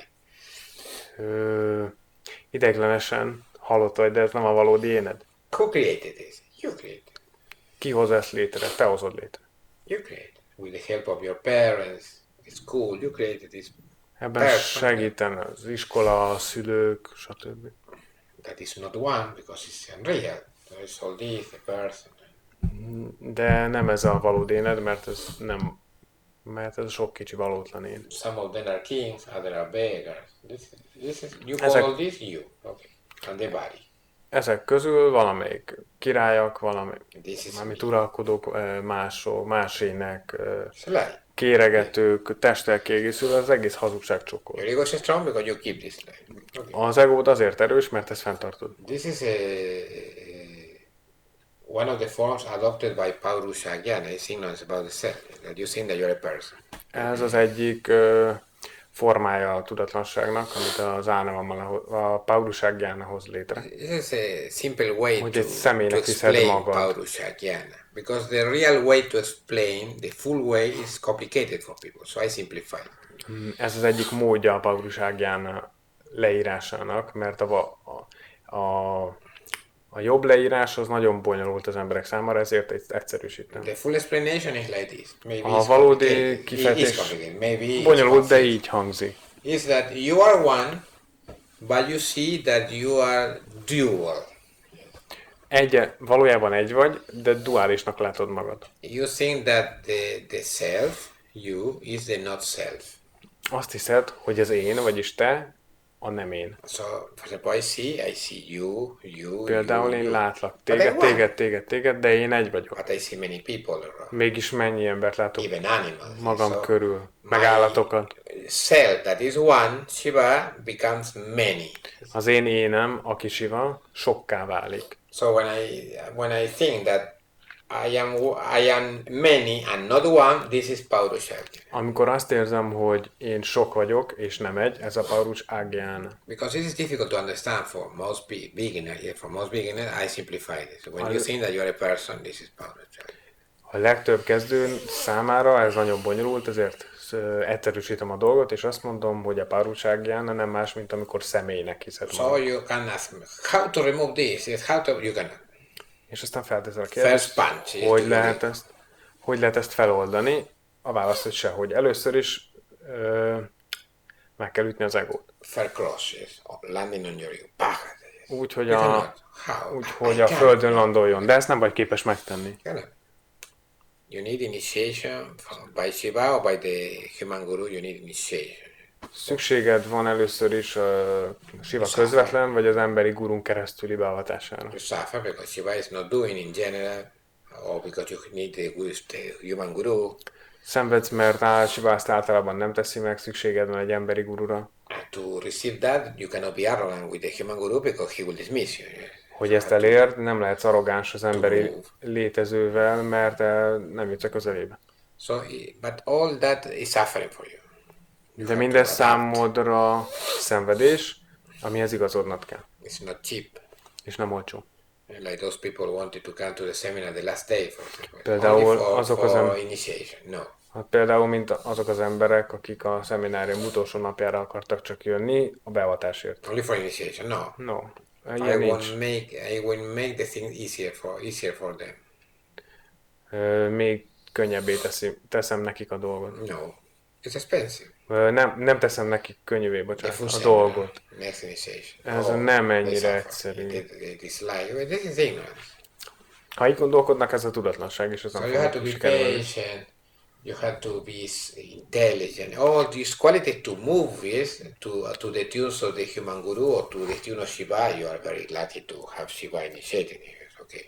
Speaker 1: Ideiglenesen halott vagy, de ez nem a valódi éned.
Speaker 2: Who created this? You created.
Speaker 1: Ki hoz ezt létre? Te hozod létre.
Speaker 2: You created. With the help of your parents, school, you created this.
Speaker 1: Ebben segíten az iskola, a szülők, stb.
Speaker 2: That is not one because it's unreal. There is all this, the person.
Speaker 1: De nem ez a valódi éned, mert ez a sok kicsi valótlan én.
Speaker 2: Some of them are kings, others are beggars. This is you call all this you, okay, and the body.
Speaker 1: Ezek közül valamelyik királyok,
Speaker 2: This is
Speaker 1: valamit uralkodók, másének,
Speaker 2: it's a lie.
Speaker 1: kéregetők, testtel kiegészül, az egész hazugság csokol.
Speaker 2: Your ego is strong because you keep this lie. Okay.
Speaker 1: Az egód azért erős, mert ezt fenntartod.
Speaker 2: This is one of the forms adopted by Parabhairavayoga is ignorance about the self. That you think that you're a person.
Speaker 1: Ez az egyik formája a tudatlanságnak, amit az a Parabhairavayoga hoz létre.
Speaker 2: This is a simple way
Speaker 1: Hogy
Speaker 2: to
Speaker 1: egy személynek hiszed
Speaker 2: explain
Speaker 1: magad.
Speaker 2: Parabhairavayoga. Because the real way to explain, the full way, is complicated for people. So I simplify it.
Speaker 1: Ez az egyik módja a Parabhairavayoga leírásának, mert a jobb leírás az nagyon bonyolult az emberek számára, ezért egyszerűsítem.
Speaker 2: The full explanation is like this. Maybe
Speaker 1: A
Speaker 2: it's
Speaker 1: valódi
Speaker 2: complicated.
Speaker 1: kifejtés
Speaker 2: Maybe it's
Speaker 1: bonyolult, de
Speaker 2: confusing.
Speaker 1: így hangzik.
Speaker 2: Is that you are one, but you see that you are dual.
Speaker 1: Valójában egy vagy, de duálisnak látod magad.
Speaker 2: You think that the self, you, is the not self.
Speaker 1: Azt hiszed, hogy az én, vagyis te, a nem én.
Speaker 2: So, for example, I see you.
Speaker 1: Például
Speaker 2: you,
Speaker 1: én
Speaker 2: you.
Speaker 1: látlak
Speaker 2: But I'm
Speaker 1: téged, de én egy vagyok.
Speaker 2: But I see many people around,
Speaker 1: Mégis mennyi embert látok
Speaker 2: even animals.
Speaker 1: magam
Speaker 2: So,
Speaker 1: körül, meg
Speaker 2: my
Speaker 1: állatokat.
Speaker 2: self, that is one, Shiva, becomes many.
Speaker 1: Az én énem, aki Shiva, sokká válik.
Speaker 2: So when I think that I am many and not one, this is Parabhairavayoga.
Speaker 1: Amikor azt érzem, hogy én sok vagyok, és nem egy, ez a Parabhairavayoga.
Speaker 2: Because this is difficult to understand for most beginners. For most beginners, I simplify this. When you think that you are a person, this is Parabhairavayoga.
Speaker 1: A legtöbb kezdő számára ez nagyon bonyolult, ezért egyszerűsítem a dolgot, és azt mondom, hogy a Parabhairavayoga nem más, mint amikor személynek hiszed
Speaker 2: So
Speaker 1: magad.
Speaker 2: you can ask me, how to remove this? Yes, you cannot.
Speaker 1: És aztán felteszel a
Speaker 2: First
Speaker 1: kérdést,
Speaker 2: punch is
Speaker 1: hogy lehet ezt feloldani. A válasz, hogy sehogy. Először is meg kell ütni az egót.
Speaker 2: Fair cross, yes. Landing on your ego. Pah.
Speaker 1: Úgy, hogy
Speaker 2: You cannot. How?
Speaker 1: hogy
Speaker 2: I
Speaker 1: a
Speaker 2: can't.
Speaker 1: földön landoljon, de ezt nem vagy képes megtenni.
Speaker 2: Cannot. You need initiation by Shiva or by the human guru. You need initiation.
Speaker 1: Szükséged van először is a Shiva közvetlen, vagy az emberi gurun keresztüli beavatására.
Speaker 2: You suffer because Shiva is not doing in general, or because you need the human guru.
Speaker 1: Szenvedsz, mert Shiva azt általában nem teszi meg, szükséged van egy emberi gurura.
Speaker 2: To receive that, you cannot be arrogant with the human guru because he will dismiss you. Yes.
Speaker 1: Hogy ezt elérd, nem lehetsz arrogáns az emberi létezővel, mert nem jutsz a közelébe.
Speaker 2: So, but all that is suffering for you.
Speaker 1: De mindez számodra szenvedés, amihez igazodnod kell.
Speaker 2: It's not cheap.
Speaker 1: És nem olcsó.
Speaker 2: Like those people wanted to come to the seminar the last day, for example.
Speaker 1: Például
Speaker 2: Only
Speaker 1: azok
Speaker 2: for initiation. No.
Speaker 1: Például, mint azok az emberek, akik a szeminárium utolsó napjára akartak csak jönni a beavatásért.
Speaker 2: Only for initiation. No.
Speaker 1: No,
Speaker 2: I
Speaker 1: ilyen nincs.
Speaker 2: will make the thing easier for them.
Speaker 1: Még könnyebbé teszem nekik a dolgot.
Speaker 2: No. It's expensive.
Speaker 1: Nem teszem nekik könnyűvé, bocsánat,
Speaker 2: full
Speaker 1: a
Speaker 2: seminar,
Speaker 1: dolgot.
Speaker 2: next initiation.
Speaker 1: Ez nem
Speaker 2: they
Speaker 1: ennyire
Speaker 2: suffer.
Speaker 1: egyszerű.
Speaker 2: It is like, this is ignorance.
Speaker 1: Ha így gondolkodnak, ez a tudatlanság, és ez
Speaker 2: So
Speaker 1: nem
Speaker 2: you have to
Speaker 1: fog
Speaker 2: be
Speaker 1: sikerülni.
Speaker 2: patient. You have to be intelligent. All these qualities to move with to the tunes of the human guru or to the tune of Shiva. You are very lucky to have Shiva initiating you. Okay,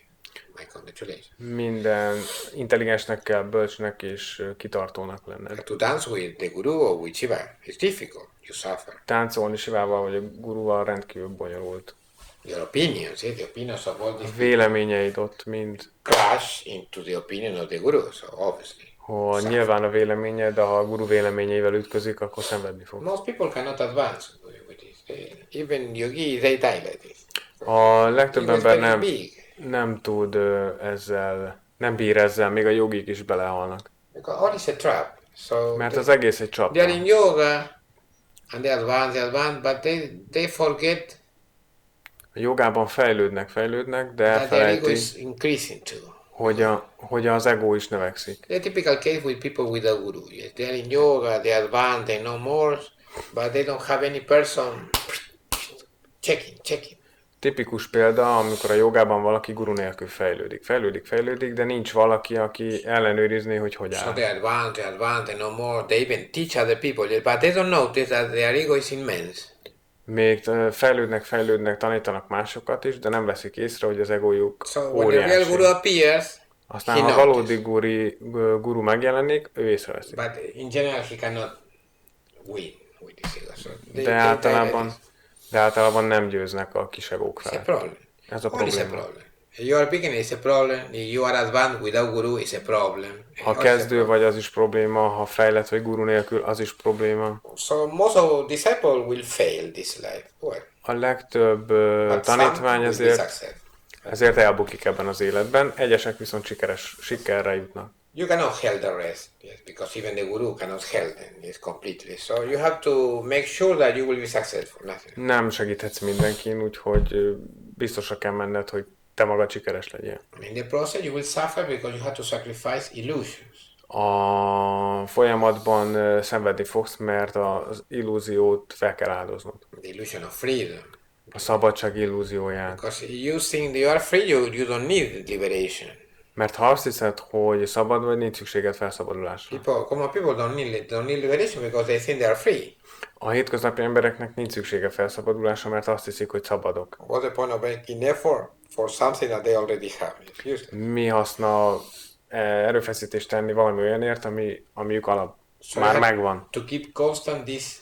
Speaker 2: my congratulations.
Speaker 1: Minden intelligensnek kell, bölcsnek és kitartónak lenned.
Speaker 2: To dance with the guru or with Shiva is difficult. You suffer.
Speaker 1: Táncolni Shivával vagy a guruval rendkívül bonyolult.
Speaker 2: Your opinions, the opinions of all these
Speaker 1: Véleményeid ott mind,
Speaker 2: crash into the opinion of the guru. So obviously.
Speaker 1: ha nyilván a véleményed, de ha a guru véleményeivel ütközik, akkor szenvedni fog.
Speaker 2: Most people cannot advance with this. Even yogis, they die like this.
Speaker 1: A legtöbb
Speaker 2: It was
Speaker 1: ember
Speaker 2: very big.
Speaker 1: nem tud ezzel, nem bír ezzel, még a jogik is belehalnak.
Speaker 2: Because all is a trap. So
Speaker 1: Mert az egész egy
Speaker 2: they are
Speaker 1: csapda.
Speaker 2: in yoga and they advance, but they forget
Speaker 1: A jogában fejlődnek, de
Speaker 2: that their ego
Speaker 1: elfelejti,
Speaker 2: is increasing too.
Speaker 1: hogy az ego is növekszik.
Speaker 2: The typical case with people without guru. Yes, they are in yoga, they advance, they know more, but they don't have any person checking.
Speaker 1: Tipikus példa, amikor a jogában valaki guru nélkül fejlődik, de nincs valaki, aki ellenőrizné, hogy
Speaker 2: So
Speaker 1: áll.
Speaker 2: they advance, they know more, they even teach other people, yes, but they don't notice that their ego is immense.
Speaker 1: Még fejlődnek, tanítanak másokat is, de nem veszik észre, hogy az egójuk
Speaker 2: So when the real guru
Speaker 1: óriási.
Speaker 2: appears,
Speaker 1: Aztán,
Speaker 2: he
Speaker 1: ha
Speaker 2: notices.
Speaker 1: valódi guru megjelenik, ő észreveszi.
Speaker 2: But in general, he cannot win with this ego. So
Speaker 1: De általában nem győznek a kis egók
Speaker 2: it's a
Speaker 1: fel.
Speaker 2: problem.
Speaker 1: Ez a
Speaker 2: What is a
Speaker 1: probléma.
Speaker 2: problem? You are beginner, it's a problem. You are advanced without guru, it's a problem.
Speaker 1: Ha kezdő vagy, az is probléma, ha fejlett vagy guru nélkül, az is probléma.
Speaker 2: So most of disciple will fail this life. Well,
Speaker 1: A legtöbb
Speaker 2: but
Speaker 1: tanítvány
Speaker 2: some will be
Speaker 1: ezért elbukik ebben az életben, egyesek viszont sikerre jutnak.
Speaker 2: You cannot help the rest, yes, because even the guru cannot help them, yes, completely. So you have to make sure that you will be successful. Nothing.
Speaker 1: Nem segíthetsz mindenkin, úgyhogy biztosra kell menned, hogy te magad sikeres legyél.
Speaker 2: And in the process you will suffer because you have to sacrifice illusions.
Speaker 1: A folyamatban szenvedni fogsz, mert az illúziót fel kell áldoznod.
Speaker 2: The illusion of freedom.
Speaker 1: A szabadság illúzióját.
Speaker 2: Because you think you are free, you don't need liberation.
Speaker 1: Mert ha azt hiszed, hogy szabad vagy, nincs szükséged felszabadulásra.
Speaker 2: Common people don't need liberation because they think they are free.
Speaker 1: A hétköznapi embereknek nincs szüksége felszabadulásra, mert azt hiszik, hogy szabadok.
Speaker 2: What's the point of making effort for something that they already have?
Speaker 1: Mi haszna erőfeszítést tenni valami olyanért, amiük alap már megvan.
Speaker 2: To keep constant this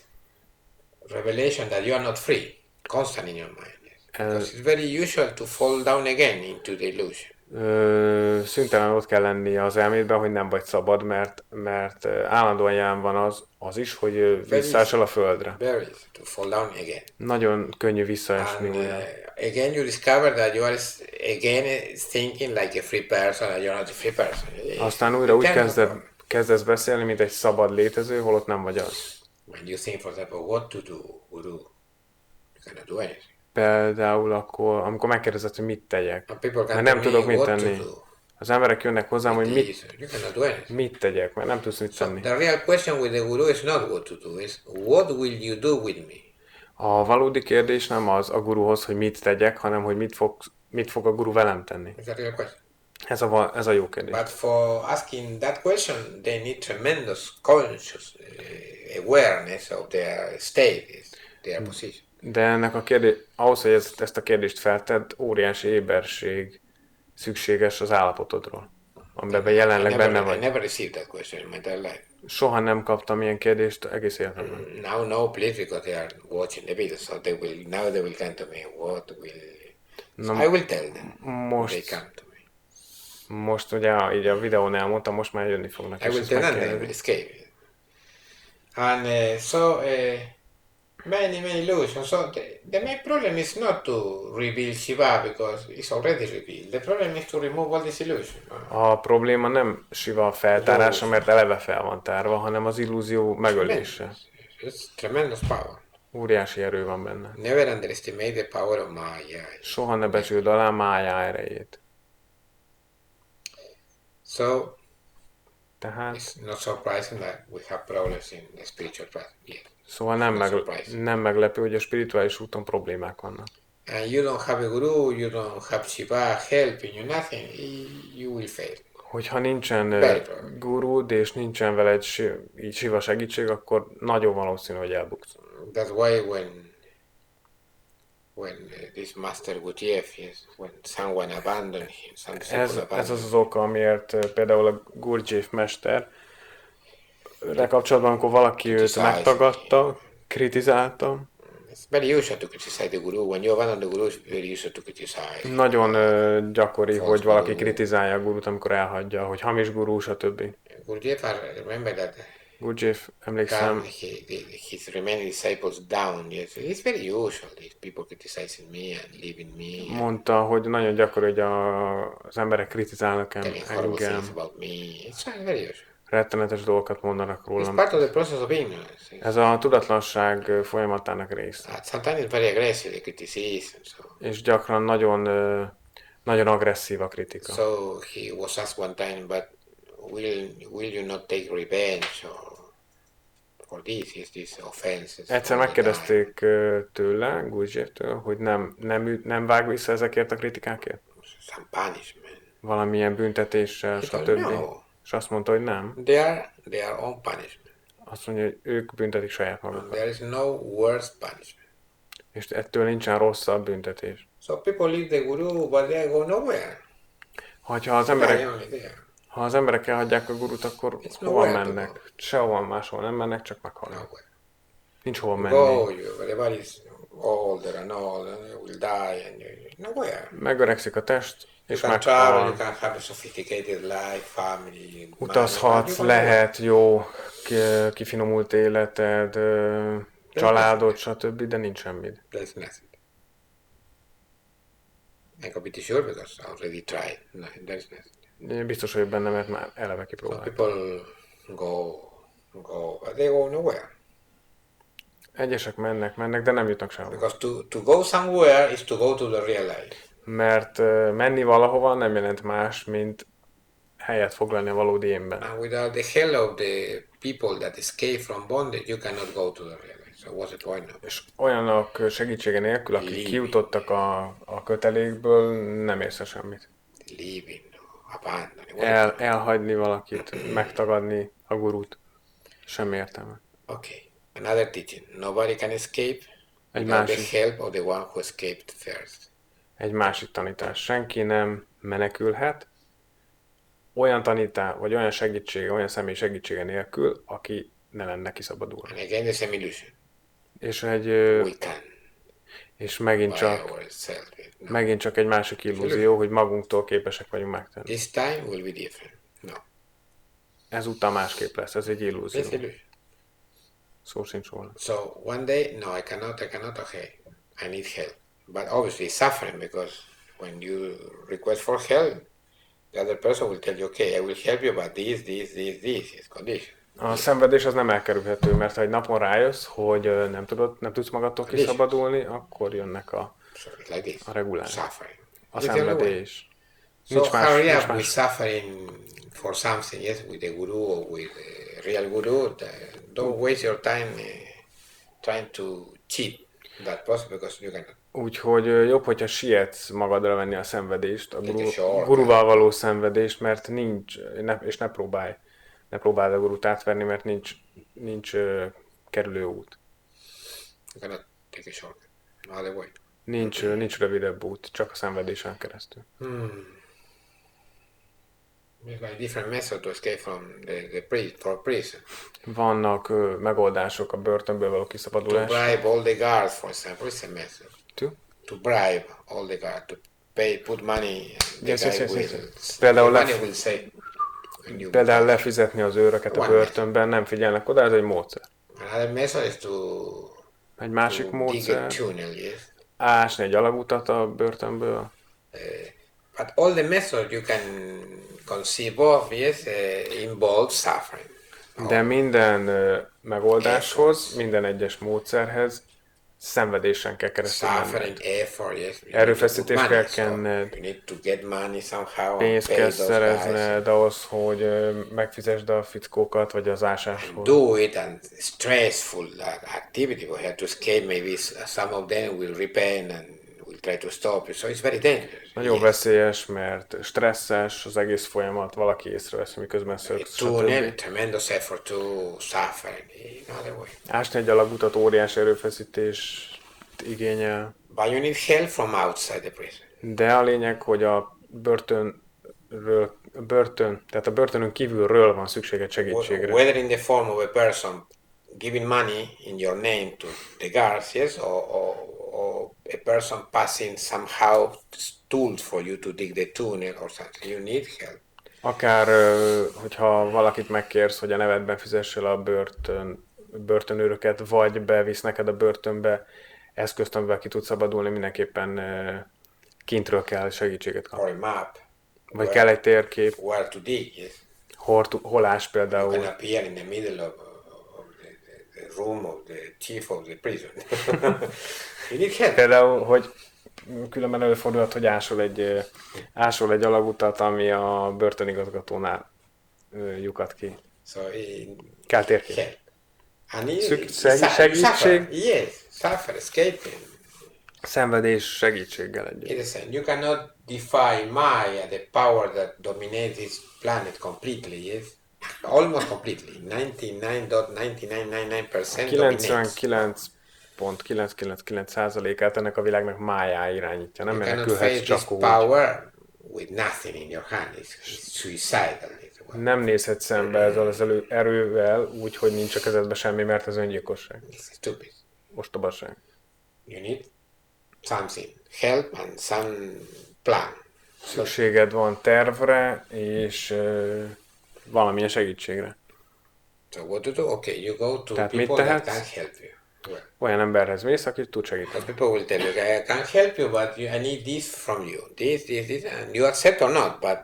Speaker 2: revelation that you are not free, constant in your mind. Because it's very usual to fall down again into the illusion.
Speaker 1: Szüntelen ott kell lennie az elmédben, hogy nem vagy szabad, mert állandóan jelen van az is, hogy visszaesel a földre.
Speaker 2: Very easy to fall down again.
Speaker 1: Nagyon könnyű visszaesni újra.
Speaker 2: Again you discover that you are again thinking like a free person and you're not a free person.
Speaker 1: Aztán újra úgy kezdesz beszélni, mint egy szabad létező, holott nem vagy az.
Speaker 2: When you think, for example, what to do, guru, you cannot do anything.
Speaker 1: Például amikor megkérdezed, hogy mit tegyek, mert nem tudok mit tenni. Az emberek jönnek hozzám, hogy mit tegyek, mert nem tudsz mit tenni.
Speaker 2: The real question with the guru is not what to do, is what will you do with me?
Speaker 1: A valódi kérdés nem az a guruhoz, hogy mit tegyek, hanem hogy mit fog a guru velem tenni.
Speaker 2: Is that a real question?
Speaker 1: Ez a jó kérdés.
Speaker 2: But for asking that question, they need tremendous conscious awareness of their state, their position.
Speaker 1: De ennek ahhoz, hogy ezt a kérdést feltedd, óriási éberség szükséges az állapotodról, amiben jelenleg benne vagy.
Speaker 2: I never received that question in my entire life.
Speaker 1: Soha nem kaptam ilyen kérdést egész életemben.
Speaker 2: Now no, please, because they are watching the video, so they will come to me. I will tell them. They come to me.
Speaker 1: Most ugye így a videón elmondtam, most már jönni fognak.
Speaker 2: I will tell them they will escape. And many illusions. So the main problem is not to reveal Shiva because it's already revealed. The problem is to remove all this illusion.
Speaker 1: A probléma nem Shiva feltárása, mert eleve fel van tárva, hanem az illúzió megölése.
Speaker 2: It's tremendous power.
Speaker 1: Óriási erő van benne.
Speaker 2: Never underestimate the power of Maya.
Speaker 1: Soha ne becsüld alá Mája erejét.
Speaker 2: So,
Speaker 1: tehát
Speaker 2: it's not surprising that we have problems in the spiritual path. Yeah.
Speaker 1: Szóval nem meglepő, hogy a spirituális úton problémák vannak.
Speaker 2: And you don't have a guru, you don't have Shiva helping you, nothing, you will fail.
Speaker 1: Hogyha nincsen gurud és nincsen veled Shiva segítség, akkor nagyon valószínű, hogy elbuksz.
Speaker 2: That's why when this master Gurdjieff, when someone abandoned him,
Speaker 1: ez az oka, amiért például a Gurdjieff mester kapcsolatban, amikor valaki őt megtagadta, kritizálta.
Speaker 2: It's very usual to criticize the guru. When you abandon the guru, it's very usual to criticize.
Speaker 1: Nagyon gyakori, hogy valaki kritizálja a gurút, amikor elhagyja, hogy hamis gurú, stb.
Speaker 2: Gurdjieff, I remember that.
Speaker 1: Gurdjieff, emlékszem.
Speaker 2: His remaining disciples down. Yes, it's very usual. People criticizing me and leaving me.
Speaker 1: Mondta, hogy nagyon gyakori, hogy az emberek kritizálnak engem.
Speaker 2: It's very usual.
Speaker 1: Rettenetes dolgokat mondanak rólam.
Speaker 2: It's part of the process of ignorance.
Speaker 1: Ez a tudatlanság folyamatának része.
Speaker 2: Sometimes it's very aggressive, the criticism.
Speaker 1: És gyakran nagyon agresszív a kritika.
Speaker 2: So he was asked one time, but will you not take revenge for this offenses?
Speaker 1: Egyszer megkérdezték tőle, Gurdjiefftől, hogy nem vág vissza ezekért a kritikákért?
Speaker 2: Some punishment.
Speaker 1: Valamilyen büntetéssel, stb. És azt mondta, hogy nem.
Speaker 2: They are own punishment.
Speaker 1: Azt mondja, hogy ők büntetik saját magukat.
Speaker 2: There is no worse punishment.
Speaker 1: És ettől nincsen rosszabb büntetés.
Speaker 2: So people leave the guru, but they go nowhere.
Speaker 1: Ha az emberek elhagyják a gurút, akkor hova mennek? Sehova máshol nem mennek, csak meghalnak. Nincs hova menni.
Speaker 2: Everybody is older and will die and nowhere.
Speaker 1: Megöregszik a test,
Speaker 2: You can travel, you can have a sophisticated life, family,
Speaker 1: utazhatsz, lehet jó, kifinomult életed, családod, stb., de nincs semmid.
Speaker 2: There's nothing. I can be sure because I already tried. No, there's nothing.
Speaker 1: Én biztos vagyok benne, mert már eleve
Speaker 2: Some
Speaker 1: kipróbáltam.
Speaker 2: people go, but they go nowhere.
Speaker 1: Egyesek mennek, de nem jutnak sehova.
Speaker 2: Because to go somewhere is to go to the real life.
Speaker 1: Mert menni valahova nem jelent más, mint helyet foglalni a valódi énben.
Speaker 2: And without the help of the people that escape from bondage, you cannot go to the real life. So what's the point of it?
Speaker 1: És olyanok segítsége nélkül, akik kijutottak a kötelékből, nem érsz el semmit.
Speaker 2: Leaving, abandoning.
Speaker 1: Elhagyni valakit, megtagadni a gurút. Semmi értelme.
Speaker 2: Okay. Another teaching. Nobody can escape
Speaker 1: Egy
Speaker 2: without
Speaker 1: másik,
Speaker 2: the help of the one who escaped first.
Speaker 1: egy másik tanítás. Senki nem menekülhet olyan tanítás, vagy olyan segítsége, olyan személy segítsége nélkül, aki ne lenne kiszabadulva.
Speaker 2: And again, the same illusion.
Speaker 1: És
Speaker 2: We can
Speaker 1: és
Speaker 2: by ourselves. No.
Speaker 1: megint csak egy másik illúzió, hogy magunktól képesek vagyunk megtenni.
Speaker 2: This time will be different. No.
Speaker 1: Ezúttal másképp lesz, ez egy illúzió.
Speaker 2: It's illusion.
Speaker 1: Szó sincs róla.
Speaker 2: So one day, no, I cannot, okay, I need help. But obviously suffering, because when you request for help, the other person will tell you, okay, I will help you, but this is condition.
Speaker 1: A szenvedés az nem elkerülhető, mert ha egy napon rájössz, hogy nem tudsz magadtól kiszabadulni, akkor jönnek a regulák.
Speaker 2: Suffering.
Speaker 1: A szenvedés.
Speaker 2: So hurry up with suffering for something, yes, with the guru or with the real guru. Don't waste your time trying to cheat that person, because you cannot.
Speaker 1: Úgyhogy jobb, hogyha sietsz magadra venni a szenvedést, a guruval való szenvedést, mert nincs, és ne próbáld a gurút átverni, mert nincs kerülő út.
Speaker 2: You cannot take a shortcut. No other way.
Speaker 1: Nincs rövidebb út, csak a szenvedésen keresztül.
Speaker 2: There's like different methods to escape from the prison.
Speaker 1: Vannak megoldások a börtönből való
Speaker 2: To
Speaker 1: kiszabadulásra.
Speaker 2: bribe all the guards, for example, is a method. To bribe all the guards, to put money, and
Speaker 1: Yes,
Speaker 2: the
Speaker 1: yes,
Speaker 2: guy
Speaker 1: yes,
Speaker 2: will,
Speaker 1: yes.
Speaker 2: the money will say.
Speaker 1: Például lefizetni az őröket a börtönben, nem figyelnek oda, ez egy módszer.
Speaker 2: Another method is
Speaker 1: Egy másik
Speaker 2: dig a
Speaker 1: módszer,
Speaker 2: tunnel, yes.
Speaker 1: ásni egy alagutat a börtönből.
Speaker 2: But all the methods you can conceive of, yes, involve suffering.
Speaker 1: De minden megoldáshoz, minden egyes módszerhez szenvedésen kell keresztül
Speaker 2: Suffering,
Speaker 1: menned.
Speaker 2: effort, yes.
Speaker 1: Erőfeszítést kell kenned,
Speaker 2: You need to get money somehow.
Speaker 1: pénzt
Speaker 2: pay
Speaker 1: kell
Speaker 2: those
Speaker 1: szerezned ahhoz, hogy megfizesd a fickókat, vagy az ásáshoz.
Speaker 2: do it, and stressful activity we have to escape. Maybe some of them will repent and will try to stop you. So it's very dangerous.
Speaker 1: Nagyon veszélyes, mert stresszes az egész folyamat, valaki észreveszi, miközben szöksz, stb.
Speaker 2: Tremendous effort to suffer in other way.
Speaker 1: Ásni egy alagutat óriási erőfeszítést igényel,
Speaker 2: But you need help from outside the prison.
Speaker 1: de a lényeg, hogy a tehát a börtönön kívülről van szükség egy segítségre.
Speaker 2: Whether in the form of a person giving money in your name to the guards, yes, or a person passing somehow tools for you to dig the tunnel or something. You need help.
Speaker 1: Akár, hogyha valakit megkérsz, hogy a nevedben fizessél a börtönőröket, vagy bevisz neked a börtönbe eszközt, amivel ki tudsz szabadulni, mindenképpen kintről kell segítséget
Speaker 2: Or
Speaker 1: kapni.
Speaker 2: a map.
Speaker 1: Vagy kell egy térkép,
Speaker 2: Where to dig, yes.
Speaker 1: hol ás
Speaker 2: You
Speaker 1: például.
Speaker 2: can appear in the middle of the room of the chief of the prison. You need help.
Speaker 1: Például, hogy különben előfordulhat, hogy ásol egy alagutat, ami a börtönigazgatónál lyukat ki.
Speaker 2: So
Speaker 1: Kell térkép.
Speaker 2: help. And
Speaker 1: Segítség.
Speaker 2: suffer. Yes, suffer, escaping.
Speaker 1: Szenvedés segítséggel együtt.
Speaker 2: It is saying you cannot defy Maya, the power that dominates this planet completely, yes? Almost completely. 99.9999% dominates.
Speaker 1: 99,999%-át ennek a világnak májá irányítja. Nem
Speaker 2: You cannot
Speaker 1: menekülhetsz
Speaker 2: face this
Speaker 1: csak úgy.
Speaker 2: power with nothing in your hand. It's suicidal.
Speaker 1: Nem nézhetsz szembe ezzel az erővel úgy, hogy nincs a kezedben semmi, mert ez öngyilkosság.
Speaker 2: It's stupid.
Speaker 1: Ostobaság.
Speaker 2: You need something, help and some plan.
Speaker 1: szükséged van tervre, és valamilyen segítségre.
Speaker 2: So what to do? Okay, you go to
Speaker 1: Tehát mit
Speaker 2: people that
Speaker 1: tehetsz?
Speaker 2: can help you. Well,
Speaker 1: Olyan emberhez mész, aki tud segíteni.
Speaker 2: because people will tell you, okay, I can't help you, but I need this from you. This, and you accept or not, but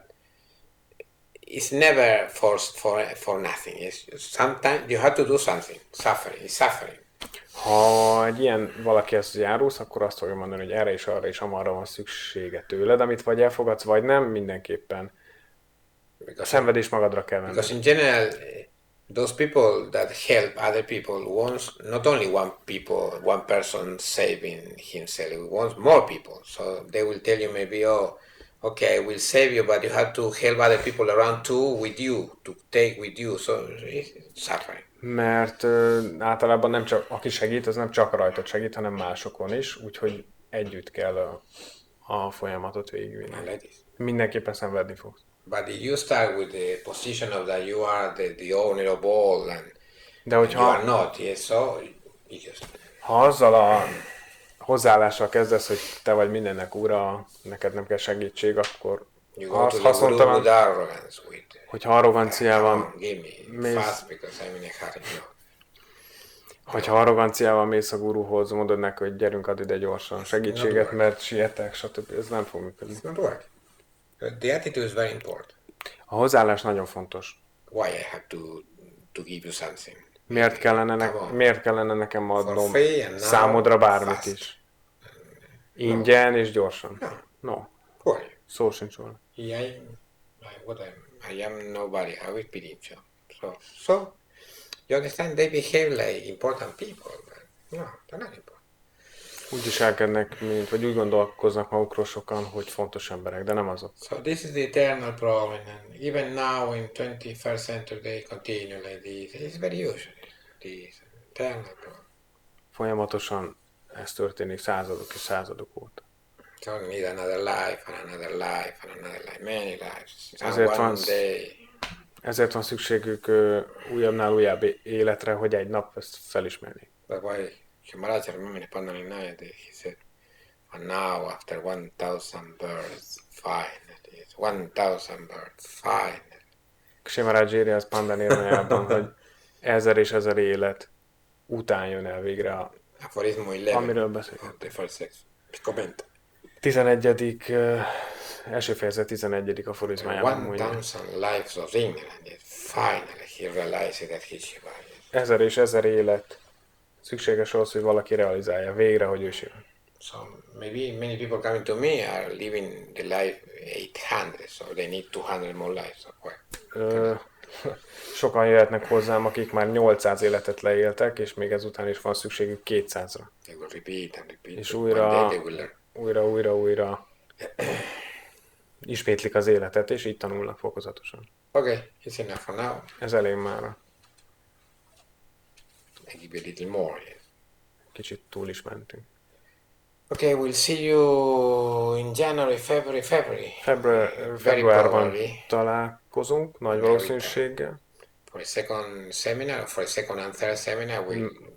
Speaker 2: it's never forced for nothing. It's sometimes you have to do something. Suffering is suffering.
Speaker 1: Ha egy ilyen valakihez járulsz, akkor azt fogja mondani, hogy erre és arra és amarra van szüksége tőled, amit vagy elfogadsz, vagy nem, mindenképpen a szenvedés magadra kell venni.
Speaker 2: Because in general, those people that help other people wants not only one person saving himself, wants more people. So they will tell you maybe, oh, okay, I will save you, but you have to help other people around too with you, to take with you. So it's suffering.
Speaker 1: Mert általában nem csak, aki segít, az nem csak rajtad segít, hanem másokon is, úgyhogy együtt kell a folyamatot végigvinni.
Speaker 2: Like this.
Speaker 1: Mindenképpen szenvedni fogsz.
Speaker 2: But if you start with the position of that you are the owner of all and
Speaker 1: De
Speaker 2: you
Speaker 1: hogyha
Speaker 2: are not, yes, so you just
Speaker 1: ha azzal a hozzáállással kezdesz, hogy te vagy mindennek ura, neked nem kell segítség, akkor
Speaker 2: you go to
Speaker 1: az
Speaker 2: the guru
Speaker 1: haszontalan,
Speaker 2: with arrogance, with
Speaker 1: hogyha arroganciával
Speaker 2: give me
Speaker 1: mész,
Speaker 2: fast because I'm in a hurry. No.
Speaker 1: hogyha arroganciával mész a guruhoz, mondod neki, hogy gyerünk, add ide gyorsan segítséget, mert sietek, stb. Ez nem fog működni.
Speaker 2: It's not work. The attitude is very important.
Speaker 1: A hozzáállás nagyon fontos.
Speaker 2: Why I have to give you something?
Speaker 1: Miért kellene nekem adnom
Speaker 2: free and now
Speaker 1: számodra bármit
Speaker 2: fast.
Speaker 1: is? Ingyen és gyorsan. No,
Speaker 2: Who are you?
Speaker 1: szó sincs róla.
Speaker 2: I am nobody. I will be in job. So you understand? They behave like important people, but no, they're not important.
Speaker 1: Úgy viselkednek, vagy úgy gondolkoznak magukról sokan, hogy fontos emberek, de nem azok.
Speaker 2: So this is the eternal problem, and even now in 21st century they continue like this. It's very usual. This eternal problem.
Speaker 1: Folyamatosan ez történik századok és századok óta.
Speaker 2: So we need another life, and another life, and another life, many lives. And
Speaker 1: Ezért
Speaker 2: one
Speaker 1: van,
Speaker 2: day,
Speaker 1: ezért van szükségük újabbnál újabb életre, hogy egy nap ezt felismerni.
Speaker 2: that's why Himalaya remember Pandani Naya, he said, and now after 1,000 births, finally, 1,000 births, finally.
Speaker 1: Simaraj írja az Pandanirmayában, hogy ezer és ezer élet után jön el végre,
Speaker 2: Aphorismo 11.
Speaker 1: amiről beszélünk.
Speaker 2: The first sex. Comment.
Speaker 1: 11. első fejezet 11. aforizmájában mondja.
Speaker 2: 1,000 lives of ignorance, yet finally he realized that he's śivāya.
Speaker 1: Ezer és ezer élet szükséges ahhoz, hogy valaki realizálja végre, hogy ő śivāya.
Speaker 2: So maybe many people coming to me are living the life 800, so they need 200 more lives.
Speaker 1: Sokan jöhetnek hozzám, akik már 800 életet leéltek, és még ezután is van szükségük 200-ra.
Speaker 2: They will repeat and repeat.
Speaker 1: És
Speaker 2: One day
Speaker 1: újra,
Speaker 2: they will learn.
Speaker 1: újra ismétlik az életet, és így tanulnak fokozatosan.
Speaker 2: Okay, it's enough for now.
Speaker 1: Ez elég mára.
Speaker 2: I give you a little more. Yes.
Speaker 1: Kicsit túl is mentünk.
Speaker 2: Okay, we'll see you in January, February.
Speaker 1: Februárban találkozunk, nagy valószínűséggel.
Speaker 2: For a second seminar, or for a second and third seminar,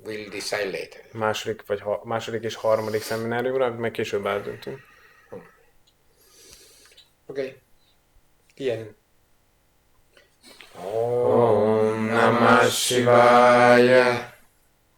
Speaker 2: we'll decide later.
Speaker 1: Második és harmadik szemináriumra, meg később eldöntünk.
Speaker 2: Okay. The end.
Speaker 1: Om Namah Shivāya.